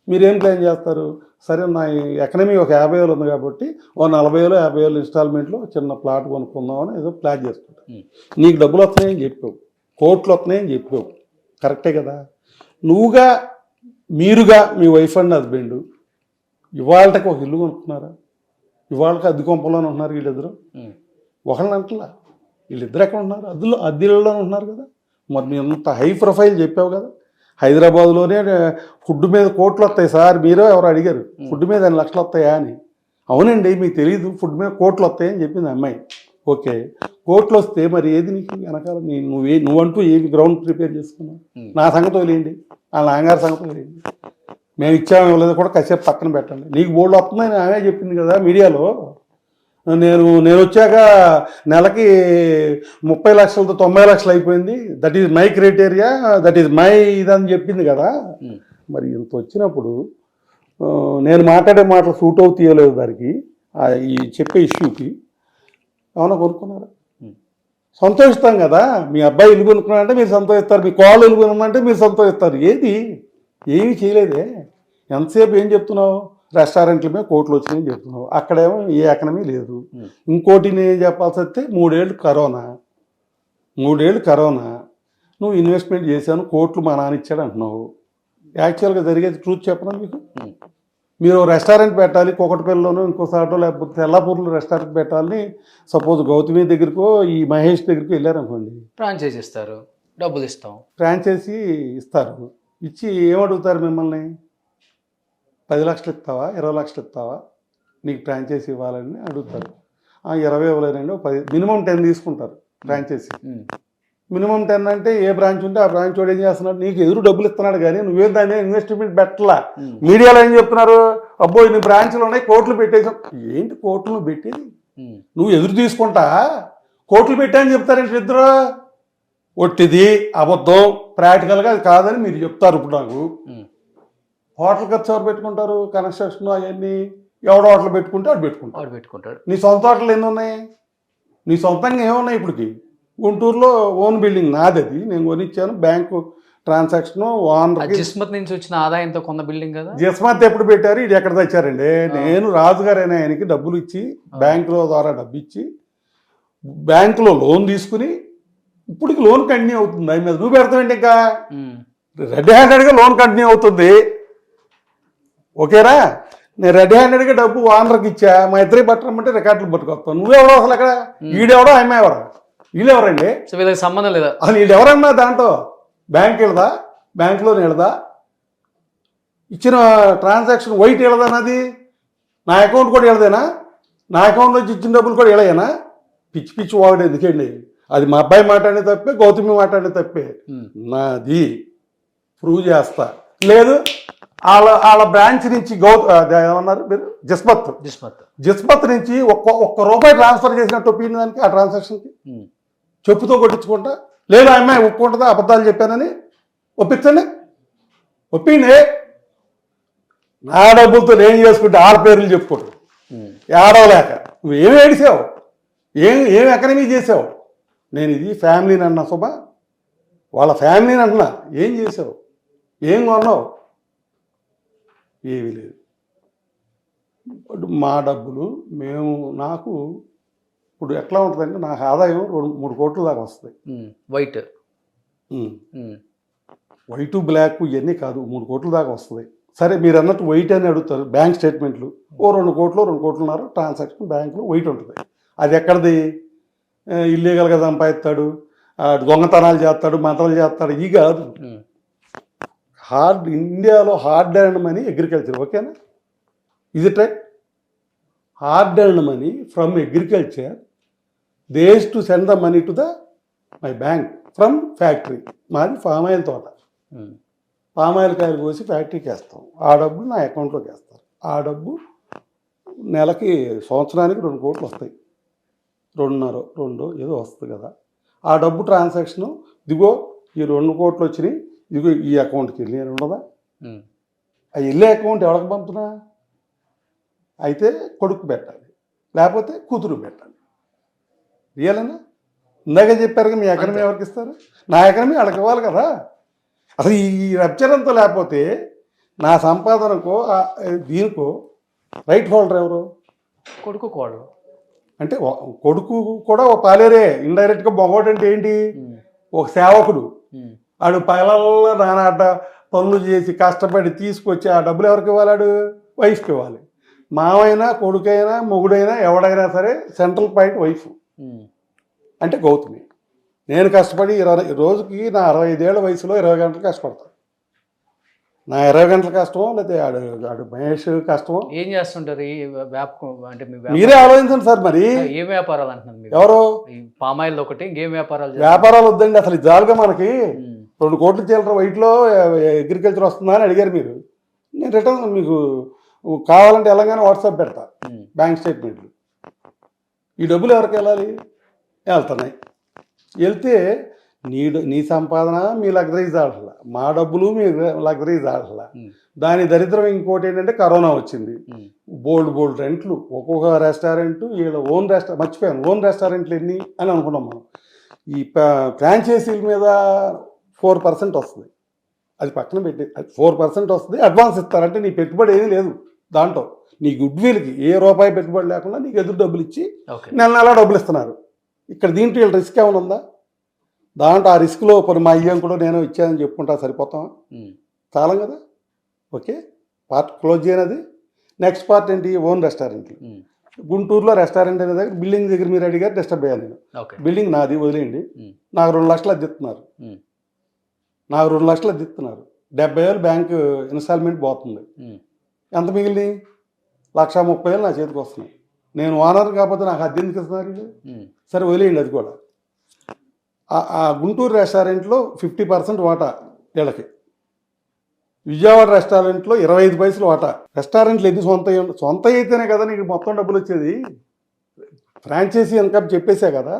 మీరేం ప్లాన్ చేస్తారు? సరే, నా ఎకనమీ ఒక 50,000 ఉంది కాబట్టి ఓ 40,000 50,000 ఇన్స్టాల్మెంట్లో చిన్న ప్లాట్ కొనుక్కుందామని ఏదో ప్లాన్ చేసుకుంటారు. నీకు డబ్బులు వస్తున్నాయని చెప్పావు, కోట్లు వస్తున్నాయని చెప్పావు, కరెక్టే కదా. మీరుగా మీ వైఫ్ అండ్ హస్బెండ్ ఇవాళకి ఒక ఇల్లు కొనుక్కున్నారా? ఇవాళకి అద్దె కొంపలోనే ఉంటున్నారు వీళ్ళిద్దరు. ఒకళ్ళని అంటలా, వీళ్ళిద్దరు ఎక్కడ ఉంటున్నారు? అద్దెల్లోనే ఉంటున్నారు కదా. మరి మీ అంత హై ప్రొఫైల్ చెప్పావు కదా. హైదరాబాద్లోనే ఫుడ్ మీద కోట్లు వస్తాయి సార్, మీరో ఎవరు అడిగారు ఫుడ్ మీద 2 లక్షలు వస్తాయా అని. అవునండి, మీకు తెలియదు, ఫుడ్ మీద కోట్లు వస్తాయని చెప్పింది అమ్మాయి. ఓకే, కోట్లు వస్తే మరి ఏది నీకు వెనకాల? నువ్వంటూ ఏమి గ్రౌండ్ ప్రిపేర్ చేసుకున్నావు? నా సంగతి వదిలేయండి, వాళ్ళ నాన్నగారి సంగతి వదిలేయండి, మేము ఇచ్చాము ఇవ్వలేదు కూడా కాసేపు పక్కన పెట్టండి. నీకు బోల్డ్ వస్తుందని ఆమె చెప్పింది కదా మీడియాలో. నేను వచ్చాక నెలకి 30 లక్షలతో 90 లక్షలు అయిపోయింది, that is my criteria, that is my ఇదని చెప్పింది కదా. మరి ఇంత వచ్చినప్పుడు నేను మాట్లాడే మాటలు సూట్ అవుట్ తీయలేదు దానికి, ఈ చెప్పే ఇష్యూకి. ఏమన్నా కొనుక్కున్నారా? సంతోషిస్తాం కదా. మీ అబ్బాయి ఇల్లు కొనుక్కున్నారంటే మీరు సంతోషిస్తారు, మీ కోళ్ళు ఇల్లు కొనుక్కుంటే మీరు సంతోషిస్తారు. ఏమీ చేయలేదే. ఎంతసేపు ఏం చెప్తున్నావు? రెస్టారెంట్ల మీద కోట్లు వచ్చినాయని చెప్తున్నావు. అక్కడేమో ఏ ఎకనమీ లేదు. ఇంకోటి నేను చెప్పాల్సి వస్తే 3 ఏళ్ళు కరోనా, నువ్వు ఇన్వెస్ట్మెంట్ చేశాను, కోట్లు మా నాన్న ఇచ్చాడు అంటున్నావు. యాక్చువల్గా జరిగేది ట్రూత్ చెప్పనా మీకు? మీరు రెస్టారెంట్ పెట్టాలి, కుకటపల్లిలోనో ఇంకోసాటో లేకపోతే తెల్లాపూర్లో రెస్టారెంట్ పెట్టాలని సపోజ్ గౌతమి దగ్గరకో ఈ మహేష్ దగ్గరికి వెళ్ళారనుకోండి, ఫ్రాంచైజీ ఇస్తారు, డబ్బులు ఇస్తాం. ఫ్రాంచైజీ ఇస్తారు. ఇచ్చి ఏమడుగుతారు మిమ్మల్ని? 10 లక్షలు ఇస్తావా, 20 లక్షలు ఇస్తావా, నీకు ఫ్రాంచైజీ ఇవ్వాలని అడుగుతారు. 20 ఇవ్వలేనండి, 10, మినిమం 10 తీసుకుంటారు ఫ్రాంచైజీ. మినిమం 10 అంటే ఏ బ్రాంచ్ ఉంటే ఆ బ్రాంచ్ వాడు ఏం చేస్తున్నాడు, నీకు ఎదురు డబ్బులు ఇస్తున్నాడు కానీ నువ్వేం దాన్ని ఇన్వెస్ట్మెంట్ పెట్టలా. మీడియాలో ఏం చెప్తున్నారు, అబ్బో ఇన్ని బ్రాంచ్లు ఉన్నాయి, కోట్లు పెట్టేసాం. ఏంటి కోట్లు పెట్టేది? నువ్వు ఎదురు తీసుకుంటా కోట్లు పెట్టాయని చెప్తారేంటి ఇద్దరు? ఒట్టిది అబద్ధం, ప్రాక్టికల్గా అది కాదని మీరు చెప్తారు. ఇప్పుడు నాకు హోటల్ ఖర్చు ఎవరు పెట్టుకుంటారు? కన్స్ట్రక్షన్ అవన్నీ ఎవడో హోటల్ పెట్టుకుంటే వాడు పెట్టుకుంటాడు. నీ సొంత హోటల్ ఎన్ని ఉన్నాయి? నీ సొంతంగా ఏమున్నాయి? ఇప్పటికి గుంటూరులో ఓన్ బిల్డింగ్ నాది, అది నేను కొనిచ్చాను. బ్యాంకు ట్రాన్సాక్షన్ ఓనర్ జిస్మత్ నుంచి వచ్చిన ఆదాయంతో కొన్న బిల్డింగ్ కదా. జిస్మత్ ఎప్పుడు పెట్టారు? ఇది ఎక్కడ తెచ్చారండి? నేను రాజుగారైనా ఆయనకి డబ్బులు ఇచ్చి, బ్యాంకుల ద్వారా డబ్బు ఇచ్చి, బ్యాంకులో లోన్ తీసుకుని, ఇప్పటికి లోన్ కంటిన్యూ అవుతుంది. దాని మీద నువ్వు పెడతావేంటి? ఇంకా రెడ్ హ్యాండెడ్గా లోన్ కంటిన్యూ అవుతుంది. ఓకేరా? నేను రెడ్ హ్యాండెడ్గా డబ్బు ఓనర్కి ఇచ్చా, మా ఇద్దరి పట్టమంటే రికార్డులు పట్టుకొస్తాను. నువ్వెవడో అసలు అక్కడ, ఈడెవడో అమ్మాయి ఎవరు? వీళ్ళెవరండి? సో వీళ్ళకి సంబంధం లేదా? అసలు వీళ్ళు ఎవరన్నా దాంట్లో బ్యాంక్ వెళదా, బ్యాంకులో వెళదా, ఇచ్చిన ట్రాన్సాక్షన్ వైట్ వెళదన్నది నా అకౌంట్ కూడా వెళదేనా? నా అకౌంట్లో ఇచ్చిన డబ్బులు కూడా వెళ్ళయేనా? పిచ్చి వాడు ఎందుకండి? అది మా అబ్బాయి మాట్లాడే తప్పే, గౌతమి మాట్లాడే తప్పే. నాది ప్రూవ్ చేస్తా. లేదు వాళ్ళ బ్రాంచ్ నుంచి ఏమన్నారు మీరు? జిస్మత్ నుంచి ఒక్క రూపాయి ట్రాన్స్ఫర్ చేసినట్టు ఒప్పింది దానికి, ఆ ట్రాన్సాక్షన్కి చెప్పుతో కొట్టించుకుంటా. లేదు ఆ అమ్మాయి ఒప్పుకుంటుందా అబద్ధాలు చెప్పానని? ఒప్పిండే నా డబ్బులతో నేను చేసుకుంటే వాళ్ళ పేర్లు చెప్పుకోడు ఏడవలేక. నువ్వేమి ఏడిసావు? ఏం ఎకనమీ చేసావు? నేను ఇది ఫ్యామిలీని అన్నా శుభ, వాళ్ళ ఫ్యామిలీని అంటున్నా. ఏం చేసావు? ఏం కొన్నావు? ఏమీ లేదు. మా డబ్బులు నాకు ఇప్పుడు ఎట్లా ఉంటుందంటే, నాకు ఆదాయం 2-3 కోట్ల దాకా వస్తుంది. వైట్ బ్లాక్ ఇవన్నీ కాదు, 3 కోట్ల దాకా వస్తుంది. సరే మీరు అన్నట్టు వైట్ అని అడుగుతారు. బ్యాంక్ స్టేట్మెంట్లు 2 కోట్లు 2 కోట్లున్నర ట్రాన్సాక్షన్ బ్యాంకులో వైట్ ఉంటుంది. అది ఎక్కడిది? ఇల్లీగల్గా సంపాదిస్తాడు, దొంగతనాలు చేస్తాడు, మంటలు చేస్తాడు. ఈ కాదు. ఇండియాలో హార్డ్ ఎర్న్డ్ మనీ అగ్రికల్చర్. ఓకేనా? ఇది right? Hard earned money from agriculture, they used to send the money to my bank from factory. మాది పామ్ ఆయిల్ తోట. పామ్ ఆయిల్ కాయలు కోసి ఫ్యాక్టరీకి వేస్తాం. ఆ డబ్బు నా అకౌంట్లోకి వేస్తారు. ఆ డబ్బు నెలకి, సంవత్సరానికి 2 కోట్లు వస్తాయి. 2.5 ఏదో వస్తుంది కదా. ఆ డబ్బు ట్రాన్సాక్షను, ఇదిగో ఈ 2 కోట్లు వచ్చినాయి, ఇదిగో ఈ అకౌంట్కి వెళ్ళి అని ఉండదా? ఆ వెళ్ళే అకౌంట్ ఎవరికి పంపుతున్నా? అయితే కొడుకు పెట్టాలి, లేకపోతే కూతురు పెట్టాలి. రియలేనా? ఇందాక చెప్పారు మీ ఎకనమీ ఎవరికి ఇస్తారు? నా ఎకనమీ వాళ్ళకి ఇవ్వాలి కదా. అసలు ఈ రప్చరంతో లేకపోతే నా సంపాదనకో దీనికో రైట్ హోల్డర్ ఎవరు? కొడుకు కోడలు. అంటే కొడుకు కూడా ఒక పాలేరే. ఇండైరెక్ట్గా మగవాడు అంటే ఏంటి? ఒక సేవకుడు. ఆడు పగలల్లో నానాట పనులు చేసి కష్టపడి తీసుకొచ్చి ఆ డబ్బులు ఎవరికి ఇవ్వాలి? వైఫ్కి ఇవ్వాలి. మావైనా, కొడుకైనా, మొగుడైనా, ఎవడైనా సరే సెంట్రల్ పాయింట్ వైఫ్. అంటే గౌతమి. నేను కష్టపడి రోజుకి నా 65 ఏళ్ల వయసులో 20 గంటలు కష్టపడతాను. నా 20 గంటల కష్టమో, లేకపోతే ఆడు మహేష్ కష్టమో. ఏం చేస్తుంటారు అంటే? మీరే ఆలోచించండి సార్. మరి ఏం వ్యాపారాలు అంటున్నారు? ఎవరు? పామాయిల్ ఒకటి, ఇంకేం వ్యాపారాలు? వ్యాపారాలు వద్దండి. అసలు జాలుగా మనకి 2 కోట్ల చిల్లర వైట్లో అగ్రికల్చర్ వస్తుందా అని అడిగారు మీరు. నేను రిటర్న్ మీకు కావాలంటే ఎలాగైనా వాట్సాప్ పెడతా బ్యాంక్ స్టేట్మెంట్లు. ఈ డబ్బులు ఎవరికి వెళ్ళాలి? వెళ్తున్నాయి. వెళ్తే నీ సంపాదన మీ లగ్జరీస్ ఆడట్లా, మా డబ్బులు మీ లగ్జరీస్ ఆడట్లా. దాని దరిద్రం ఇంకోటి ఏంటంటే కరోనా వచ్చింది. బోల్డ్ రెంట్లు, ఒక్కొక్క రెస్టారెంట్ వీళ్ళ ఓన్ మర్చిపోయాను, ఓన్ రెస్టారెంట్లు ఎన్ని అని అనుకున్నాం మనం. ఈ ఫ్రాంచైజీల మీద 4% వస్తుంది. అది పక్కన పెట్టి, అది 4% వస్తుంది, అడ్వాన్స్ ఇస్తారంటే నీ పెట్టుబడి ఏమీ లేదు దాంట్లో. నీ గుడ్ విల్కి ఏ రూపాయి పెట్టుబడి లేకుండా నీకు ఎదురు డబ్బులు ఇచ్చి నెల డబ్బులు ఇస్తున్నారు. ఇక్కడ దీంట్లో వీళ్ళ రిస్క్ ఏమైనా ఉందా? దాంట్లో ఆ రిస్క్లో కొన్ని మా అయ్యం కూడా నేను ఇచ్చానని చెప్పుకుంటా సరిపోతామా? చాలం కదా. ఓకే, పార్ట్ క్లోజ్ చేయనది. నెక్స్ట్ పార్ట్ ఏంటి? ఓన్ రెస్టారెంట్లు. గుంటూరులో రెస్టారెంట్ అనే దగ్గర బిల్డింగ్ దగ్గర మీరు అడిగారు, డిస్టర్బ్ అయ్యాను నేను. బిల్డింగ్ నాది, వదిలేయండి. నాకు 2 లక్షలు అద్దెస్తున్నారు. 70,000 బ్యాంకు ఇన్స్టాల్మెంట్ పోతుంది. ఎంత మిగిలింది? 1,30,000 నా చేతికి వస్తున్నాయి. నేను ఓనర్ కాకపోతే నాకు అద్దె ఎందుకు ఇస్తున్నారు? సరే వదిలేయండి అది కూడా. ఆ గుంటూరు రెస్టారెంట్లో 50% వాటా వీళ్ళకి, విజయవాడ రెస్టారెంట్లో 25 పైసలు వాటా. రెస్టారెంట్లు ఎన్ని సొంత అయితేనే కదా నీకు మొత్తం డబ్బులు వచ్చేది. ఫ్రాంచైజీ ఇన్కమ్ చెప్పేసే కదా.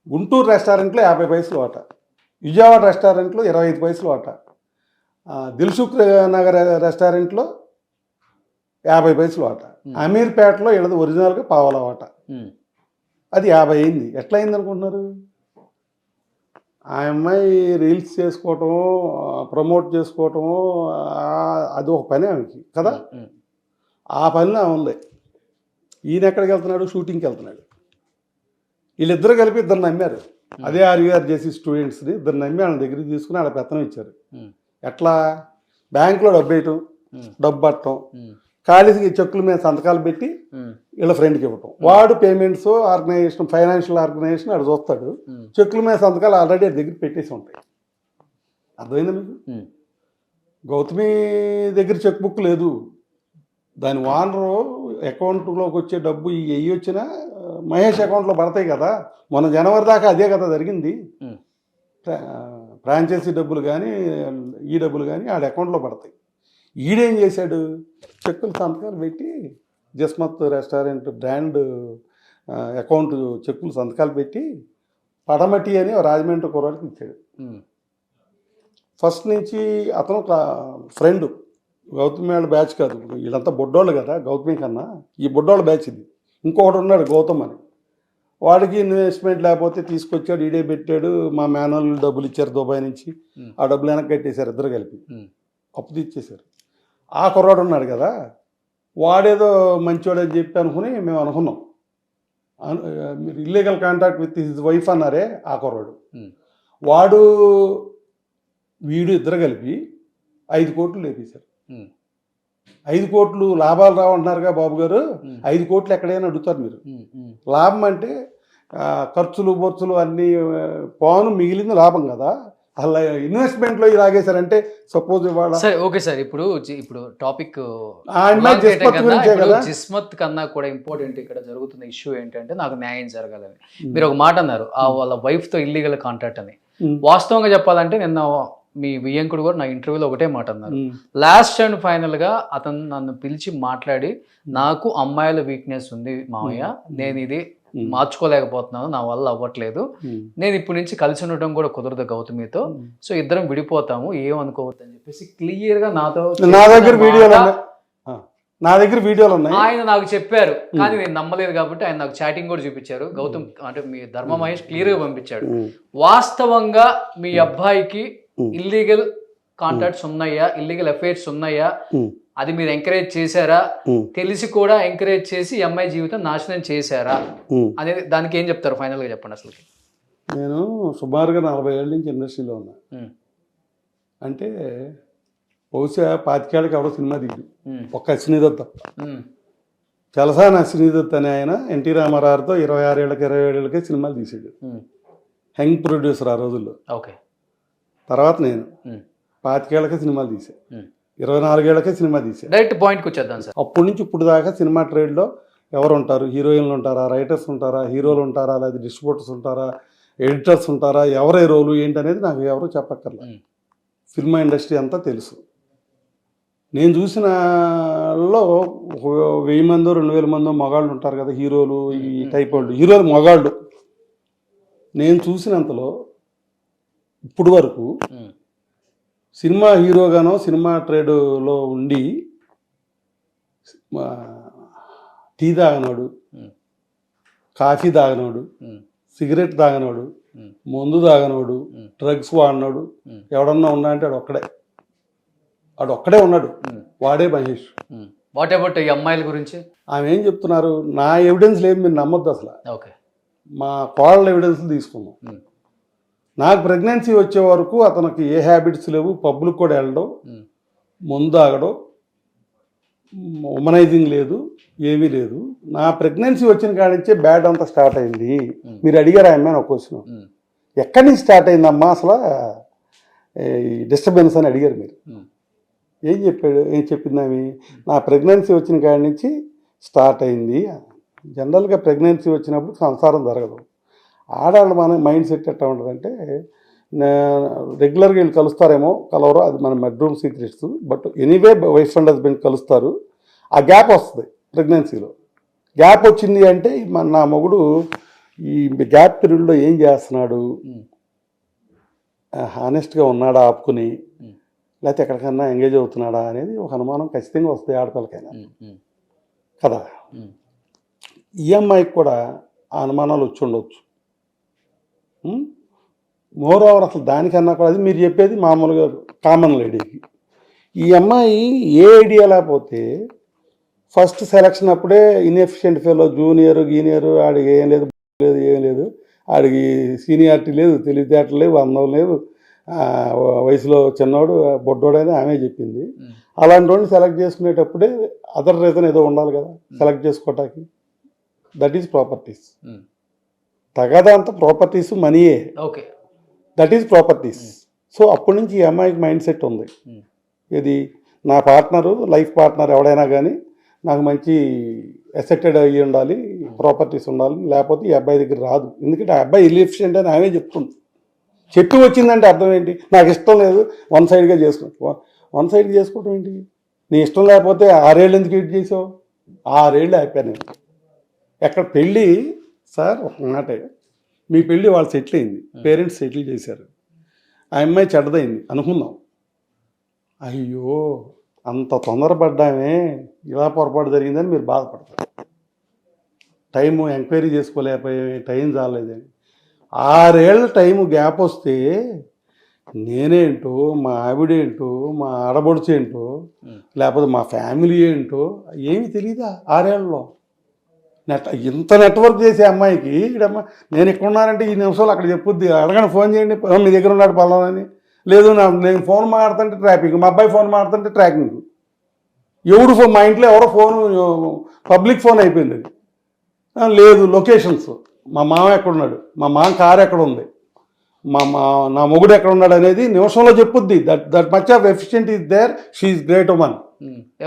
గుంటూరు రెస్టారెంట్లో 50 పైసలు వాటా, విజయవాడ రెస్టారెంట్లో 25 పైసలు వాటా, దిల్సుఖ్ నగర్ రెస్టారెంట్లో 50 పైసలు వాటా, అమీర్పేటలో వీళ్ళది ఒరిజినల్గా పావలా వాటా. అది 50 అయింది. ఎట్లా అయింది అనుకుంటున్నారు? ఆ అమ్మాయి రీల్స్ చేసుకోవటము, ప్రమోట్ చేసుకోవటము, అది ఒక పని ఆమెకి కదా. ఆ పనిలో ఉంది. ఈయన ఎక్కడికి వెళ్తున్నాడు? షూటింగ్కి వెళ్తున్నాడు. వీళ్ళిద్దరు కలిపి 2 నమ్మారు. అదే ఆర్వీఆర్ చేసి స్టూడెంట్స్ని 2 నమ్మి వాళ్ళ దగ్గరికి తీసుకుని వాళ్ళ పెత్తనం ఇచ్చారు. ఎట్లా? బ్యాంకులో డబ్బు వేయటం, డబ్బు పట్టడం, ఖాళీకి చెక్కుల మీద సంతకాలు పెట్టి వీళ్ళ ఫ్రెండ్కి ఇవ్వటం. వాడు పేమెంట్స్ ఆర్గనైజేషన్, ఫైనాన్షియల్ ఆర్గనైజేషన్ వాడు చూస్తాడు. చెక్కుల మీద సంతకాలు ఆల్రెడీ దగ్గర పెట్టేసి ఉంటాయి. అర్థమైందా మీకు? గౌతమి దగ్గర చెక్ బుక్ లేదు. దాని ఓనరు అకౌంట్లోకి వచ్చే డబ్బు ఇవి వచ్చినా మహేష్ అకౌంట్లో పడతాయి కదా. మొన్న జనవరి దాకా అదే కదా జరిగింది. ఫ్రాంచైజీ డబ్బులు కానీ ఈ డబ్బులు కానీ ఆడ అకౌంట్లో పడతాయి. ఈడేం చేశాడు? చెక్కులు సంతకాలు పెట్టి జస్మత్ రెస్టారెంట్ బ్రాండ్ అకౌంట్ చెక్కులు సంతకాలు పెట్టి పడమటి అని రాజమండ్రి కుర్రాడికి ఇచ్చాడు. ఫస్ట్ నుంచి అతను ఫ్రెండ్, గౌతమి వాళ్ళ బ్యాచ్ కాదు, వీళ్ళంతా బొడ్డోళ్ళు కదా. గౌతమి కన్నా ఈ బొడ్డోళ్ళ బ్యాచ్ ఇది. ఇంకొకటి ఉన్నాడు గౌతమ్ అని, వాడికి ఇన్వెస్ట్మెంట్ లేకపోతే తీసుకొచ్చాడు, ఈడే పెట్టాడు. మా మేనోళ్ళు డబ్బులు ఇచ్చారు దుబాయ్ నుంచి, ఆ డబ్బులు వెనక్కి కట్టేశారు. ఇద్దరు కలిపి అప్పు తీర్చేశారు. ఆ కుర్రాడు ఉన్నాడు కదా, వాడేదో మంచివాడని చెప్పి అనుకుని మేము అనుకున్నాం. మీరు illegal contact with his wife అన్నారే, ఆ కుర్రాడు. వాడు వీడు ఇద్దరు కలిపి 5 కోట్లు లేపేశారు. 5 కోట్లు లాభాలు రావంటున్నారుగా బాబు గారు. 5 కోట్లు ఎక్కడైనా అడుగుతారు మీరు. లాభం అంటే ఖర్చులు బొర్చులు అన్నీ పోను, మిగిలింది లాభం కదా. అలా ఇన్వెస్ట్మెంట్లో ఇలాగేశారంటే సపోజ్ ఇవాళ సరే ఓకే సార్. ఇప్పుడు టాపిక్ జిస్మత్ కన్నా కూడా ఇంపార్టెంట్ ఇక్కడ జరుగుతున్న ఇష్యూ ఏంటంటే నాకు న్యాయం జరగాలని. మీరు ఒక మాట అన్నారు, ఆ వాళ్ళ వైఫ్తో ఇల్లీగల్ కాంటాక్ట్ అని. వాస్తవంగా చెప్పాలంటే నిన్న మీ వియ్యంకుడు కూడా నా ఇంటర్వ్యూలో ఒకటే మాట అన్నారు. లాస్ట్ అండ్ ఫైనల్గా అతను నన్ను పిలిచి మాట్లాడి, నాకు అమ్మాయిల వీక్నెస్ ఉంది మామయ్య, నేను ఇది మార్చుకోలేకపోతున్నాను, నా వల్ల అవ్వట్లేదు, నేను ఇప్పటి నుంచి కలిసి ఉండటం కూడా కుదరదు గౌతమితో, సో ఇద్దరం విడిపోతాము, ఏమనుకోవద్దు అని చెప్పేసి క్లియర్ గా నా దగ్గర వీడియోలు ఉన్నాయి. ఆయన నాకు చెప్పారు, కానీ నేను నమ్మలేదు కాబట్టి ఆయన నాకు చాటింగ్ కూడా చూపించారు. గౌతమ్ అంటే మీ ధర్మ మహేష్ క్లియర్ గా పంపించాడు. వాస్తవంగా మీ అబ్బాయికి ఇల్లీగల్ కాంటాక్ట్స్ ఉన్నాయా, ఇల్లీగల్ అఫైర్స్ ఉన్నాయా, అది మీరు ఎంకరేజ్ చేశారా, తెలిసి కూడా ఎంకరేజ్ చేసి అమ్మాయి జీవితం నాశనం చేశారా అనేది దానికి ఏం చెప్తారు ఫైనల్ గా చెప్పండి. అసలు నేను సుమారుగా 40 ఏళ్ళ నుంచి ఇండస్ట్రీలో ఉన్నా. అంటే బహుశా 25 ఏళ్ళకి ఎవరో సినిమా దిగుడు, ఒక్క అశ్వినీదత్ తప్ప. చలసాని అశ్వినీదత్ అనే ఆయన ఎన్టీ రామారావుతో 26 ఏళ్ళకి 27 ఏళ్ళకే సినిమాలు తీసాడు. యంగ్ ప్రొడ్యూసర్ ఆ రోజుల్లో. ఓకే. తర్వాత నేను 25 ఏళ్ళకే సినిమాలు తీసా, 24 ఏళ్ళకే సినిమా తీసా. డైరెక్ట్ పాయింట్కి వచ్చేద్దాం సార్. అప్పటి నుంచి ఇప్పుడు దాకా సినిమా ట్రేడ్లో ఎవరు ఉంటారు? హీరోయిన్లు ఉంటారా, రైటర్స్ ఉంటారా, హీరోలు ఉంటారా, లేదా డిస్ట్రిబ్యూటర్స్ ఉంటారా, ఎడిటర్స్ ఉంటారా, ఎవరే రోలు ఏంటి అనేది నాకు ఎవరు చెప్పక్కర్లేదు. సినిమా ఇండస్ట్రీ అంతా తెలుసు. నేను చూసిన లో 1000 మందో 2000 మందో మగాళ్ళు ఉంటారు కదా హీరోలు, ఈ టైప్ వాళ్ళు, హీరోలు మగాళ్ళు. నేను చూసినంతలో ఇప్పుడు వరకు సినిమా హీరోగానో సినిమా ట్రేడ్లో ఉండి టీ తాగనోడు, కాఫీ తాగనోడు, సిగరెట్ తాగనోడు, మందు తాగనోడు, డ్రగ్స్ వాడినోడు ఎవడన్నా ఉన్నా అంటే వాడు ఒక్కడే ఉన్నాడు, వాడే మహేష్. వాట్ అబౌట్ ఈ అమ్మాయిల గురించి? ఆమె ఏం చెప్తున్నారు, నా ఎవిడెన్స్ లేదు మీరు నమ్మొద్దు అసలు, ఓకే, మా కోళ్ళ ఎవిడెన్స్ తీసుకున్నాం. నాకు ప్రెగ్నెన్సీ వచ్చే వరకు అతనికి ఏ హ్యాబిట్స్ లేవు, పబ్లిక్ కూడా వెళ్ళడం, మందు తాగడం, ఉమనైజింగ్ లేదు, ఏమీ లేదు. నా ప్రెగ్నెన్సీ వచ్చిన కాడి నుంచే బ్యాడ్ అంతా స్టార్ట్ అయింది. మీరు అడిగారు ఆమె ఒక క్వశ్చన్, ఎక్కడి నుంచి స్టార్ట్ అయిందమ్మా అసలు డిస్టర్బెన్స్ అని అడిగారు మీరు. ఏం చెప్పింది ఆమె, నా ప్రెగ్నెన్సీ వచ్చిన కాడి నుంచి స్టార్ట్ అయింది. జనరల్గా ప్రెగ్నెన్సీ వచ్చినప్పుడు సంసారం జరగదు. ఆడవాళ్ళ మన మైండ్ సెట్ ఎట్లా ఉంటుందంటే, రెగ్యులర్గా వీళ్ళు కలుస్తారేమో కలవరో అది మన bedroom secrets, but anyway wife and husband కలుస్తారు. ఆ గ్యాప్ వస్తుంది ప్రెగ్నెన్సీలో. గ్యాప్ వచ్చింది అంటే నా మొగుడు ఈ గ్యాప్ పీరియడ్లో ఏం చేస్తున్నాడు, హానెస్ట్గా ఉన్నాడా ఆపుకుని, లేకపోతే ఎక్కడికన్నా ఎంగేజ్ అవుతున్నాడా అనేది ఒక అనుమానం ఖచ్చితంగా వస్తుంది ఆడపిల్లకైనా కదా. ఈ అమ్మాయికి కూడా ఆ అనుమానాలు వచ్చి ఉండవచ్చు. మోర్ ఓవర్ అసలు దానికన్నా కూడా, అది మీరు చెప్పేది మామూలుగా కామన్ లేడీకి. ఈ అమ్మాయి ఏ ఐడియా లేకపోతే ఫస్ట్ సెలక్షన్ అప్పుడే ఇన్ఎఫిషియెంట్ ఫెలో, జూనియర్ గీనియర్, ఆడికి ఏం లేదు ఏం లేదు, ఆడికి సీనియారిటీ లేదు, తెలివితేటలు లేవు, అందం లేవు, వయసులో చిన్నవాడు బొడ్డోడని ఆమె చెప్పింది. అలాంటి వాడిని సెలెక్ట్ చేసుకునేటప్పుడే అదర్ రీజన్ ఏదో ఉండాలి కదా సెలెక్ట్ చేసుకోవటానికి. That is properties. తగదంత ప్రాపర్టీస్ మనీయే, okay, that is properties. So అప్పటి నుంచి ఈ అమ్మాయికి మైండ్ సెట్ ఉంది, ఇది నా పార్ట్నరు, లైఫ్ పార్ట్నర్ ఎవడైనా కానీ నాకు మంచి అసెటెడ్ అయ్యి ఉండాలి, ప్రాపర్టీస్ ఉండాలి, లేకపోతే ఈ అబ్బాయి దగ్గర రాదు. ఎందుకంటే ఆ అబ్బాయి ఇల్లిఫిషియెంట్ అని ఆమె చెప్తుంది. చెప్పి వచ్చిందంటే అర్థం ఏంటి, నాకు ఇష్టం లేదు వన్ సైడ్గా చేసుకో. వన్ సైడ్గా చేసుకోవటం ఏంటి, నీ ఇష్టం లేకపోతే 6 ఏళ్ళు ఎందుకు వెయిట్ చేసావు? 6 ఏళ్ళు అయిపోయాను. ఎక్కడ పెళ్ళి సార్, ఒక మాటే, మీ పెళ్ళి వాళ్ళు సెటిల్ అయింది, పేరెంట్స్ సెటిల్ చేశారు, ఆ అమ్మాయి చెడ్డదైంది అనుకుందాం. అయ్యో అంత తొందరపడ్డామే, ఇలా పొరపాటు జరిగిందని మీరు బాధపడతారు. టైము ఎంక్వైరీ చేసుకోలేకపోయే, టైం చాలేదని. 6 ఏళ్ళ టైము గ్యాప్ వస్తే నేనేంటో, మా ఆవిడేంటో, మా ఆడబడుచు ఏంటో, లేకపోతే మా ఫ్యామిలీ ఏంటో ఏమీ తెలీదా 6 ఏళ్ళలో? ఇంత నెట్వర్క్ చేసే అమ్మాయికి ఇడమ్మ నేను ఇక్కడ ఉన్నానంటే ఈ నిమిషాలు అక్కడ చెప్పుద్ది, అడగండి ఫోన్ చేయండి మీ దగ్గర ఉన్నాడు పలానని. లేదు నేను ఫోన్ మాట్లాడుతుంటే ట్రాఫిక్, మా అబ్బాయి ఫోన్ మాట్లాడుతుంటే ట్రాకింగ్. ఎవడు ఫోన్, మా ఇంట్లో ఎవరో ఫోను పబ్లిక్ ఫోన్ అయిపోయింది అది. లేదు లొకేషన్స్, మా మామ ఎక్కడున్నాడు, మా మామ కారు ఎక్కడ ఉంది, నా మొగుడు ఎక్కడ ఉన్నాడు అనేది నిమిషంలో చెప్పుద్ది. That much of efficient is there, she is great woman.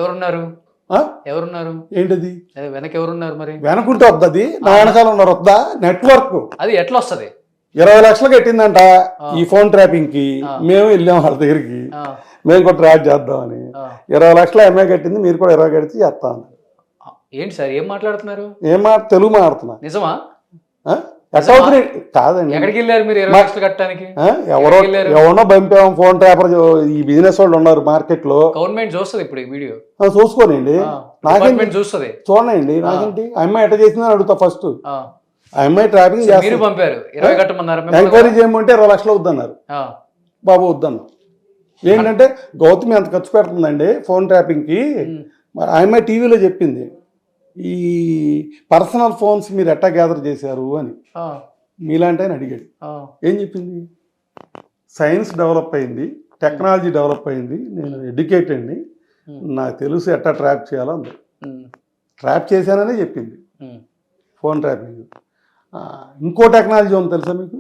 ఎవరున్నారు ఏంటది, వెనక ఎవరున్నారు? మరి వెనకుంటే వద్దది, నా వెనకాల ఉన్నారు వద్దా? నెట్వర్క్ అది ఎట్లా వస్తుంది? 20 లక్షలు కట్టిందంట ఈ ఫోన్ ట్రాపింగ్ కి. మేము వెళ్ళాం వాళ్ళ దగ్గరికి, మేము కూడా ట్రాక్ చేద్దామని. 20 లక్షలు ఎంఏ కట్టింది, మీరు కూడా 20 కడితే చేస్తాం. ఏంటి సార్ ఏం మాట్లాడుతున్నారు? తెలుగు మాట్లాడుతున్నా. నిజమా? కాదండి, ఎక్కడికి వెళ్ళారు మీరు 20 లక్షలు కట్టడానికి? ఎవరో పంపాం ఫోన్ ట్రాపర్. ఈ బిజినెస్ వాళ్ళు ఉన్నారు మార్కెట్ లో. గవర్నమెంట్ చూస్తుంది ఇప్పుడు ఈ వీడియో, చూసుకోనండి, నాకేంటి చూస్తుంది, చూడండి నాకేంటి. ఆ అమ్మాయి ఎట్లా చేసిందని అడుగుతా ఫస్ట్. ఆ అమ్మాయి ట్రాపింగ్ మీరు పంపారు, 20 కట్టమన్నారు, ఎంక్వైరీ చేయమంటే 20 లక్షలు వద్దన్నారు. బాబు వద్దన్నా. ఏంటంటే గౌతమి అంత ఖర్చు పెడుతుందండి ఫోన్ ట్రాపింగ్కి. మరి ఆ అమ్మాయి టీవీలో చెప్పింది, ఈ పర్సనల్ ఫోన్స్ మీరు ఎట్టా గ్యాదర్ చేశారు అని. మీలాంటి ఆయన అడిగాడు. ఏం చెప్పింది, సైన్స్ డెవలప్ అయింది, టెక్నాలజీ డెవలప్ అయింది, నేను ఎడ్యుకేటెడ్ని, నాకు తెలుసు ఎట్టా ట్రాప్ చేయాలో అంది. ట్రాప్ చేశాననే చెప్పింది ఫోన్ ట్రాపింగ్. ఇంకో టెక్నాలజీ ఉంది తెలుసా మీకు?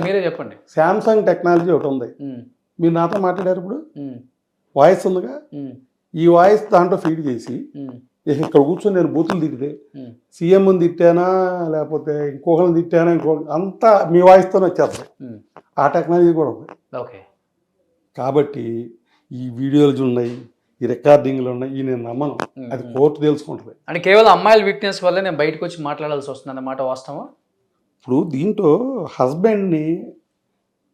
మీరే చెప్పండి. శాంసంగ్ టెక్నాలజీ ఒకటి ఉంది. మీరు నాతో మాట్లాడారు ఇప్పుడు, వాయిస్ ఉందిగా, ఈ వాయిస్ దాంట్లో ఫీడ్ చేసి ఇక్కడ కూర్చొని నేను బూతులు తిట్టితే, సీఎంని తిట్టానా లేకపోతే ఇంకొకరిని తిట్టానా, అంతా మీ వాయిస్తోనే వచ్చేస్తాయి. ఆ టెక్నాలజీ కూడా ఉంది. ఓకే. కాబట్టి ఈ వీడియోలు ఉన్నాయి, ఈ రికార్డింగ్లు ఉన్నాయి, ఈ నేను నమ్మను. అది కోర్టు తెలుసుకుంటుంది. అంటే కేవలం అమ్మాయిల వీక్నెస్ వల్లే నేను బయటకు వచ్చి మాట్లాడాల్సి వస్తుంది అన్నమాట, వాస్తవం. ఇప్పుడు దీంట్లో హస్బెండ్ని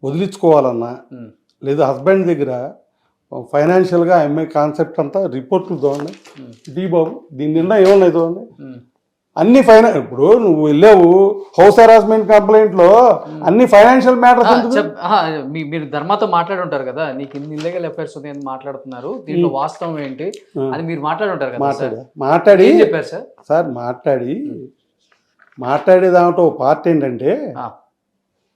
వదిలించుకోవాలన్నా లేదా హస్బెండ్ దగ్గర ఫైనాన్షియల్గా అమ్మాయి కాన్సెప్ట్ అంతా రిపోర్ట్లు చూడండి. ఇది బాబు దీని నిండా ఏమున్నాయి చూడండి. అన్ని ఇప్పుడు నువ్వు వెళ్ళావు హౌస్ హెరాస్మెంట్ కంప్లైంట్లో అన్ని ఫైనాన్షియల్ మ్యాటర్స్. మీరు ధర్మాతో మాట్లాడి ఉంటారు కదా, నీకు ఇన్ని ఇల్లీగల్ అఫైర్స్ ఉన్నాయని మాట్లాడుతున్నారు, దీంట్లో వాస్తవం ఏంటి అని మీరు మాట్లాడి ఉంటారు కదా. మాట్లాడి ఏం చెప్పారు సార్? మాట్లాడే దాంట్లో పార్ట్ ఏంటంటే,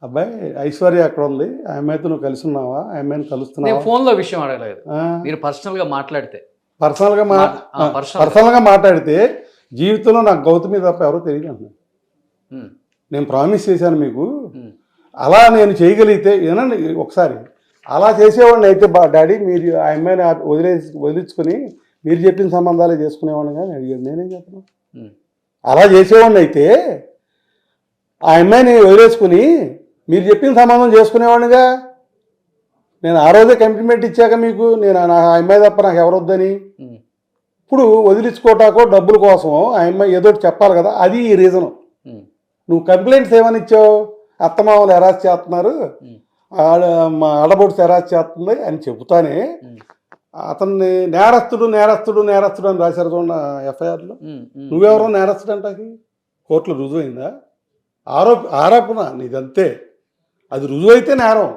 అబ్బాయి ఐశ్వర్య అక్కడ ఉంది, ఆ అమ్మాయితో నువ్వు కలిసి ఉన్నావా, ఆ అమ్మాయిని కలుస్తున్నావా? ఫోన్ లో విషయం అడగలేదు, మీరు పర్సనల్ గా మాట్లాడితే. పర్సనల్గా మాట్లాడితే జీవితంలో నాకు గౌతమి తప్ప ఎవరో తెలియదు అంటున్నాను. నేను ప్రామిస్ చేశాను మీకు, అలా నేను చేయగలిగితే ఏనండి ఒకసారి అలా చేసేవాడిని అయితే డాడీ మీరు ఆ అమ్మాయిని వదిలించుకొని మీరు చెప్పిన సంబంధాలే చేసుకునేవాడిని కానీ అడిగాడు. నేనేం చెప్పను. అలా చేసేవాడిని అయితే ఆ అమ్మాయిని వదిలేసుకుని మీరు చెప్పిన సంబంధం చేసుకునేవాడినిగా. నేను ఆ రోజే కమిట్మెంట్ ఇచ్చాక మీకు, నేను ఆ అమ్మాయి తప్ప నాకు ఎవరొద్దని. ఇప్పుడు వదిలించుకోటాకో డబ్బుల కోసం ఆ అమ్మాయి ఏదో చెప్పాలి కదా, అది ఈ రీజను. నువ్వు కంప్లైంట్స్ ఏమని ఇచ్చావు, అత్తమామలు హెరాస్ చేస్తున్నారు, ఆడబొడ్స్ హెరాస్ చేస్తుంది అని చెబుతానే అతన్ని నేరస్తుడు అని రాశారు చూడండి ఎఫ్ఐఆర్లో. నువ్వెవరో నేరస్తుడు అంటాకి కోర్టులో రుజువైందా? ఆరోపణ నీదంతే, అది రుజువు అయితే నేరం.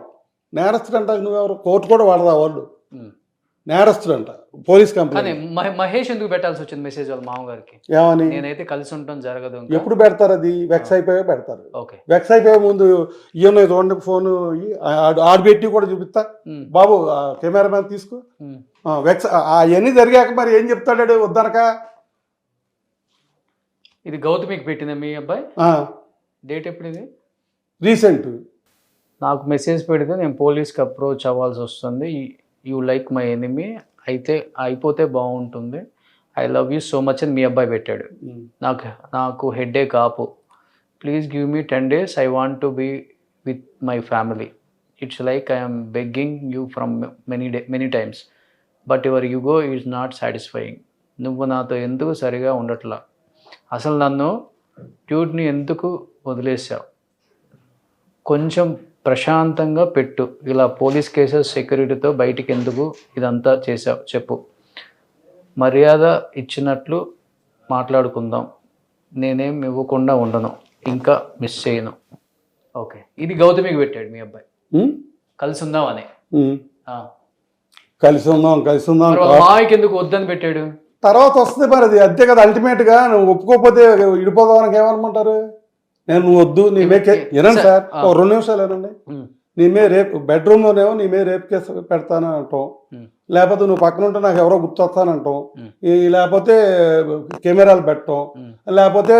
నేరస్తుడు అంటాకి నువ్వెవరు? కోర్టు కూడా వాడదా వాళ్ళు నేరస్తుడు అంట, పోలీస్ కంప్లైంట్. మహేష్ ఎందుకు పెట్టాల్సి వచ్చింది మెసేజ్ వాళ్ళ మామగారికి? ఏమని? నేనైతే కలిసి ఉంటాం జరగదు. ఎప్పుడు పెడతారు? అది వెక్స్ అయిపోయా పెడతారు. ఓకే, వెక్స్ అయిపోయే ముందు ఈఎంఐ చూడండి, ఫోన్ ఆడబెట్టి కూడా చూపిస్తా బాబు, కెమెరామ్యాన్ తీసుకో. వెక్స్ అవన్నీ జరిగాక మరి ఏం చెప్తాడు వద్దనక? ఇది గౌతమికి పెట్టిందా మీ అబ్బాయి? డేట్ ఎప్పుడు ఇది? రీసెంట్. నాకు మెసేజ్ పెడితే నేను పోలీస్కి అప్రోచ్ అవ్వాల్సి వస్తుంది, యూ లైక్ మై ఎనిమీ, అయితే అయిపోతే బాగుంటుంది, I love you so much అని మీ అబ్బాయి పెట్టాడు. నాకు హెడేక్ ఆపు, please give me 10 days, I want to be with my family, it's like I'm begging you from many times, but your ego is not satisfying. నువ్వు నాతో ఎందుకు సరిగా ఉండట్లా, అసలు నన్ను క్యూట్ని ఎందుకు వదిలేసావు, కొంచెం ప్రశాంతంగా పెట్టు, ఇలా పోలీస్ కేసెస్ సెక్యూరిటీతో బయటికి ఎందుకు ఇదంతా చేసావు చెప్పు, మర్యాద ఇచ్చినట్లు మాట్లాడుకుందాం, నేనేం ఇవ్వకుండా ఉండను, ఇంకా మిస్ చేయను. ఓకే, ఇది గౌతమికి పెట్టాడు మీ అబ్బాయి, కలిసి ఉందాం అని. కలిసి ఉందాం మావికి ఎందుకు వద్దని పెట్టాడు? తర్వాత వస్తుంది మరి, అది అంతే కదా. అల్టిమేట్గా నువ్వు ఒప్పుకోకపోతే ఇడిపోదామని ఏమనుకుంటారు? నువ్వు వద్దు, నీ మీద వినండి సార్, 2 నిమిషాలు వినండి. నీ మీద రేపు బెడ్రూమ్లోనేమో నీ మీద రేపు కేసు పెడతాను అంటాం, లేకపోతే నువ్వు పక్కన ఉంటే నాకు ఎవరో గుర్తొస్తానంటాం, లేకపోతే కెమెరాలు పెట్టడం, లేకపోతే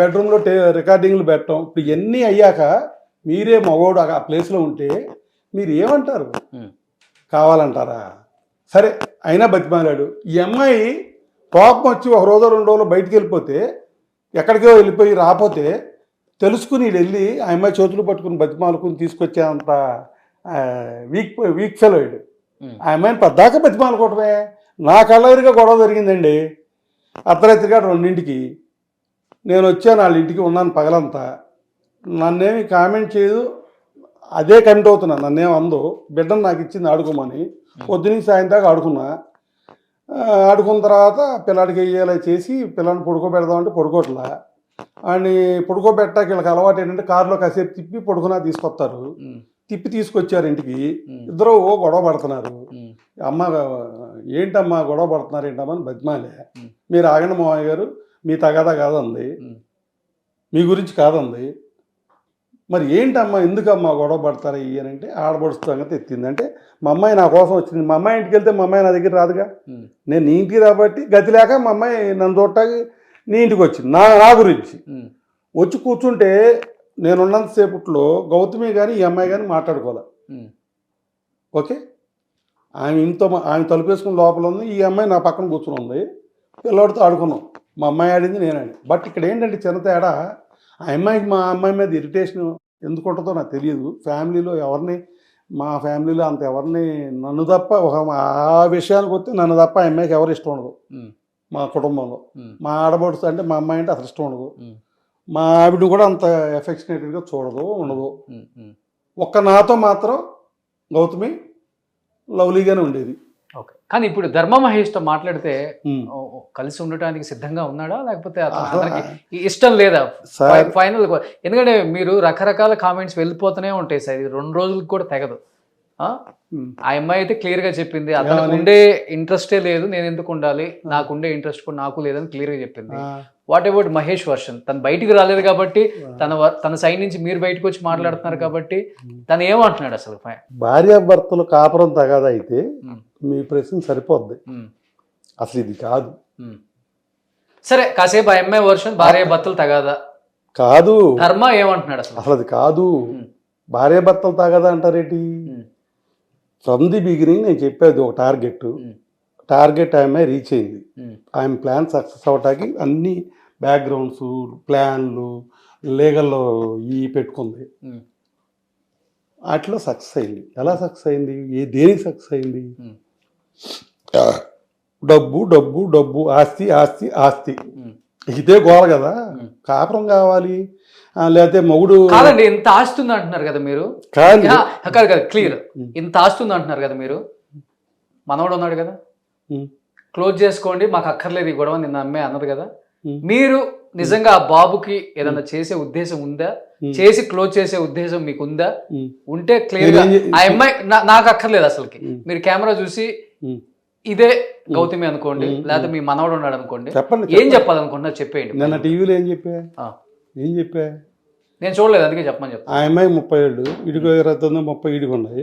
బెడ్రూమ్లో రికార్డింగ్లు పెట్టడం. ఇప్పుడు ఇవన్నీ అయ్యాక మీరే మగోడు ఆ ప్లేస్లో ఉంటే మీరు ఏమంటారు? కావాలంటారా? సరే, అయినా బతిమాలాడు. ఈ అమ్మాయి కోపం వచ్చి 1 రోజు 2 రోజులు బయటికి వెళ్ళిపోతే, ఎక్కడికో వెళ్ళిపోయి రాకపోతే తెలుసుకుని వెళ్ళి ఆ అమ్మాయి చేతులు పట్టుకుని బతిమాలుకుని తీసుకొచ్చేంత వీక్ ఫెలో ఇడు. ఆ అమ్మాయిని పద్దాకా బతిమాలుకోవటమే. నా కళ్ళెదురుగా గొడవ జరిగిందండి. అర్ధరాత్రిగా 2ంటికి నేను వచ్చాను, వాళ్ళ ఇంటికి ఉన్నాను పగలంతా. నన్నేమి కామెంట్ చేయదు, అదే కమిట్ అవుతున్నా. నన్నేం అందో, బిడ్డను నాకు ఇచ్చింది ఆడుకోమని. పొద్దున్నీ సాయంత్రం దాకా ఆడుకున్నా. ఆడుకున్న తర్వాత పిల్లాడికి వేయాలి చేసి పిల్లాడిని పడుకోబెడదామంటే పడుకోవట్లా. అని పడుకోబెట్టాక వీళ్ళకి అలవాటు ఏంటంటే కారులో కాసేపు తిప్పి పడుకున్నా తీసుకొస్తారు. తిప్పి తీసుకొచ్చారు ఇంటికి. ఇద్దరు గొడవ పడుతున్నారు. అమ్మ ఏంటమ్మా గొడవ పడుతున్నారు ఏంటమ్మా అని బతిమాలే. మీరు ఆగండి మామయ్య గారు, మీ తగాదా కాదంది, మీ గురించి కాదంది. మరి ఏంటమ్మా ఎందుకమ్మా గొడవ పడతారా అని అంటే ఆడబడుస్తు సంగతి ఎత్తింది. అంటే మా అమ్మాయి నా కోసం వచ్చింది. మా అమ్మాయి ఇంటికి వెళ్తే మా అమ్మాయి నా దగ్గర రాదుగా. నేను నీ ఇంటికి రాబట్టి గతి లేక మా అమ్మాయి నన్ను చూడటానికి నీ ఇంటికి వచ్చింది. నా గురించి వచ్చి కూర్చుంటే నేనున్నంతసేపట్లో గౌతమి కానీ ఈ అమ్మాయి కానీ మాట్లాడుకోవాలి. ఓకే, ఆమె తలుపేసుకుని లోపల ఉంది, ఈ అమ్మాయి నా పక్కన కూర్చుని ఉంది. పిల్లవాడితో ఆడుకున్నాం, మా అమ్మాయి ఆడింది నేనండి. బట్ ఇక్కడ ఏంటంటే చిన్న తేడా, ఆ అమ్మాయికి మా అమ్మాయి మీద ఇరిటేషన్ ఎందుకు ఉంటుందో నాకు తెలియదు. ఫ్యామిలీలో ఎవరిని మా ఫ్యామిలీలో అంత ఎవరిని నన్ను తప్ప ఆ విషయానికి వస్తే నన్ను తప్ప ఆ అమ్మాయికి ఎవరు ఇష్టం ఉండదు మా కుటుంబంలో. మా ఆడబడుచు అంటే మా అమ్మాయి అంటే అసలు ఇష్టం ఉండదు. మా ఆవిడ కూడా అంత ఎఫెక్షనేటెడ్గా చూడదు ఉండదు. ఒక్క నాతో మాత్రం గౌతమి లవ్లీగానే ఉండేది. ఓకే. కానీ ఇప్పుడు ధర్మ మహేష్తో మాట్లాడితే కలిసి ఉండటానికి సిద్ధంగా ఉన్నాడా లేకపోతే అతనికి ఇష్టం లేదా ఫైనల్? ఎందుకంటే మీరు రకరకాల కామెంట్స్ వెళ్ళిపోతూనే ఉంటాయి సార్, ఇది 2 రోజులకు కూడా తెగదు. ఆ అమ్మాయి అయితే క్లియర్ గా చెప్పింది అతనికి ఉండే ఇంట్రెస్టే లేదు, నేను ఎందుకు ఉండాలి, నాకుండే ఇంట్రెస్ట్ కూడా నాకు లేదని క్లియర్ గా చెప్పింది. What about Mahesh version? తను బయటికి రాలేదు కాబట్టి, తన సైడ్ నుంచి మీరు బయటకు వచ్చి మాట్లాడుతున్నారు కాబట్టి తను ఏమంటున్నాడు అసలు? భార్యాభర్తలు కాపురం తగాదా అయితే మీ ప్రశ్న సరిపోద్ది. అసలు ఇది కాదు. సరే కాసేపు ఆ అమ్మాయి వర్షన్ భార్యాభర్తలు తగాదా కాదు, ధర్మ ఏమంటున్నాడు అసలు? అసలు అది కాదు. భార్యాభర్తలు తగాదా అంటారేంటి? ఫ్రమ్ ది బిగినింగ్ నేను చెప్పేది ఒక టార్గెట్ ఆమె రీచ్ అయింది. ఆమె ప్లాన్ సక్సెస్ అవ్వటానికి అన్ని బ్యాక్గ్రౌండ్స్ ప్లాన్లు లీగల్లో పెట్టుకుంది. వాటిలో సక్సెస్ అయింది. ఎలా సక్సెస్ అయింది? దేనికి సక్సెస్ అయింది? డబ్బు డబ్బు డబ్బు, ఆస్తి ఆస్తి ఆస్తి, ఇదే గోల కదా. కాపురం కావాలి లేకపోతే మొగుడు కాదండి. ఇంత ఆస్తుంది అంటున్నారు కదా మీరు. కాదు క్లియర్, ఇంత ఆస్తుంది అంటున్నారు కదా మీరు. మనవడు ఉన్నాడు కదా, క్లోజ్ చేసుకోండి మాకు అక్కర్లేదు ఈ గొడవ నిన్న అమ్మాయి అన్నది కదా. మీరు నిజంగా ఆ బాబుకి ఏదన్నా చేసే ఉద్దేశం ఉందా? చేసి క్లోజ్ చేసే ఉద్దేశం మీకు ఉందా? ఉంటే క్లియర్ గా ఆ అమ్మాయి నాకు అక్కర్లేదు అసలుకి, మీరు కెమెరా చూసి ఇదే గౌతమి అనుకోండి, లేకపోతే మీ మనవడు ఉన్నాడు అనుకోండి, ఏం చెప్పాలనుకుంటున్నా చెప్పేయండి. నిన్న టీవీలో ఏం చెప్పా నేను చూడలేదు, అందుకే చెప్పమని చెప్పా. ఆ అమ్మాయి 30 ఏళ్ళు, ఇడికి 29 30 ఇడికి ఉన్నాయి.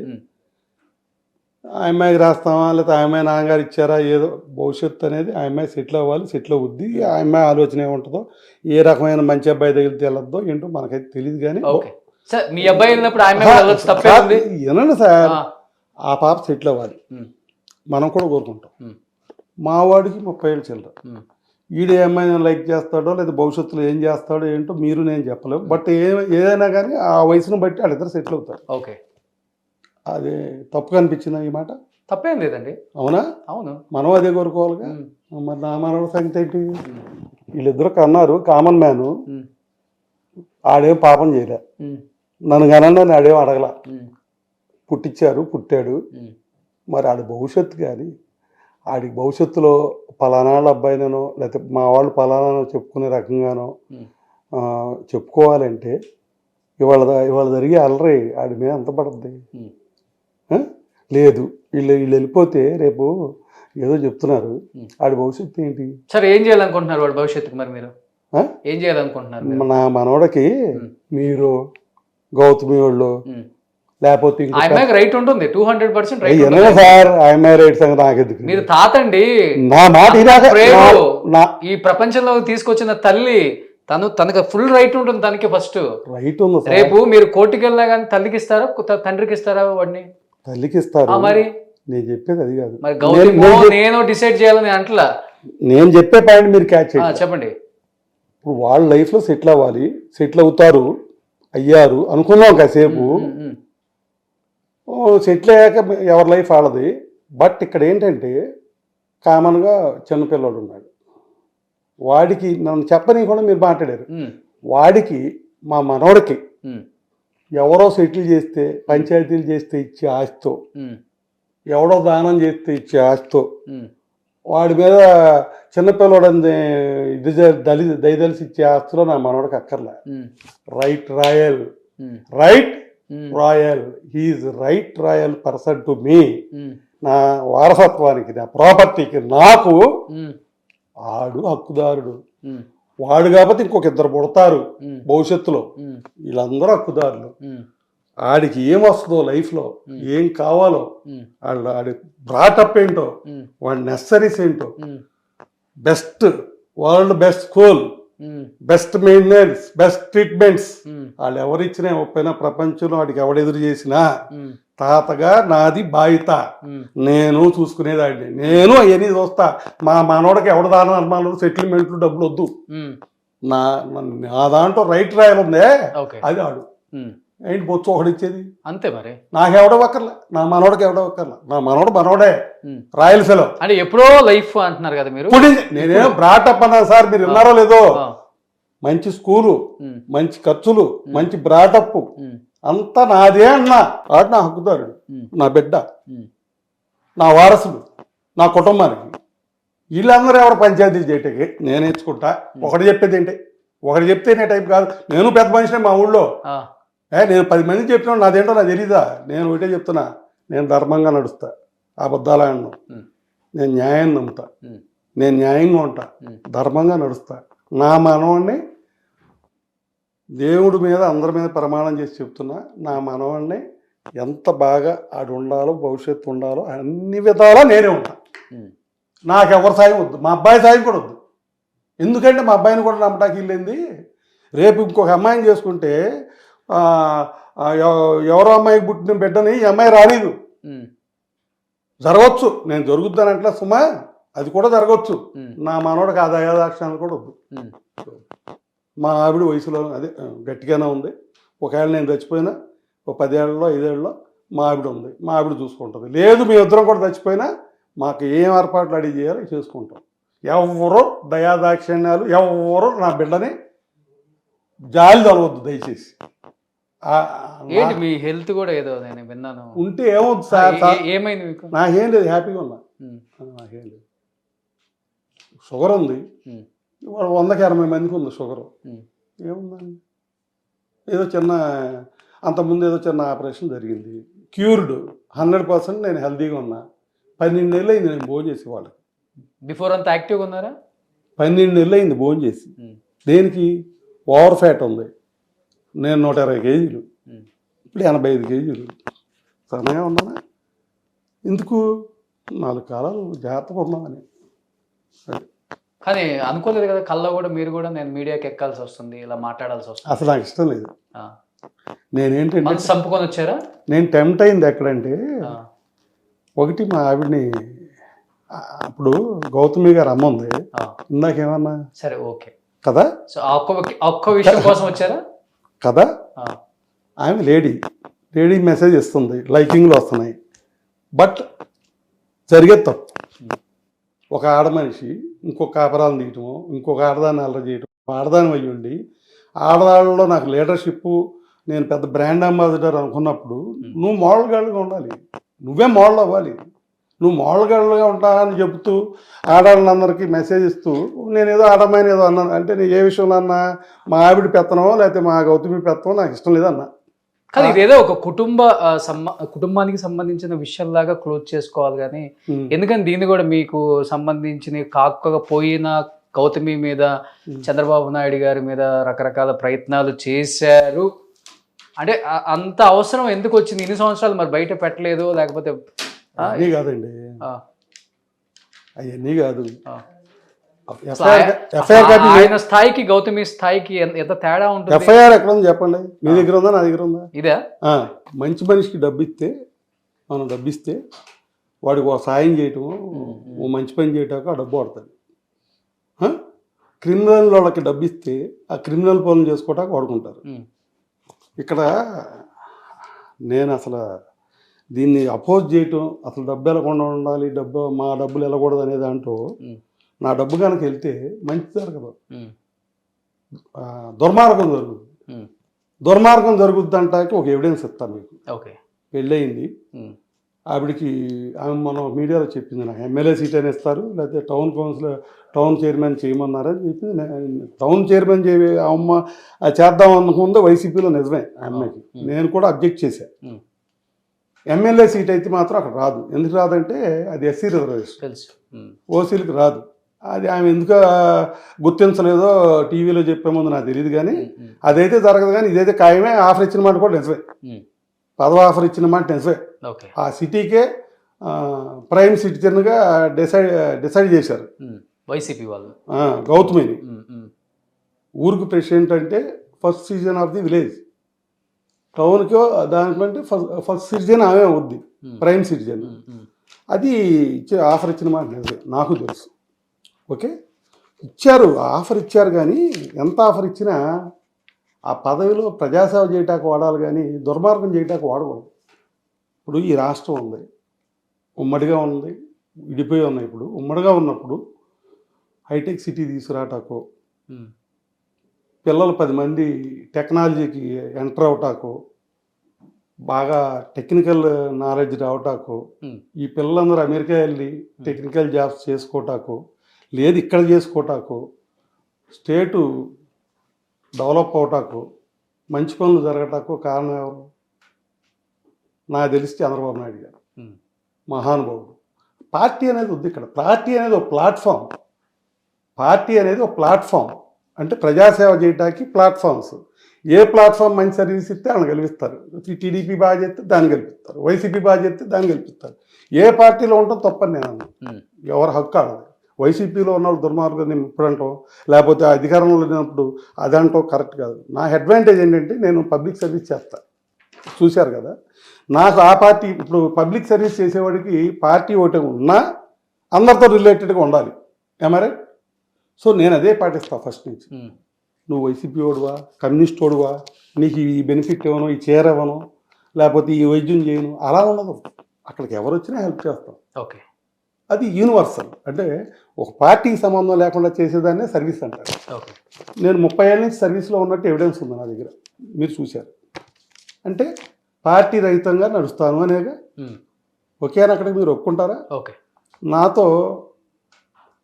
ఆ అమ్మాయికి రాస్తామా లేకపోతే ఆ అమ్మాయి నాన్నగారు ఇచ్చారా, ఏదో భవిష్యత్తు అనేది ఆ అమ్మాయి సెటిల్ అవ్వాలి. సెటిల్ అవుద్ది. ఆ అమ్మాయి ఆలోచన ఏముంటుందో, ఏ రకమైన మంచి అబ్బాయి దగ్గరికి వెళ్ళొద్దో ఏంటో మనకైతే తెలియదు. కానీ మీ అబ్బాయి వెళ్ళినప్పుడు వినండి సార్, ఆ పాప సెటిల్ అవ్వాలి మనం కూడా కోరుకుంటాం. మా వాడికి 30 ఏళ్ళు చిల్లర. ఈడు ఏమైనా లైక్ చేస్తాడో లేదా భవిష్యత్తులో ఏం చేస్తాడో ఏంటో మీరు నేను చెప్పలేము. బట్ ఏదైనా కానీ ఆ వయసును బట్టి వాళ్ళిద్దరు సెటిల్ అవుతారు. ఓకే, అదే తప్పుగా అనిపించిందా ఈ మాట? తప్పేం లేదండి. అవునా? అవును, మనం అదే కోరుకోవాలిగా. మరి నా మనవడి సంగతి ఏంటి? వీళ్ళిద్దరు కన్నారు, కామన్ మ్యాను. ఆడేం పాపం చేయలే, నన్ను కనండి ఆడేం అడగల. పుట్టించారు, పుట్టాడు. మరి ఆడి భవిష్యత్తు కానీ ఆడికి భవిష్యత్తులో పలానాళ్ళ అబ్బాయినో లేకపోతే మా వాళ్ళు పలానానో చెప్పుకునే రకంగానో చెప్పుకోవాలంటే ఇవాళ జరిగే అలరి ఆడి మీద ఎంత పడుతుంది? లేదు, వీళ్ళు వెళ్ళిపోతే రేపు ఏదో చెప్తున్నారు. ఆడి భవిష్యత్తు ఏంటి? సరే ఏం చేయాలనుకుంటున్నారు వాడి భవిష్యత్తుకు? మరి మీరు ఏం చేయాలనుకుంటున్నారు? నా మనవడికి మీరు గౌతమి వాళ్ళు లేకపోతే రైట్ ఉంటుంది, 200% సార్. ఆ రైట్ సంగతి నాకెందుకు? మీరు తాతండి, నా మాట ఈ ప్రపంచంలో తీసుకొచ్చిన తల్లి తనకు ఫుల్ రైట్ ఉంటుంది. తనకి ఫస్ట్ రైట్ ఉంది. రేపు మీరు కోర్టుకి వెళ్ళినా కానీ తల్లికి ఇస్తారా తండ్రికి ఇస్తారా? వాడిని తల్లికి ఇస్తారు. మరి నేను చెప్పేది అది కాదు. మరి గౌతమి నేను డిసైడ్ చేయాలని అంటలా. నేను చెప్పే పాయింట్ మీరు క్యాచ్ చేయండి. చెప్పండి. ఇప్పుడు వాళ్ళ లైఫ్లో సెటిల్ అవ్వాలి, సెటిల్ అవుతారు, అయ్యారు అనుకున్నాం కాసేపు. సెటిల్ అయ్యాక ఎవరి లైఫ్ వాళ్ళది. బట్ ఇక్కడ ఏంటంటే కామన్గా చిన్నపిల్లడు ఉన్నాడు. వాడికి నన్ను చెప్పని కూడా మీరు మాట్లాడారు. వాడికి మా మనవడికి ఎవరో సెటిల్ చేస్తే, పంచాయతీలు చేస్తే ఇచ్చే ఆస్తితో, ఎవడో దానం చేస్తే ఇచ్చే ఆస్తితో వాడి మీద చిన్నపిల్లవాడని దయదలిసి ఇచ్చే ఆస్తిలో నా మనవడికి అక్కర్లే. Right royal he is right royal person to me. నా వారసత్వానికి, నా ప్రాపర్టీకి, నాకు ఆడు హక్కుదారుడు. వాడు కాబట్టి ఇంకొక ఇద్దరు పుడతారు భవిష్యత్తులో, వీళ్ళందరూ హక్కుదారులు. ఆడికి ఏం వస్తుందో లైఫ్లో, ఏం కావాలో, ఆడి బ్రాటప్ ఏంటో, వాడి నెసరీస్ ఏంటో, best world best school, best maintenance, best treatments వాళ్ళు ఎవరిచ్చినా ఒప్పైనా ప్రపంచంలో వాడికి ఎవడెదురు చేసినా తాతగా నాది బాధ్యత, నేను చూసుకునేదాన్ని, నేను అవన్నీ చూస్తా. మా మనోడికి ఎవడ దాన ధర్మాలు, సెటిల్మెంట్లు, డబ్బులు వద్దు. నా దాంట్లో రైట్ రాయల్ ఉందే అది ఆడు. ఏంటి బొచ్చు ఒకటి ఇచ్చేది? అంతే మరి. నాకెవడో ఒక్కర్లే, నా మనోడికి ఎవడో ఒక్కర్లే. నా మనోడు మనోడే, రాయల్ ఫెలో. అంటే ఎప్పుడో లైఫ్ అంటున్నారు కదా మీరు. నేనేం బ్రాటప్ అన్నా సార్, మీరు విన్నారో లేదో. మంచి స్కూలు, మంచి ఖర్చులు, మంచి బ్రాటప్ అంతా నాదే అన్నా. వాడు నా హక్కుదారుడు, నా బిడ్డ, నా వారసుడు, నా కుటుంబానికి. వీళ్ళందరూ ఎవరు పంచాయతీ చేయటకి నేను నేర్చుకుంటా. ఒకటి చెప్పేది ఏంటి, ఒకటి చెప్తే నే టైప్ కాదు. నేను పెద్ద మనిషినే మా ఊళ్ళో. నేను 10 మందికి చెప్పినా నాదేంటో నాకు తెలీదా? నేను ఒకటే చెప్తున్నా, నేను ధర్మంగా నడుస్తా, అబద్ధాలు ఆడను, నేను న్యాయం నమ్ముతా, నేను న్యాయంగా ఉంటా, ధర్మంగా నడుస్తా. నా మనవాడిని దేవుడి మీద అందరి మీద ప్రమాణం చేసి చెప్తున్నా, నా మనవాడిని ఎంత బాగా ఆడు ఉండాలో, భవిష్యత్తు ఉండాలో అన్ని విధాలా నేనే ఉంటా. నాకెవరి సాయం వద్దు, మా అబ్బాయి సాయం కూడా వద్దు. ఎందుకంటే మా అబ్బాయిని కూడా నమ్మటానికి వెళ్ళింది. రేపు ఇంకొక అమ్మాయిని చేసుకుంటే ఎవరో అమ్మాయికి పుట్టిన బిడ్డని ఈ అమ్మాయి రాలేదు. జరగవచ్చు, నేను జరుగుద్దానంటే సుమా, అది కూడా జరగవచ్చు. నా మనోడికి ఆ దయాదాక్షాలు కూడా వద్దు. మా ఆవిడ వయసులో అదే గట్టిగానే ఉంది. ఒకవేళ నేను చచ్చిపోయినా ఒక 10 ఏళ్ళలో 5 ఏళ్ళలో మా ఆవిడ ఉంది, మా ఆవిడ చూసుకుంటుంది. లేదు మీ ఇద్దరం కూడా చచ్చిపోయినా మాకు ఏం ఏర్పాట్లు అడిగి చేయాలో చేసుకుంటాం. ఎవరో దయాదాక్షిణ్యాలు, ఎవరో నా బిడ్డని జాలి తలవద్దు దయచేసి. ఏంటి మీ హెల్త్ కూడా ఏదో నేను విన్నాను. ఉంటే ఏమవుతుంది సార్? ఏమైంది మీకు? నాకేం లేదు, హ్యాపీగా ఉన్నా. నాకేం లేదు. షుగర్ ఉంది, 100కి 60 మందికి ఉంది షుగరు. ఏముందండి, ఏదో చిన్న అంతకుముందు ఏదో చిన్న ఆపరేషన్ జరిగింది, క్యూర్డ్. 100% నేను హెల్తీగా ఉన్నా. 12 నెలలు అయింది నేను భోజనం చేసి వాళ్ళకి. బిఫోర్ అంతా యాక్టివ్గా ఉన్నారా? 12 నెలలు అయింది భోజనం చేసి. దేనికి? ఓవర్ ఫ్యాట్ ఉంది. నేను 120 కేజీలు, ఇప్పుడు 85 కేజీలు. సన్నగా ఉన్నానా? ఎందుకు? 4 కాలాలు జాగ్రత్తగా ఉన్నామని. కానీ అనుకోలేదు కదా, కళ్ళ కూడా మీరు కూడా నేను మీడియాకి ఎక్కాల్సి వస్తుంది, ఇలా మాట్లాడాల్సి వస్తుంది. అసలు నాకు ఇష్టం లేదు. నేనేంటంటే మనసు చంపుకొని వచ్చారా? నేను టెంప్ట్ అయింది ఎక్కడంటే, ఒకటి మా ఆవిడని, అప్పుడు గౌతమి గారు అమ్మ ఉంది ఇందాకేమన్నా, సరే ఓకే కదా, సో ఒక్క విషయం కోసం వచ్చారా కదా. ఆమె లేడీ మెసేజ్ ఇస్తుంది, లైకింగ్లు వస్తున్నాయి. బట్ జరిగేది తప్పు. ఒక ఆడ మనిషి ఇంకొక కాపరాలను తీయటము, ఇంకొక ఆడదాన్ని అల్లరి చేయటం, ఆడదాని అయ్యి ఉండి ఆడవాళ్ళలో నాకు లీడర్షిప్, నేను పెద్ద బ్రాండ్ అంబాసిడర్ అనుకున్నప్పుడు నువ్వు మోడల్ గర్ల్గా ఉండాలి, నువ్వే మోడల్ అవ్వాలి. నువ్వు మోడల్ గర్ల్గా ఉంటానని చెబుతూ ఆడవాళ్ళందరికీ మెసేజ్ ఇస్తూ నేను ఏదో ఆడమ్మాయిని ఏదో అన్నాను అంటే, నేను ఏ విషయంలో అన్నా, మా ఆవిడ పెత్తనమో లేకపోతే మా గౌతమి పెత్తనమో నాకు ఇష్టం లేదన్నా. కానీ ఇదేదో ఒక కుటుంబానికి సంబంధించిన విషయంలాగా క్లోజ్ చేసుకోవాలి. కానీ ఎందుకని దీన్ని కూడా మీకు సంబంధించిన కాకపోయిన గౌతమి మీద చంద్రబాబు నాయుడు గారి మీద రకరకాల ప్రయత్నాలు చేశారు అంటే అంత అవసరం ఎందుకు వచ్చింది? ఇన్ని సంవత్సరాలు మరి బయట పెట్టలేదు, లేకపోతే అన్నీ కాదండి, అవన్నీ కాదు. ఆయన స్థాయికి గౌతమి స్థాయికి ఎంత తేడా ఉంటుంది? ఎఫ్ఐఆర్ ఎక్కడ ఉంది చెప్పండి? మీ దగ్గర ఉందా, నా దగ్గర ఉందా? ఇదే మంచి మనిషికి డబ్బిస్తే, మనం డబ్బిస్తే వాడికి ఒక సాయం చేయటము, ఓ మంచి పని చేయటాక ఆ డబ్బు వాడుతుంది. క్రిమినల్ వాళ్ళకి డబ్బిస్తే ఆ క్రిమినల్ పనులు చేసుకోవటానికి వాడుకుంటారు. ఇక్కడ నేను అసలు దీన్ని అపోజ్ చేయటం, అసలు డబ్బు వెళ్ళకుండా ఉండాలి, మా డబ్బులు వెళ్ళకూడదు అనే దాంట్లో, నా డబ్బు కనుక వెళ్తే మంచి జరగదు, దుర్మార్గం జరుగుతుంది. దుర్మార్గం జరుగుద్ది అంటాకి ఒక ఎవిడెన్స్ ఇస్తాను మీకు. ఓకే, పెళ్ళయింది ఆవిడికి, ఆమె మనం మీడియాలో చెప్పింది, నాకు ఎమ్మెల్యే సీట్ అని ఇస్తారు, లేకపోతే టౌన్ చైర్మన్ చేయమన్నారని చెప్పింది. టౌన్ చైర్మన్ అమ్మ చేద్దాం అనుకుందో వైసీపీలో, నిజమే ఆ అమ్మాయికి. నేను కూడా అబ్జెక్ట్ చేశాను. ఎమ్మెల్యే సీట్ అయితే మాత్రం అక్కడ రాదు. ఎందుకు రాదంటే అది ఎస్సీ రిజర్వేషన్, ఓసీలకు రాదు. అది ఆమె ఎందుకు గుర్తించలేదో టీవీలో చెప్పే ముందు నాకు తెలియదు. కానీ అదైతే జరగదు. కానీ ఇదైతే ఖాయమే. ఆఫర్ ఇచ్చిన మాట కూడా నిజమే, పదవి ఆఫర్ ఇచ్చిన మాట నిజమే. ఆ సిటీకే ప్రైమ్ సిటిజన్గా డిసైడ్ చేశారు వైసీపీ వాళ్ళు గౌతమిని. ఊరికి ప్రెసిడెంట్ అంటే first citizen of the village, టౌన్కి దానికంటే ఫస్ట్ సిటిజన్ ఆమె అవుద్ది, ప్రైమ్ సిటిజన్. అది ఆఫర్ ఇచ్చిన మాట నిజమే, నాకు తెలుసు. ఓకే, ఇచ్చారు, ఆఫర్ ఇచ్చారు. కానీ ఎంత ఆఫర్ ఇచ్చినా ఆ పదవిలో ప్రజాసేవ చేయటానికి వాడాలి కానీ దుర్మార్గం చేయటానికి వాడకూడదు. ఇప్పుడు ఈ రాష్ట్రం ఉంది, ఉమ్మడిగా ఉంది, విడిపోయి ఉన్నాయి. ఇప్పుడు ఉమ్మడిగా ఉన్నప్పుడు హైటెక్ సిటీ తీసుకురాటాకో, పిల్లలు 10 మంది టెక్నాలజీకి ఎంటర్ అవటాకో, బాగా టెక్నికల్ నాలెడ్జ్ రావటాకో, ఈ పిల్లలందరూ అమెరికా వెళ్ళి టెక్నికల్ జాబ్స్ చేసుకోవటాకో, లేదు ఇక్కడ చేసుకోవటాకో, స్టేటు డెవలప్ అవటాకో, మంచి పనులు జరగటాకో కారణం ఎవరు? నాకు తెలిసి చంద్రబాబు నాయుడు గారు, మహానుభావుడు. పార్టీ అనేది వద్దు ఇక్కడ. పార్టీ అనేది ఒక ప్లాట్ఫామ్. పార్టీ అనేది ఒక ప్లాట్ఫామ్ అంటే ప్రజాసేవ చేయడానికి ప్లాట్ఫామ్స్. ఏ ప్లాట్ఫామ్ మంచి సర్వీస్ ఇస్తే వాళ్ళని గెలిపిస్తారు. టీడీపీ బాగా చేస్తే దాన్ని గెలిపిస్తారు, వైసీపీ బాగా చేస్తే దాన్ని గెలిపిస్తారు. ఏ పార్టీలో ఉంటాం తప్పని నేను అన్నాను. ఎవరి హక్కు ఆడదు. వైసీపీలో ఉన్న వాళ్ళు దుర్మార్గం ఇప్పుడంటాం, లేకపోతే అధికారంలో లేనప్పుడు అదంటో కరెక్ట్ కాదు. నా అడ్వాంటేజ్ ఏంటంటే నేను పబ్లిక్ సర్వీస్ చేస్తాను, చూశారు కదా. నాకు ఆ పార్టీ ఇప్పుడు పబ్లిక్ సర్వీస్ చేసేవాడికి పార్టీ ఒకటి ఉన్నా అందరితో రిలేటెడ్గా ఉండాలి. ఏమరే? సో నేను అదే పాటిస్తాను ఫస్ట్ నుంచి. నువ్వు వైసీపీ వాడువా, కమ్యూనిస్ట్ వాడువా, నీకు ఈ బెనిఫిట్ ఇవ్వను, ఈ చీర ఇవ్వను, లేకపోతే ఈ వైద్యం చేయను, అలా ఉండదు. అక్కడికి ఎవరు వచ్చినా హెల్ప్ చేస్తాం. ఓకే, అది యూనివర్సల్. అంటే ఒక పార్టీకి సంబంధం లేకుండా చేసేదాన్నే సర్వీస్ అంటారు. ఓకే, నేను 30 ఏళ్ళ నుంచి సర్వీస్లో ఉన్నట్టు ఎవిడెన్స్ ఉంది నా దగ్గర, మీరు చూశారు. అంటే పార్టీ రహితంగా నడుస్తాను అనేగా. ఓకే అని అక్కడికి మీరు ఒప్పుకుంటారా? ఓకే. నాతో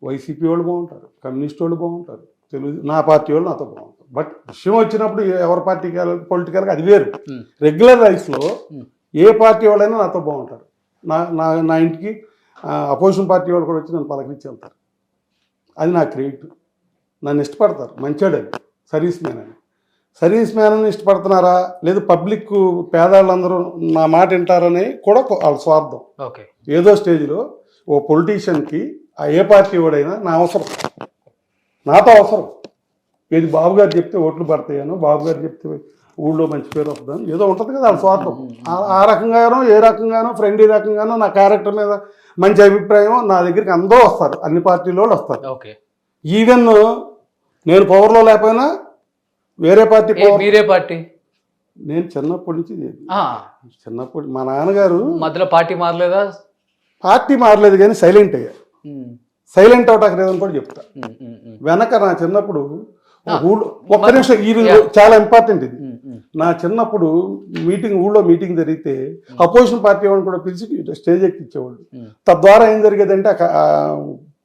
వైసీపీ వాళ్ళు బాగుంటారు, కమ్యూనిస్ట్ వాళ్ళు బాగుంటారు, తెలుగు నా పార్టీ వాళ్ళు నాతో బాగుంటారు. బట్ విషయం వచ్చినప్పుడు ఎవరి పార్టీకి పొలిటికల్గా అది వేరు. రెగ్యులర్ లైఫ్లో ఏ పార్టీ వాళ్ళైనా నాతో బాగుంటారు. నా ఇంటికి అపోజిషన్ పార్టీ వాళ్ళు కూడా వచ్చి నన్ను పలకరించి వెళ్తారు. అది నా క్రెడిట్. నన్ను ఇష్టపడతారు, మంచోడని, సర్వీస్ మ్యాన్ అని. సర్వీస్ మ్యాన్ అని ఇష్టపడుతున్నారా, లేదు పబ్లిక్ పేదవాళ్ళందరూ నా మాట వింటారని కూడా వాళ్ళ స్వార్థం. ఓకే, ఏదో స్టేజ్లో ఓ పొలిటీషియన్కి ఏ పార్టీ వాడైనా నా అవసరం, నాతో అవసరం. ఏది బాబు గారు చెప్తే ఓట్లు పడతాయనో, బాబు గారు చెప్తే ఊళ్ళో మంచి పేరు వస్తుందని ఏదో ఉంటుంది కదా వాళ్ళ స్వార్థం. ఆ రకంగానో ఏ రకంగానో ఫ్రెండ్లీ రకంగానో నా క్యారెక్టర్ మీద మంచి అభిప్రాయం నా దగ్గరికి అందరూ వస్తారు, అన్ని పార్టీల వాళ్ళు వస్తారు. ఓకే. ఈవెన్ నేను పవర్లో లేకపోయినా వేరే పార్టీ మీరే పార్టీ? నేను చిన్నప్పటి నుంచి చిన్నప్పటి మా నాన్నగారు మధ్యలో పార్టీ మారలేదా? పార్టీ మారలేదు కానీ సైలెంట్ అయ్యా. సైలెంట్ అవటానికి లేదని కూడా చెప్తా. వెనక నా చిన్నప్పుడు ఒక్క నిమిషం, ఈ చాలా ఇంపార్టెంట్ ఇది. నా చిన్నప్పుడు ఊళ్ళో మీటింగ్ జరిగితే అపోజిషన్ పార్టీ వాళ్ళని కూడా పిలిచి స్టేజ్ ఎక్కించేవాళ్ళు. తద్వారా ఏం జరిగేదంటే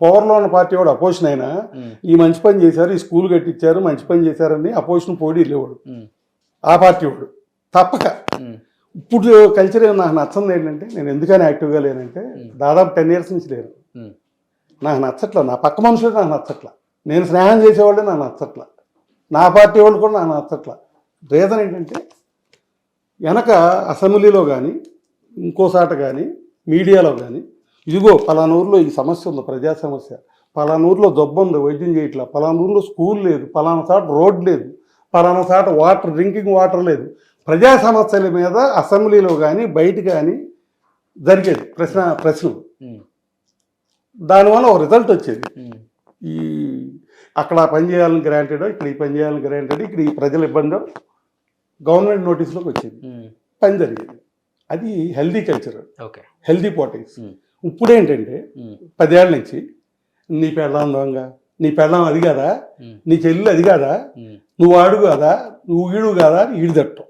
పవర్లో ఉన్న పార్టీ వాడు అపోజిషన్ అయినా ఈ మంచి పని చేశారు, ఈ స్కూల్ కట్టించారు, మంచి పని చేశారని అపోజిషన్ పోటీ వెళ్ళేవాడు ఆ పార్టీ వాడు తప్పక. ఇప్పుడు కల్చర్ నాకు నచ్చంది ఏంటంటే, నేను ఎందుకని యాక్టివ్గా లేనంటే దాదాపు 10 years నుంచి లేను. నాకు నచ్చట్లా, నా పక్క మనుషులు నాకు నచ్చట్లా, నేను స్నేహం చేసేవాళ్ళు నాకు నచ్చట్లా, నా పార్టీ వాళ్ళు కూడా నాకు నచ్చట్లా. రీజన్ ఏంటంటే వెనక అసెంబ్లీలో కానీ ఇంకోసాట కానీ మీడియాలో కానీ ఇదిగో పలానూరులో ఈ సమస్య ఉంది, ప్రజా సమస్య, పలానూరులో జబ్బు ఉంది, వైద్యం చేయట్లా, పలానూరులో స్కూల్ లేదు, పలానా చాట రోడ్ లేదు, పలానా చాట వాటర్, డ్రింకింగ్ వాటర్ లేదు. ప్రజా సమస్యల మీద అసెంబ్లీలో కానీ బయట కానీ జరిగేది ప్రశ్నలు. దానివల్ల ఒక రిజల్ట్ వచ్చేది. ఈ అక్కడ పని చేయాలని గ్రాంటెడ్, ఇక్కడ ఈ పని చేయాలని గ్రాంటెడ్, ఇక్కడ ఈ ప్రజల ఇబ్బంది గవర్నమెంట్ నోటీసులోకి వచ్చేది, పని జరిగేది. అది హెల్దీ కల్చర్, హెల్దీ పాలిటిక్స్. ఇప్పుడు ఏంటంటే 10 ఏళ్ళ నుంచి నీ పెళ్ళాం దొంగ, నీ పెళ్ళాం అది కాదా, నీ చెల్లి అది కాదా, నువ్వు ఆడు కాదా, నువ్వు ఈడు కాదా, ఈడు తట్టం,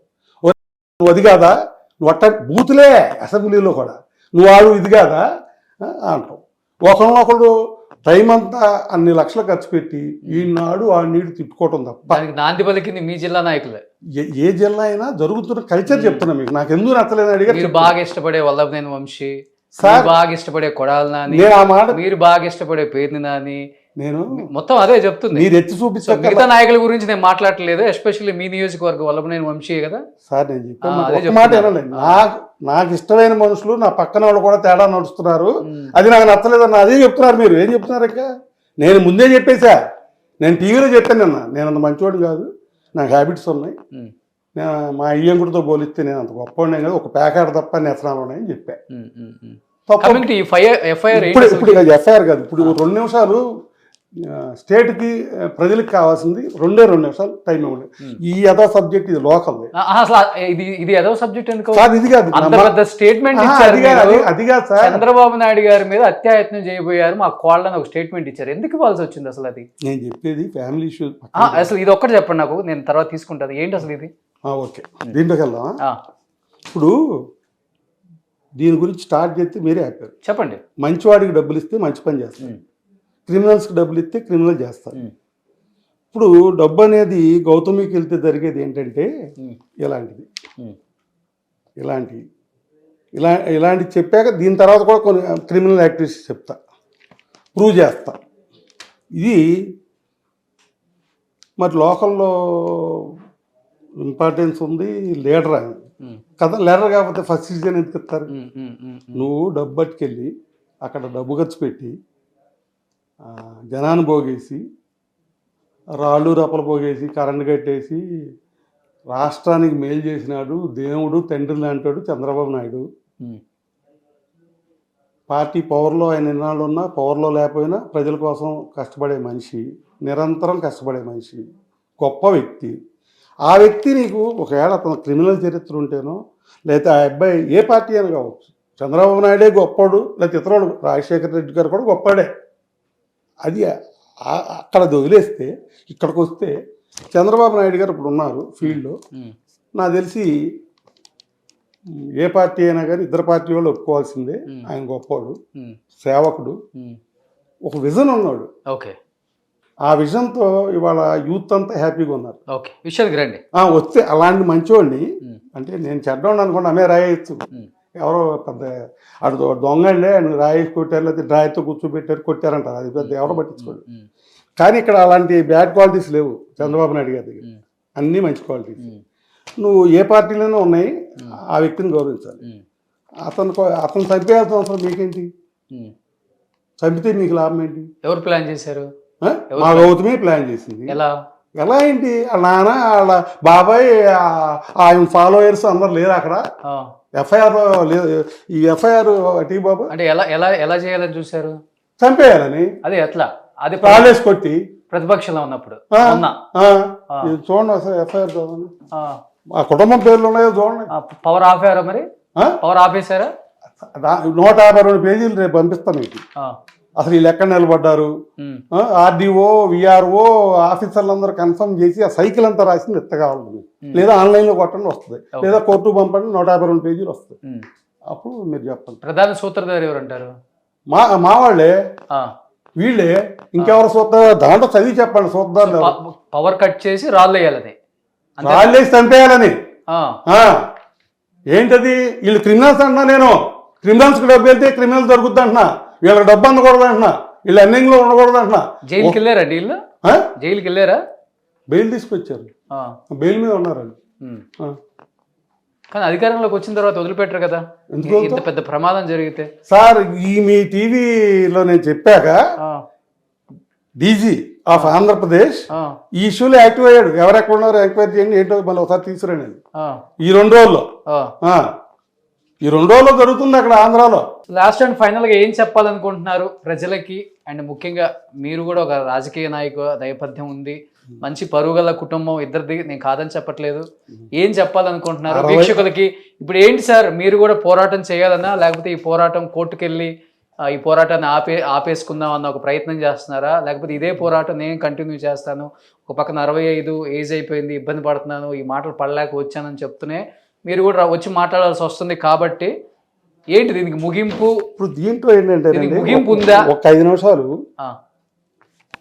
నువ్వు అది కాదా, నువ్వు అట్ట బూతులే అసెంబ్లీలో కూడా, నువ్వు ఆడు ఇది కాదా అంటాం. ఒకరినొకడు టైం అంతా అన్ని లక్షలు ఖర్చు పెట్టి ఈనాడు ఆ నీడు తిట్టుకోవటం తప్ప. నాంది పలికింది మీ జిల్లా నాయకులే. ఏ జిల్లా అయినా జరుగుతున్న కల్చర్ చెప్తున్నా మీకు. నాకు ఎందుకు నచ్చలేదు అడిగారు. మీరు బాగా ఇష్టపడే వల్లభనేని వంశీ, బాగా ఇష్టపడే కొడాలి నాని, మీరు బాగా ఇష్టపడే పేర్ని నాని, నేను మొత్తం అదే చెప్తుంది. మీరు ఎత్తి చూపిస్తా. మిగతా నాయకుల గురించి నేను మాట్లాడలేదు, ఎస్పెషల్లీ మీ నియోజకవర్గం వల్లభనేని వంశీ కదా సార్. నేను చెప్పాను మాట వినండి. నాకు ఇష్టమైన మనుషులు నా పక్కన వాళ్ళు కూడా తేడా నడుస్తున్నారు, అది నాకు నచ్చలేదన్న అదే చెప్తున్నారు. మీరు ఏం చెప్తున్నారు ఇంకా? నేను ముందే చెప్పేశా, నేను టీవీలో చెప్పాను నిన్న, నేను అంత మంచివాడు కాదు, నాకు హ్యాబిట్స్ ఉన్నాయి, మా అయ్యంకుడితో పోలిస్తే నేను అంత గొప్పవాడినే కాదు, ఒక ప్యాకెట్ తప్ప నెసనాలు ఉన్నాయని చెప్పా. ఇప్పుడు ఎఫ్ఐఆర్ కాదు, ఇప్పుడు 2 నిమిషాలు స్టేట్కి ప్రజలకు కావాల్సింది 2 నిమిషాలు టైం ఇవ్వండి. ఈ యథా సబ్జెక్ట్ ఇది లోకల్ అసలు ఇది ఏదో సబ్జెక్ట్ ఎందుకు సార్, ఇది కాదు అంత పెద్ద స్టేట్మెంట్ ఇచ్చారు అది కాదు సార్. చంద్రబాబు నాయుడు గారి మీద అత్యాయత్నం చేయబోయారు మా కోళ్ళని ఒక స్టేట్మెంట్ ఇచ్చారు. ఎందుకు ఇవ్వాల్సి వచ్చింది అసలు అది? నేను చెప్పేది ఫ్యామిలీ ఇష్యూ. అసలు ఇది ఒక్కటి చెప్పండి నాకు, నేను తర్వాత తీసుకుంటాను. ఏంటి అసలు ఇది? ఓకే, దీంట్లోకి వెళ్దాం. ఇప్పుడు దీని గురించి స్టార్ట్ చేస్తే మీరే ఆపారు. చెప్పండి. మంచివాడికి డబ్బులు ఇస్తే మంచి పని చేస్తారు, క్రిమినల్స్కి డబ్బులు ఇస్తే క్రిమినల్ చేస్తారు. ఇప్పుడు డబ్బు అనేది గౌతమికి వెళ్తే జరిగేది ఏంటంటే ఇలాంటిది, ఇలాంటి చెప్పాక దీని తర్వాత కూడా కొన్ని క్రిమినల్ యాక్టివిటీస్ చెప్తా, ప్రూవ్ చేస్తా. ఇది మరి లోకల్లో ఇంపార్టెన్స్ ఉంది, లీడర్ అని కదా. లీడర్ కాకపోతే ఫస్ట్ సీజన్ ఎందుకు ఇస్తారు? నువ్వు డబ్బు పట్టుకెళ్ళి అక్కడ డబ్బు ఖర్చు పెట్టి జనాన్ని పోగేసి, రాళ్ళు రప్పలు పోగేసి, కరెంటు కట్టేసి రాష్ట్రానికి మేలు చేసినాడు దేవుడు, తండ్రి లాంటాడు చంద్రబాబు నాయుడు. పార్టీ పవర్లో ఆయన ఎన్నాళ్ళు ఉన్నా, పవర్లో లేకపోయినా ప్రజల కోసం కష్టపడే మనిషి, నిరంతరం కష్టపడే మనిషి, గొప్ప వ్యక్తి. ఆ వ్యక్తి నీకు ఒకవేళ అతను క్రిమినల్ చరిత్ర ఉంటేనో, లేకపోతే ఆ అబ్బాయి ఏ పార్టీ అని కావచ్చు, చంద్రబాబు నాయుడే గొప్పడు, లేకపోతే ఇతరుడు రాజశేఖర రెడ్డి గారు కూడా గొప్పడే, అది అక్కడ వదిలేస్తే ఇక్కడికి వస్తే చంద్రబాబు నాయుడు గారు ఇప్పుడు ఉన్నారు ఫీల్డ్లో. నాకు తెలిసి ఏ పార్టీ అయినా కానీ ఇద్దరు పార్టీ వాళ్ళు ఒప్పుకోవాల్సిందే, ఆయన గొప్పవాడు, సేవకుడు, ఒక విజన్ ఉన్నాడు. ఓకే, ఆ విజన్తో ఇవాళ యూత్ అంతా హ్యాపీగా ఉన్నారు. ఓకే, విషయానికి రండి. వస్తే అలాంటి మంచివాడిని, అంటే నేను చెడ్డవాడిని అనుకోండి, ఆమె రాయొచ్చు, ఎవరో పెద్ద అటు దొంగ అండి ఆయన రాయి కొట్టారు, లేకపోతే డ్రాయర్తో కూర్చోబెట్టారు, కొట్టారంటారు, అది పెద్ద ఎవరో పట్టించుకోడు. కానీ ఇక్కడ అలాంటి బ్యాడ్ క్వాలిటీస్ లేవు చంద్రబాబు నాయుడు గారి దగ్గర, అన్నీ మంచి క్వాలిటీస్. నువ్వు ఏ పార్టీలోనే ఉన్నాయి, ఆ వ్యక్తిని గౌరవించాలి. అతను చంపేయాల్సిన అవసరం మీకేంటి? చంపితే మీకు లాభం ఏంటి? ఎవరు ప్లాన్ చేశారు? మా గౌతమే ప్లాన్ చేసింది. ఎలా ఏంటి? వాళ్ళ నాన్న, వాళ్ళ బాబాయ్, ఆయన ఫాలోయర్స్ అందరు లేరు అక్కడ. ఎఫ్ఐఆర్ లేదు, ఈ ఎఫ్ఐఆర్ టీ బాబు అంటే ఎలా ఎలా ఎలా చేయాలని చూశారు? చంపేయాలని. అదే ఎట్లా? అది కాలేజ్ కొట్టి ప్రతిపక్షంలో ఉన్నప్పుడు చూడండి అసలు ఎఫ్ఐఆర్ చూడండి, ఆ కుటుంబం పేర్లు ఉన్నాయో చూడండి. పవర్ ఆపేయారా? మరి పవర్ ఆపేశారా? 152 పేజీలు రేపు పంపిస్తాను మీకు. అసలు వీళ్ళు ఎక్కడ నిలబడ్డారు, ఆర్డీఓ, విఆర్ఓ ఆఫీసర్లందరూ కన్ఫర్మ్ చేసి ఆ సైకిల్ అంతా రాసింది ఎత్త కావాలి, లేదా ఆన్లైన్లో కొట్టండి వస్తుంది, లేదా కోర్టు పంపండి 152 పేజీలు వస్తుంది. అప్పుడు మీరు చెప్పండి. ప్రధాన సూత్రధారి ఎవరు అంటారు? మా వాళ్ళే, వీళ్ళే. ఇంకెవరు సూత్రధారు? దాంట్లో చదివి చెప్పండి. సూత్రధారు పవర్ కట్ చేసి రాళ్ళు వేయాలని, రాళ్ళేసి చంపేయాలని. ఏంటది? వీళ్ళు క్రిమినల్స్ అంటున్నా, నేను క్రిమినల్స్కి డబ్బు వెళ్తే క్రిమినల్స్ దొరుకుద్ది అంటున్నా, వీళ్ళకి డబ్బు అందకూడదు అంటున్నా, వీళ్ళు ఎన్నింగ్లో ఉండకూడదు అంటున్నా. జైలుకి వెళ్ళారా? వీళ్ళు జైలుకి వెళ్ళారా? బెయిల్ తీసుకొచ్చారు, బెయిల్ మీద ఉన్నారండి. కానీ అధికారంలోకి వచ్చిన తర్వాత వదిలిపెట్టరు కదా, ఇంత పెద్ద ప్రమాదం జరిగితే. సార్, ఈ మీ టీవీలో నేను చెప్పాక డీజీ ఆఫ్ ఆంధ్రప్రదేశ్ ఈ ఇష్యూలో యాక్టివ్ అయ్యాడు. ఎవరెక్కడ ఉన్నారో ఎంక్వైరీ చేయండి, ఏంటో మళ్ళీ ఒకసారి తీసుకురండి. ఈ 2 రోజుల్లో జరుగుతుంది అక్కడ ఆంధ్రాలో. లాస్ట్ అండ్ ఫైనల్ గా ఏం చెప్పాలనుకుంటున్నారు ప్రజలకి? అండ్ ముఖ్యంగా మీరు కూడా ఒక రాజకీయ నాయకు నేపథ్యం ఉంది, మంచి పరుగుల కుటుంబం ఇద్దరిది, నేను కాదని చెప్పట్లేదు. ఏం చెప్పాలనుకుంటున్నారు వీక్షకులకి? ఇప్పుడు ఏంటి సార్, మీరు కూడా పోరాటం చేయాలన్నా, లేకపోతే ఈ పోరాటం కోర్టుకెళ్ళి ఈ పోరాటాన్ని ఆపేసుకుందాం అన్న ఒక ప్రయత్నం చేస్తున్నారా? లేకపోతే ఇదే పోరాటం నేను కంటిన్యూ చేస్తాను, ఒక పక్కన 65 ఏజ్ అయిపోయింది, ఇబ్బంది పడుతున్నాను, ఈ మాటలు పడలేక వచ్చానని చెప్తూనే మీరు కూడా వచ్చి మాట్లాడాల్సి వస్తుంది, కాబట్టి ఏంటి దీనికి ముగింపు? ఇప్పుడు దీంట్లో ఏంటంటే ముగింపు ఉందా? ఒక 5 నిమిషాలు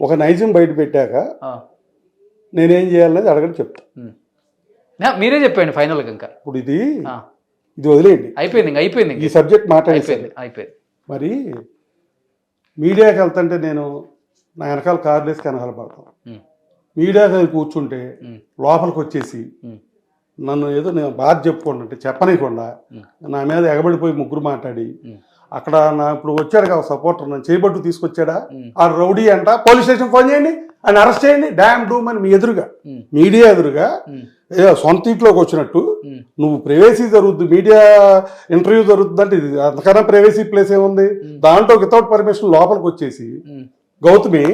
ఒక నైజం బయట పెట్టాక నేనేం చేయాలనేది అడగని చెప్తా. మీరే చెప్పండి ఫైనల్గా. ఇంకా ఇప్పుడు ఇది వదిలేయండి, అయిపోయింది. ఈ సబ్జెక్ట్ అయిపోయింది. మరి మీడియాకి వెళ్తుంటే నేను నా వెనకాల కార్లేసి వెనకాల పడతాను. మీడియాకి కూర్చుంటే లోపలికి వచ్చేసి నన్ను ఏదో నేను బాధ చెప్పుకోండి అంటే చెప్పనీయకుండా నా మీద ఎగబడిపోయి ముగ్గురు మాట్లాడి, అక్కడ నా ఇప్పుడు వచ్చాడు కదా సపోర్టర్, నన్ను చేయబట్టు తీసుకొచ్చాడా, ఆ రౌడీ అంట, పోలీస్ స్టేషన్ ఫోన్ చేయండి, ఆయన అరెస్ట్ చేయండి, డ్యామ్ డూమ్ అని మీ ఎదురుగా, మీడియా ఎదురుగా ఏదో సొంత ఇంట్లోకి వచ్చినట్టు. నువ్వు ప్రైవేసీ జరుగుద్ది, మీడియా ఇంటర్వ్యూ జరుగుతుంది అంటే ఇది అంతకన్నా ప్రైవేసీ ప్లేస్ ఏముంది? దాంట్లో వితౌట్ పర్మిషన్ లోపలికి వచ్చేసి గౌతమి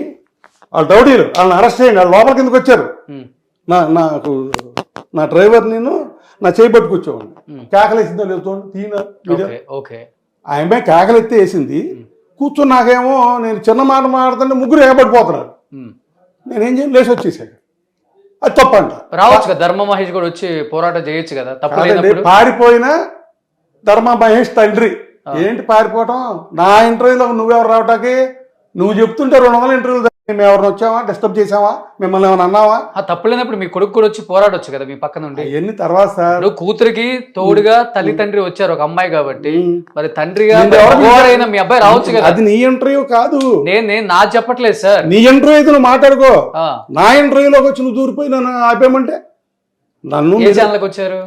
వాళ్ళు రౌడీలు, వాళ్ళని అరెస్ట్ చేయండి, వాళ్ళు లోపలికి ఎందుకు వచ్చారు, నాకు నా డ్రైవర్ నేను నా చేయి పట్టు కూర్చోండి, కేకలేసిందో లేదు చూడండి తీన వీడియో. ఓకే ఆ అమ్మాయి కేకలెత్తి వేసింది, కూర్చున్నాకేమో నేను చిన్న మాట మాట్లాడుతుంటే ముగ్గురు ఏపడిపోతున్నారు, నేనేం చేయను లేచి వచ్చేసాడు. అది తప్పంట. రావచ్చు కదా ధర్మ మహేష్ కూడా వచ్చి పోరాటం చేయొచ్చు కదా, తప్పు కాదండి, లేనప్పుడు. పారిపోయిన ధర్మ మహేష్ తండ్రి ఏంటి పారిపోవటం, నా ఇంటర్వ్యూలో నువ్వెవరు రావటానికి, నువ్వు చెప్తుంటే 200 ఇంటర్వ్యూలు మేము ఎవరిని వచ్చావా, డిస్టర్బ్ చేసావా, మిమ్మల్ని ఏమైనా అన్నావా, తప్పు లేనప్పుడు మీ కొడుకు కూడా వచ్చి పోరాడొచ్చు కదా మీ పక్కన ఉండి. అవన్నీ తర్వాత సార్. ఇప్పుడు కూతురికి తోడుగా తల్లి తండ్రి వచ్చారు ఒక అమ్మాయి కాబట్టి, మరి తండ్రిగా నిన్ను ఎవరు ఎవరైనా మీ అబ్బాయి రావచ్చు కదా. అది నీ ఇంటర్వ్యూ కాదు, నేను నా చెప్పట్లేదు సార్. నీ ఇంటర్వ్యూ అయితే నువ్వు మాట్లాడుకో, ఆ, నా ఇంటర్వ్యూలోకి వచ్చి నువ్వు దూరిపోయి నన్ను ఆపేయమంటే నన్ను ఏ ఛానల్కి వచ్చారు?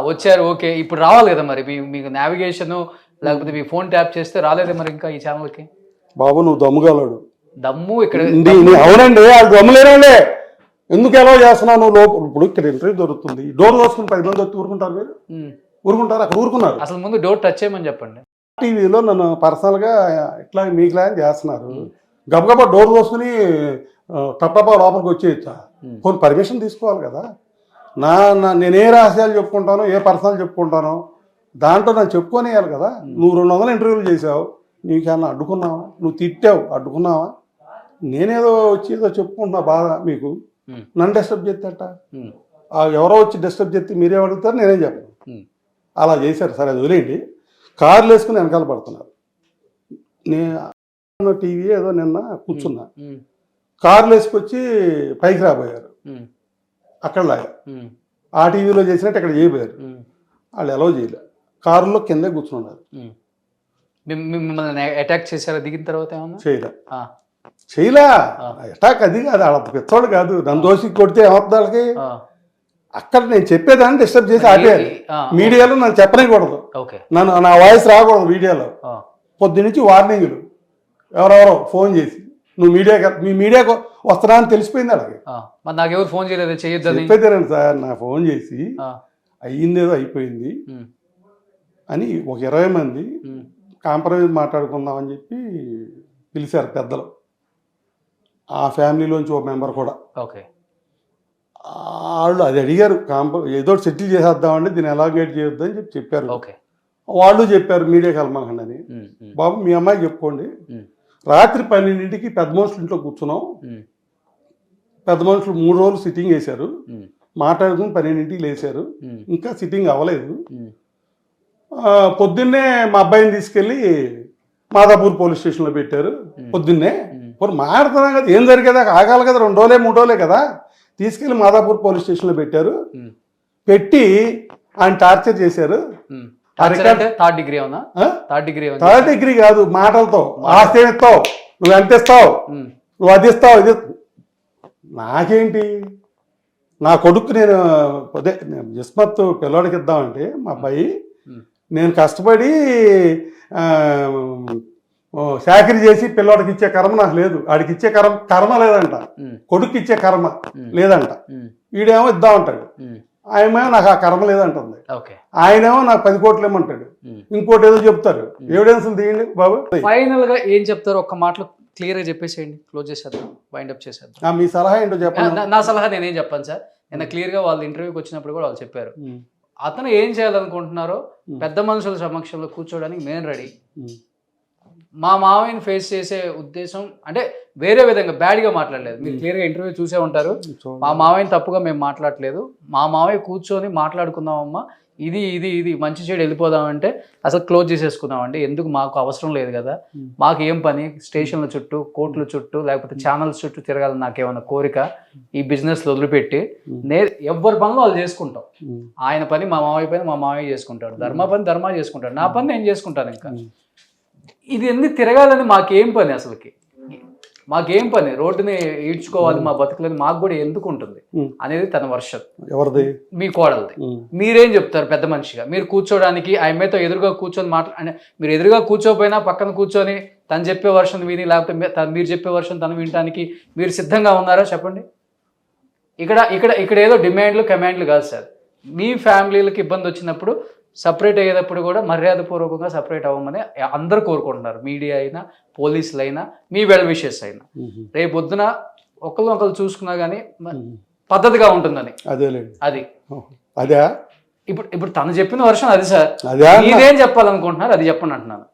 వచ్చారు, ఓకే. ఇప్పుడు రావాలి కదా మరి మీకు నావిగేషన్ లేకపోతే మీ ఫోన్ ట్యాప్ చేస్తే రాలేదే మరి ఇంకా ఈ ఛానల్కి. బాబు నువ్వు దమ్ముగలడు. దమ్ము ఇక్కడ అవునండి, వాళ్ళు దమ్ములేనండి, ఎందుకు ఎలా చేస్తున్నావు నువ్వు లోపల. ఇప్పుడు ఇక్కడ ఇంటర్వ్యూ దొరుకుతుంది, డోర్ దోసుకుని 10 మంది వచ్చి ఊరుకుంటారు, మీరు ఊరుకుంటారు, అక్కడ ఊరుకున్నారు. అసలు ముందు డోర్ టచ్ చేయమని చెప్పండి. టీవీలో నన్ను పర్సనల్గా ఇట్లా మీ క్లాన్ చేస్తున్నారు, గబగబా డోర్ దోసుకుని టప్పటప్పా లోపలికి వచ్చేయచ్చా, కొన్ని పర్మిషన్ తీసుకోవాలి కదా. నేను ఏ రహస్యాలు చెప్పుకుంటానో ఏ పర్సనల్ చెప్పుకుంటానో దాంట్లో నేను చెప్పుకొనేయాలి కదా. నువ్వు 200 ఇంటర్వ్యూలు చేసావు, నీకన్నా అడ్డుకున్నావా, నువ్వు తిట్టావు అడ్డుకున్నావా, నేనేదో వచ్చి ఏదో చెప్పుకుంటున్నా బాధ మీకు, నన్ను డిస్టర్బ్ చేస్తేట ఎవరో వచ్చి డిస్టర్బ్ చేస్తే మీరే అడుగుతారు, నేనేం చెప్పను. అలా చేశారు సరే, అది వదిలేండి. కార్లు వేసుకుని వెనకాల పడుతున్నారు. నేను టీవీ ఏదో నిన్న కూర్చున్నా, కార్లు వేసుకొచ్చి పైకి రాబోయారు, అక్కడ లాగా ఆ టీవీలో చేసినట్టు ఇక్కడ చేయబోయారు. వాళ్ళు ఎలా చేయలే, కారులో కిందే కూర్చున్నారు. మిమ్మల్ని అటాక్ చేశారా దిగిన తర్వాత? ఏమన్నా చేయలా అటాక్, అది కాదు, వాళ్ళ పెద్దోళ్ళు కాదు, నన్ను దోషి కొడితే ఏమవుతుంది వాళ్ళకి. అక్కడ నేను చెప్పేదాన్ని డిస్టర్బ్ చేసి ఆపేయాలి. మీడియాలో నన్ను చెప్పనేకూడదు, నన్ను నా వాయిస్ రాకూడదు మీడియాలో. పొద్దునుంచి వార్నింగ్లు, ఎవరెవరో ఫోన్ చేసి నువ్వు మీ మీడియాకు వస్తున్నా అని తెలిసిపోయింది వాళ్ళకి. నాకెవరు ఫోన్ చేయలేదు, చెప్పేదానండి సార్, నా ఫోన్ చేసి అయ్యిందేదో అయిపోయింది అని ఒక 20 మంది కాంప్రమైజ్ మాట్లాడుకుందామని చెప్పి పిలిచారు పెద్దలు, ఆ ఫ్యామిలీలోంచి ఒక మెంబర్ కూడా. వాళ్ళు అది అడిగారు, ఏదో సెటిల్ చేసేద్దామండి, దీన్ని ఎలాగేట్ చేయొద్దు అని చెప్పారు. వాళ్ళు చెప్పారు మీడియాకి వెళ్ళమాకండి అని. బాబు మీ అమ్మాయికి చెప్పుకోండి, రాత్రి 12ంటికి పెద్ద మనుషులు ఇంట్లో కూర్చున్నాం, పెద్ద మనుషులు 3 రోజులు సిట్టింగ్ వేశారు, మాట్లాడుకుని 12ంటికి లేచారు, ఇంకా సిట్టింగ్ అవ్వలేదు. పొద్దున్నే మా అబ్బాయిని తీసుకెళ్ళి మాదాపూర్ పోలీస్ స్టేషన్లో పెట్టారు. పొద్దున్నే మాట్లాడుతున్నాం కదా, ఏం జరిగేదా ఆగాలి కదా, 2 రోజులే 3 రోజులే కదా, తీసుకెళ్ళి మాదాపూర్ పోలీస్ స్టేషన్లో పెట్టారు. పెట్టి ఆయన టార్చర్ చేశారు. థర్డ్ డిగ్రీ కాదు, మాటలతో ఆస్తి ఇస్తావు, నువ్వు ఎంత ఇస్తావు, నువ్వు అది ఇస్తావు, ఇది. నాకేంటి, నా కొడుకు నేను అదే జిస్మత్ పిల్లవాడికి ఇద్దామంటే మా అబ్బాయి, నేను కష్టపడి చాకరీ చేసి పిల్లవాడికి ఇచ్చే కర్మ నాకు లేదు, ఆడికి ఇచ్చే కర్మ లేదంట, కొడుకు ఇచ్చే కర్మ లేదంట. వీడేమో ఇద్దామంటాడు, ఆయనేమో నాకు ఆ కర్మ లేదంటుంది, ఆయనేమో నాకు 10 కోట్లు ఇమ్మంటాడు, ఇంకోటి ఏదో చెప్తారు. ఎవిడెన్స్ తీయండి బాబు. ఫైనల్ గా ఏం చెప్తారు ఒక్క మాటలో క్లియర్ గా చెప్పేసేయండి, క్లోజ్ చేసేద్దాం, వైండ్ అప్ చేసేద్దాం. మీ సలహా ఏంటో చెప్పండి. నా సలహా నేనేం చెప్పాను సార్, నిన్న క్లియర్ గా వాళ్ళు ఇంటర్వ్యూకి వచ్చినప్పుడు కూడా వాళ్ళు చెప్పారు, అతను ఏం చేయాలనుకుంటున్నారో పెద్ద మనుషుల సమక్షంలో కూర్చోడానికి మేము రెడీ. మా మావయ్యని ఫేస్ చేసే ఉద్దేశం అంటే వేరే విధంగా బ్యాడ్గా మాట్లాడలేదు. మీరు క్లియర్గా ఇంటర్వ్యూ చూసే ఉంటారు, మా మావయ్యని తప్పుగా మేము మాట్లాడలేదు. మా మావయ్య కూర్చొని మాట్లాడుకుందామమ్మా, ఇది ఇది ఇది మంచి చెడు వెళ్ళిపోదామంటే అసలు క్లోజ్ చేసేసుకుందామండి, ఎందుకు మాకు అవసరం లేదు కదా, మాకు ఏం పని స్టేషన్ల చుట్టూ కోర్టుల చుట్టూ లేకపోతే ఛానల్స్ చుట్టూ తిరగాలని నాకేమన్నా కోరిక, ఈ బిజినెస్లో వదిలిపెట్టి ఎవరి పనులు వాళ్ళు చేసుకుంటాం. ఆయన పని మా మావయ్య పని మా మావయ్య చేసుకుంటాడు, ధర్మ పని ధర్మ చేసుకుంటాడు, నా పని నేను చేసుకుంటాను. ఇంకా ఇది ఎన్ని తిరగాలని మాకేం పని, అసలుకి మాకేం పని, రోడ్డుని ఈడ్చుకోవాలి మా బతుకులని మాకు కూడా ఎందుకు ఉంటుంది అనేది తన వర్షన్. ఎవరిది? మీ కోడలది. మీరేం చెప్తారు పెద్ద మనిషిగా, మీరు కూర్చోడానికి ఆయమ్మతో ఎదురుగా కూర్చొని అంటే మీరు ఎదురుగా కూర్చోపోయినా పక్కన కూర్చొని తను చెప్పే వర్షన్ విని లేకపోతే మీరు చెప్పే వర్షన్ తను వినడానికి మీరు సిద్ధంగా ఉన్నారా చెప్పండి. ఇక్కడ ఇక్కడ ఇక్కడ ఏదో డిమాండ్లు కమాండ్లు కాదు సార్, మీ ఫ్యామిలీలకు ఇబ్బంది వచ్చినప్పుడు సపరేట్ అయ్యేటప్పుడు కూడా మర్యాదపూర్వకంగా సపరేట్ అవ్వమని అందరూ కోరుకుంటున్నారు. మీడియా అయినా, పోలీసులు అయినా, మీ వెల్ విషెస్ అయినా. రేపు పొద్దున ఒకళ్ళు చూసుకున్నా కానీ పద్ధతిగా ఉంటుందని. అదేలేండి. అది అదే ఇప్పుడు తను చెప్పిన వర్షన్ అది సార్. అదే మీరేం చెప్పాలనుకుంటున్నారు అది చెప్పండి అంటున్నాను.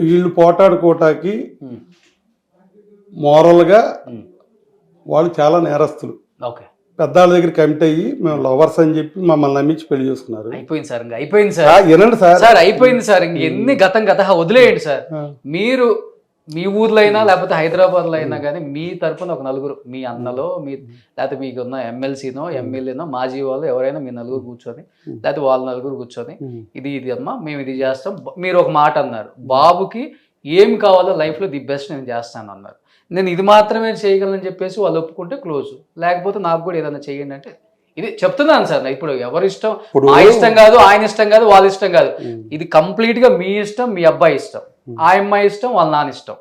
వీళ్ళు పోటాడుకోవటానికి మోరల్గా వాళ్ళు చాలా నేరస్తులు. ఓకే, పెద్దవాళ్ళ దగ్గర కమిట్ అయ్యి మేము లవర్స్ అని చెప్పి మమ్మల్ని నమ్మించి పెళ్లి చేసుకున్నారు. అయిపోయింది సార్, ఇంకా అయిపోయింది సార్. వినండి సార్, సార్ అయిపోయింది సార్. ఇంక ఎన్ని గతం వదిలేయండి సార్. మీరు మీ ఊర్లో అయినా లేకపోతే హైదరాబాద్లో అయినా కానీ మీ తరపున ఒక నలుగురు, మీ అన్నలో మీ లేకపోతే మీకున్న ఎమ్మెల్సీనో ఎమ్మెల్యేనో మాజీ వాళ్ళు ఎవరైనా మీ నలుగురు కూర్చొని లేకపోతే వాళ్ళ నలుగురు కూర్చొని ఇది అమ్మా మేము ఇది చేస్తాం. మీరు ఒక మాట అన్నారు, బాబుకి ఏం కావాలో లైఫ్లో ది బెస్ట్ నేను చేస్తాను అన్నారు. నేను ఇది మాత్రమే చేయగలను చెప్పేసి వాళ్ళు ఒప్పుకుంటే క్లోజ్, లేకపోతే నాకు కూడా ఏదైనా చేయండి అంటే ఇది చెప్తున్నాను సార్. ఇప్పుడు ఎవరి ఇష్టం, మా ఇష్టం కాదు, ఆయన ఇష్టం కాదు, వాళ్ళ ఇష్టం కాదు. ఇది కంప్లీట్ గా మీ ఇష్టం, మీ అబ్బాయి ఇష్టం, ఆ అమ్మాయి ఇష్టం, వాళ్ళ నాన్న ఇష్టం,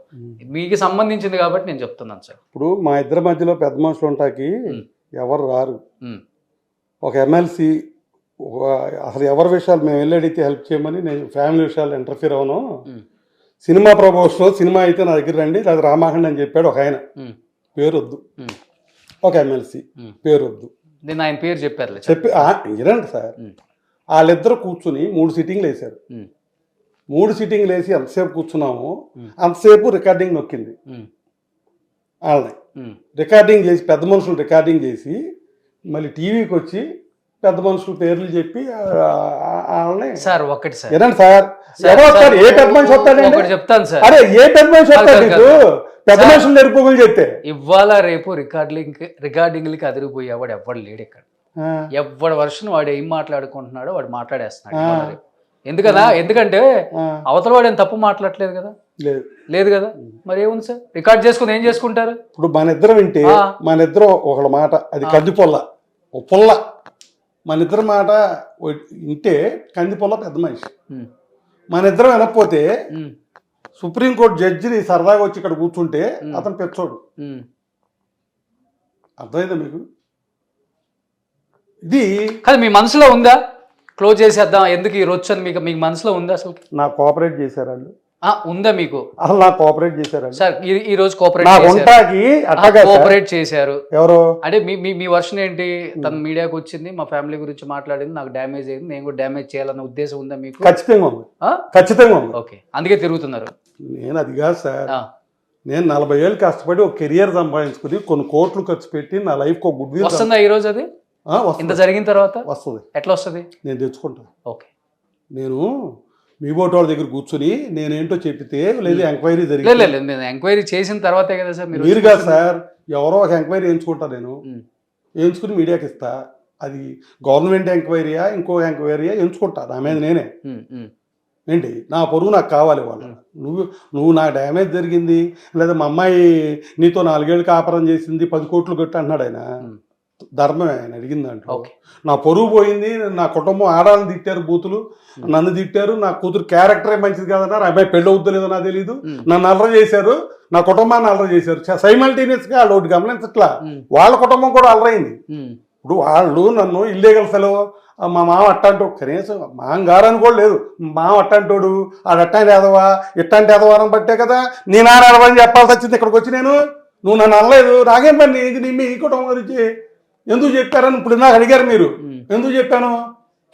మీకు సంబంధించింది కాబట్టి నేను చెప్తున్నాను సార్. ఇప్పుడు మా ఇద్దరి మధ్యలో పెద్ద మనుషులు ఉంటాకి ఎవరు రారు. ఒక ఎమ్మెల్సీ అసలు ఎవరి విషయాలు మేము వెళ్ళడితే హెల్ప్ చేయమని నేను ఫ్యామిలీ విషయాలు ఇంటర్ఫీర్ అవను. సినిమా ప్రమోషన్లో సినిమా అయితే నా దగ్గర రండి, అది రామాఖండ్ అని చెప్పాడు ఒక ఆయన, పేరు వద్దు. ఒక ఎమ్మెల్సీ పేరు వద్దు, నేను ఆయన పేరు చెప్పారు చెప్పి వినండి సార్. వాళ్ళిద్దరు కూర్చుని 3 సిట్టింగ్లు వేశారు. 3 సిట్టింగ్లు వేసి ఎంతసేపు కూర్చున్నాము అంతసేపు రికార్డింగ్ నొక్కింది వాళ్ళని. రికార్డింగ్ చేసి పెద్ద మనుషులు రికార్డింగ్ చేసి మళ్ళీ టీవీకి వచ్చి పెద్ద మనుషుల పేర్లు చెప్పి వాళ్ళని. సార్ ఒకటి సార్ వినండి సార్, ఏ పెద్ద మనిషి వస్తాడండి? చెప్తాను సార్. అరే ఏ పెద్ద మనిషి వస్తాడు? పెద్ద మనుషులు నెరుపుకోగలు చెప్తే ఇవాళ రేపు రికార్డింగ్లకి అదిరిపోయేవాడు ఎవ్వడు లేడు ఇక్కడ. ఎవడి వర్షన్ వాడు ఏం మాట్లాడుకుంటున్నాడో వాడు మాట్లాడేస్తున్నాడు. ఎందుకంటే అవతల వాడు ఏం తప్పు మాట్లాడలేదు కదా, లేదు కదా, మరి ఏముంది సార్? రికార్డ్ చేసుకుని ఏం చేసుకుంటారు? ఇప్పుడు మన ఇద్దరం వింటే మన ఇద్దరం ఒకళ్ళ మాట అది కందిపొల్ల పుల్ల, మన ఇద్దరు మాట వింటే కందిపొల్ల పెద్ద మనిషి. మన ఇద్దరం వినకపోతే సుప్రీంకోర్టు జడ్జిని సరదాగా వచ్చి ఇక్కడ కూర్చుంటే అతను పెచ్చోడు. అర్థమైందా మీకు? ఇది కాదు మీ మనసులో ఉందా? క్లోజ్ చేసేద్దాం ఎందుకు ఈ రోజు అని మీకు మనసులో ఉందా? అసలు నా కోఆపరేట్ చేశారు వాళ్ళు. ఉందా మీకు? అసలు నాకు కోఆపరేట్ చేశారు సార్. ఈ రోజు కోఆపరేట్ చేశారు ఎవరు అంటే మీ వర్షన్ ఏంటి? తన మీడియాకి వచ్చింది, మా ఫ్యామిలీ గురించి మాట్లాడింది, నాకు డ్యామేజ్ అయింది, నేను కూడా డ్యామేజ్ చేయాలన్న ఉద్దేశం ఉందా మీకు? ఖచ్చితంగా ఉంది, ఖచ్చితంగా ఉంది. ఓకే, అందుకే తిరుగుతున్నారు. నేను అది కాదు సార్, నేను 40 ఏళ్ళు కష్టపడి ఒక కెరియర్ సంపాదించుకుని కొన్ని కోట్లు ఖర్చు పెట్టి నా లైఫ్ ఒక గుడ్ విల్ వస్తుందా ఈ రోజు? అది ఇంత జరిగిన తర్వాత వస్తుంది. ఎట్లా వస్తుంది? నేను తెచ్చుకుంటాను. ఓకే, నేను మీ బోటి వాళ్ళ దగ్గర కూర్చుని నేనేంటో చెప్పితే లేదు ఎంక్వైరీ జరిగింది. నేను ఎంక్వైరీ చేసిన తర్వాతే కదా సార్ మీరు కాదు సార్, ఎవరో ఒక ఎంక్వైరీ ఎంచుకుంటా, నేను ఎంచుకుని మీడియాకి ఇస్తా. అది గవర్నమెంట్ ఎంక్వైరీయా ఇంకో ఎంక్వైరీయా ఎంచుకుంటా, నా మీద నేనే. ఏంటి నా పొరుగు నాకు కావాలి. వాళ్ళు నువ్వు నా డ్యామేజ్ జరిగింది లేదా మా అమ్మాయి నీతో 4 ఏళ్ళు కాపురం చేసింది 10 కోట్లు కొట్టి అంటున్నాడు ఆయన. ధర్మమే ఆయన అడిగింది అంటూ. నా పొరుగు పోయింది, నా కుటుంబం ఆడాలని తిట్టారు, బూతులు నన్ను తిట్టారు, నా కూతురు క్యారెక్టరే మంచిది కాదన్నారు, అబ్బాయి పెళ్ళి అవుతుందో నాకు తెలియదు, నన్ను అల్లరి చేశారు, నా కుటుంబాన్ని అల్లరి చేశారు. సైమల్టేనియస్గా వాళ్ళు ఒకటి గమనించట్లా, వాళ్ళ కుటుంబం కూడా అల్లరైంది. ఇప్పుడు వాళ్ళు నన్ను ఇల్లీగల్ ఫెలో, మా మామ అట్టంటో, కనీసం మాంగారని కూడా లేదు, మామ అట్టంటోడు, ఆడట్టాంటి ఎదవా ఇట్టంటి ఎదవారం బట్టే కదా నేను ఆడవని చెప్పాల్సి వచ్చింది ఇక్కడికి వచ్చి. నువ్వు నన్ను అనలేదు, నాకేం పని ఇది మీ కుటుంబం గురించి ఎందుకు చెప్పారని ఇప్పుడు నాకు అడిగారు మీరు. ఎందుకు చెప్పాను?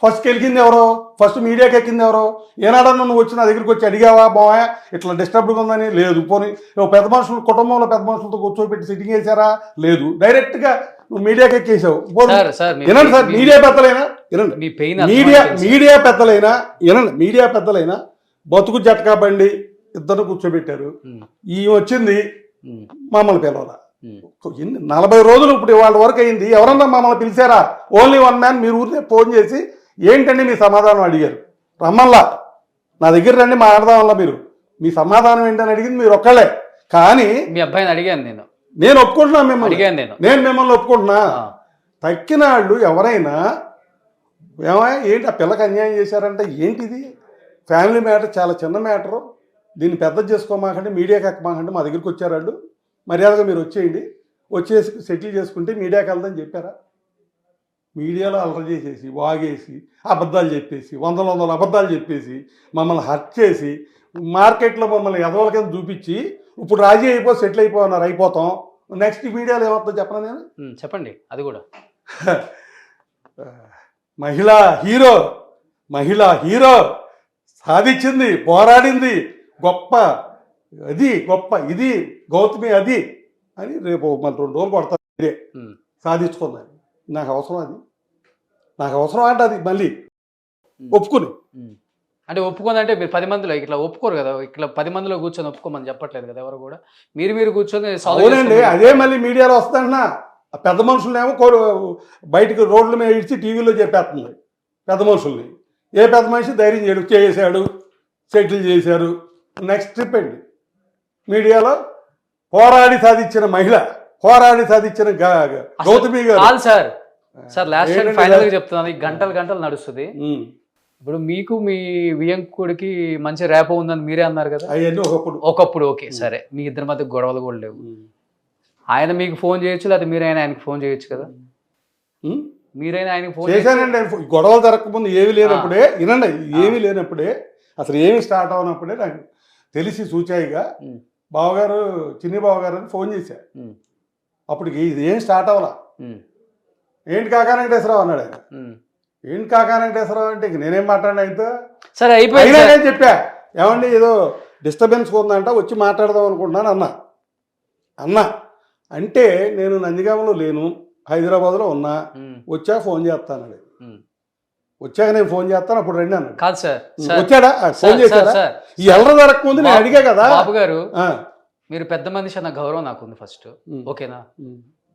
ఫస్ట్ ఎక్కింది ఎవరో, ఫస్ట్ మీడియాకి ఎక్కింది ఎవరో? ఏనాడన్నా నువ్వు వచ్చి నా దగ్గరికి వచ్చి అడిగావా బావా ఇట్లా డిస్టర్బ్గా ఉందని? లేదు. పోనీ పెద్ద మనుషులు కుటుంబంలో పెద్ద మనుషులతో కూర్చోబెట్టి సిట్టింగ్ వేసారా? లేదు. డైరెక్ట్గా నువ్వు మీడియాకి ఎక్కేసావు. వినండి సార్, మీడియా పెద్దలైనా వినండి, మీడియా పెద్దలైనా వినండి, మీడియా పెద్దలైనా బతుకు జట్కా బండి ఇద్దరు కూర్చోబెట్టారు. ఈ వచ్చింది మమ్మల్ని పిలవాలా? 40 రోజులు ఇప్పుడు వాళ్ళ వరకు అయింది, ఎవరన్నా మమ్మల్ని పిలిచారా? Only 1 man. మీరు ఊరినే ఫోన్ చేసి ఏంటండి మీ సమాధానం అడిగారు, రమ్మల్లా నా దగ్గర రండి మాట్లాడదామల్లా. మీరు మీ సమాధానం ఏంటని అడిగింది మీరు ఒక్కళ్ళే. కానీ మీ అబ్బాయిని అడిగాను నేను ఒప్పుకుంటున్నా మిమ్మల్ని, నేను మిమ్మల్ని ఒప్పుకుంటున్నా. తక్కిన వాళ్ళు ఎవరైనా ఏమయ్యా ఏంటి ఆ పిల్లకి అన్యాయం చేశారంటే ఏంటిది? ఫ్యామిలీ మ్యాటర్ చాలా చిన్న మ్యాటరు, దీన్ని పెద్ద చేసుకోమాకండి, మీడియాకి ఎక్కమాకండి, మా దగ్గరికి వచ్చారు వాళ్ళు, మర్యాదగా మీరు వచ్చేయండి, వచ్చేసి సెటిల్ చేసుకుంటే మీడియాకి వెళ్దని చెప్పారా? మీడియాలో అల్లరి చేసేసి వాగేసి అబద్ధాలు చెప్పేసి వందల అబద్ధాలు చెప్పేసి మమ్మల్ని హర్ట్ చేసి మార్కెట్లో మమ్మల్ని ఎదవల కింద చూపించి ఇప్పుడు రాజీ సెటిల్ అయిపోతున్నారు, అయిపోతాం. నెక్స్ట్ మీడియాలో ఏమవుతుందో చెప్పనా నేను? చెప్పండి అది కూడా. మహిళా హీరో సాధించింది, పోరాడింది, గొప్ప ఇది గౌతమి అది అని రేపు మళ్ళీ 2 రోజులు పడతారు ఇదే సాధించుకుందని. నాకు అవసరం అంటే అది మళ్ళీ ఒప్పుకుని. అంటే ఒప్పుకుందంటే మీరు 10 మందిలో ఇట్లా ఒప్పుకోరు కదా, ఇట్లా 10 మందిలో కూర్చొని ఒప్పుకోమని చెప్పట్లేదు కదా ఎవరు కూడా. మీరు కూర్చొని అవునండి, అదే మళ్ళీ మీడియాలో వస్తుందన్నా. పెద్ద మనుషులనేమో బయటకు రోడ్ల మీద ఇచ్చి టీవీలో చెప్పేస్తుంది పెద్ద మనుషుల్ని. ఏ పెద్ద మనిషి ధైర్యం చేశాడు, సెటిల్ చేశారు. నెక్స్ట్ ట్రిప్ అండి మీడియాలో పోరాడి సాధించిన మహిళ, పోరాడి సాధించిన గౌతమి గారు. సార్ లాస్ట్ టైం ఫైనల్ గా చెప్తున్నాను, గంటలు నడుస్తుంది. ఇప్పుడు మీకు మీ వియంకుడికి మంచి ర్యాప్ ఉందని మీరే అన్నారు కదా. అవన్నీ ఒకప్పుడు ఓకే సరే, మీ ఇద్దరి మధ్య గొడవలు కూడా లేవు. ఆయన మీకు ఫోన్ చేయొచ్చు, లేకపోతే మీరైనా ఆయనకి ఫోన్ చేయొచ్చు కదా. మీరైనా ఆయనకి ఫోన్ చేశానండి. గొడవలు జరగకముందు ఏమీ లేనప్పుడే వినండి, ఏమీ లేనప్పుడే అసలు ఏమి స్టార్ట్ అవునప్పుడే నాకు తెలిసి సూచాయిగా బావగారు, చిన్ని బావగారు అని ఫోన్ చేశారు. అప్పటికి ఇది ఏం స్టార్ట్ అవ్వాలా. ఏంటి కాకా వెంకటేశ్వరరావు అన్నాడు ఆయన. ఏంటి కాకా వెంకటేశ్వరరావు అంటే ఇక నేనేం మాట్లాడినా అయితే సరే అయిపోయింది. నేను చెప్పా, ఏమండి ఏదో డిస్టర్బెన్స్ ఉందంట, వచ్చి మాట్లాడదాం అనుకుంటున్నాను అన్నా. అంటే నేను నందిగామలో లేను, హైదరాబాద్లో ఉన్నా, వచ్చాక ఫోన్ చేస్తాను. వచ్చాక నేను ఫోన్ చేస్తాను, అప్పుడు రండి అన్నాడు. కాదు సార్, వచ్చాడా ఫోన్ చేశాడా? ఈ ఎల్లర జరగకముందు నేను అడిగా కదా. బాబు గారు మీరు పెద్ద మనిషి అన్న గౌరవం నాకుంది ఫస్ట్, ఓకేనా.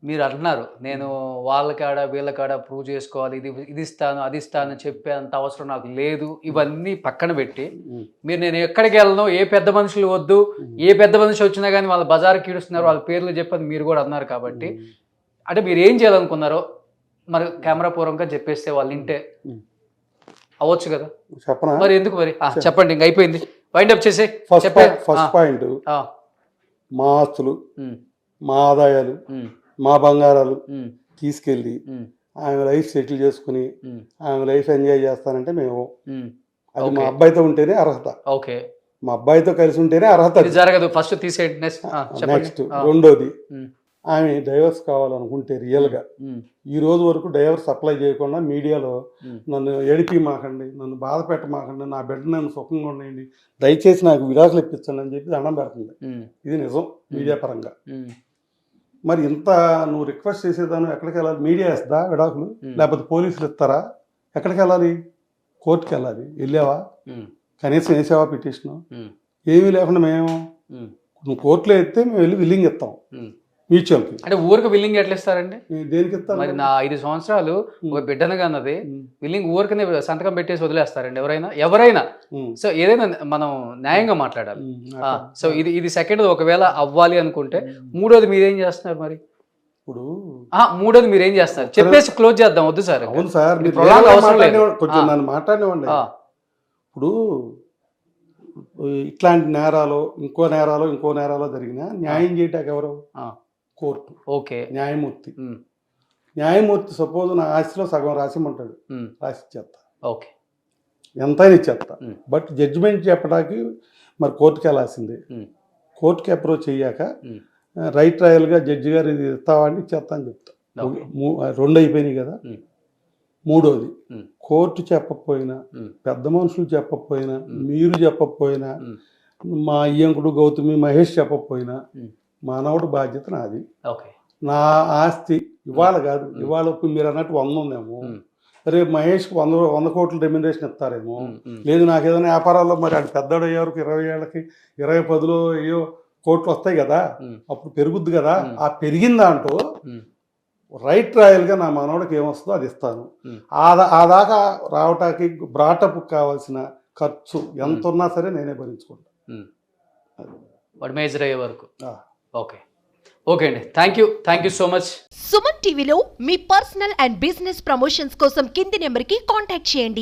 మీరు అంటున్నారు నేను వాళ్ళ కాడ వీళ్ళ కాడ ప్రూవ్ చేసుకోవాలి, ఇది ఇస్తాను అది ఇస్తాను చెప్పే అంత అవసరం నాకు లేదు. ఇవన్నీ పక్కన పెట్టి మీరు నేను ఎక్కడికి వెళ్ళను, ఏ పెద్ద మనుషులు వద్దు, ఏ పెద్ద మనిషి వచ్చినా కానీ వాళ్ళ బజార్కి ఈడుస్తున్నారు, వాళ్ళ పేర్లు చెప్పని మీరు కూడా అన్నారు. కాబట్టి అంటే మీరు ఏం చేయాలనుకున్నారో మరి కెమెరా పూర్వంగా చెప్పేస్తే వాళ్ళు వింటే అవ్వచ్చు కదా. చెప్పనా మరి ఎందుకు మరి చెప్పండి, ఇంక అయిపోయింది, వైండప్ చేసే. ఫస్ట్ పాయింట్, మా ఆస్తులు, మా ఆదాయాలు, మా బంగారాలు తీసుకెళ్ళి ఆమె లైఫ్ సెటిల్ చేసుకుని ఆమె లైఫ్ ఎంజాయ్ చేస్తానంటే మేము, అది మా అబ్బాయితో ఉంటేనే అర్హత. ఓకే, మా అబ్బాయితో కలిసి ఉంటేనే అర్హత. జరగదు ఫస్ట్ తీసేయండి. నెక్స్ట్ రెండోది, ఆమె డైవర్స్ కావాలనుకుంటే రియల్గా ఈ రోజు వరకు డైవర్స్ అప్లై చేయకుండా మీడియాలో నన్ను ఏడిపి మాకండి, నన్ను బాధ పెట్టమాకండి, నా బిడ్డ నన్ను సుఖంగా ఉండండి, దయచేసి నాకు విడాకులు ఇప్పించండి అని చెప్పి దండం పెడుతుంది. ఇది నిజం మీడియా పరంగా. మరి ఇంత నువ్వు రిక్వెస్ట్ చేసేదాన్ని ఎక్కడికి వెళ్ళాలి? మీడియా ఇస్తుందా విడాకులు, లేకపోతే పోలీసులు ఇస్తారా? ఎక్కడికి వెళ్ళాలి? కోర్టుకి వెళ్ళాలి. వెళ్ళావా? కనీసం వేసావా పిటిషన్? ఏమీ లేకుండా మేము నువ్వు కోర్టులో ఎత్తే మేము వెళ్ళి విల్లింగ్ ఇస్తాం మ్యూచువల్కి. అంటే ఊరికి విల్లింగ్ ఎట్లా ఇస్తారండి? దేనికి ఇస్తాం? మరి నా 5 సంవత్సరాలు ఒక బిడ్డను కన్నది విల్లింగ్ ఊరికనే సంతకం పెట్టేసి వదిలేస్తారండి ఎవరైనా. సో ఏదైనా మనం న్యాయంగా మాట్లాడాలి. సో ఇది సెకండ్. ఒకవేళ అవ్వాలి అనుకుంటే మూడోది మీరేం చేస్తున్నారు మరి? ఇప్పుడు మూడోది మీరేం చేస్తున్నారు చెప్పేసి క్లోజ్ చేద్దాం. వద్దు సార్. అవును సార్, కొంచెం నన్ను మాట్లాడివ్వండి. ఇప్పుడు ఇట్లాంటి నేరాలు ఇంకో నేరాలో జరిగినా న్యాయం చేయటానికి ఎవరు? కోర్టు. ఓకే, న్యాయమూర్తి సపోజ్ నా ఆస్తిలో సగం రాసిమంటాడు, రాసి ఇచ్చేస్తా. ఓకే, ఎంతైనా ఇచ్చేస్తా. బట్ జడ్జిమెంట్ చెప్పడానికి మరి కోర్టుకి వెళ్ళాల్సిందే. కోర్టుకి అప్రోచ్ అయ్యాక రైట్ రాయల్గా జడ్జి గారు ఇది ఇస్తావా అంటే ఇచ్చేస్తా అని చెప్తా. 2 అయిపోయినాయి కదా. మూడోది, కోర్టు చెప్పకపోయినా, పెద్ద మనుషులు చెప్పకపోయినా, మీరు చెప్పకపోయినా, మా అయ్యంకుడు గౌతమి మహేష్ చెప్పకపోయినా మానవుడు బాధ్యత నాది. నా ఆస్తి ఇవాళ కాదు, ఇవాళ మీరు అన్నట్టు 100 ఉందేమో, రేపు మహేష్కి 100 కోట్ల రెమ్యునరేషన్ ఇస్తారేమో. లేదు నాకు ఏదైనా వ్యాపారాల్లో మరి అది పెద్దోడు అయ్యేవారు 20 ఏళ్ళకి 20-10లో అయ్యో కోట్లు వస్తాయి కదా, అప్పుడు పెరుగుద్ది కదా. ఆ పెరిగిన దాంట్లో రైట్ రాయల్గా నా మనవడికి ఏమొస్తుందో అది ఇస్తాను. ఆ దాకా రావటానికి బ్రాటప్ కావాల్సిన ఖర్చు ఎంత ఉన్నా సరే నేనే భరించుకుంటాను, వాడు మేజర్ అయ్యే వరకు. ఓకే అండి, thank you so much. Suman టీవీలో మీ పర్సనల్ అండ్ బిజినెస్ ప్రమోషన్స్ కోసం కింది నెంబర్కి కాంటాక్ట్ చేయండి.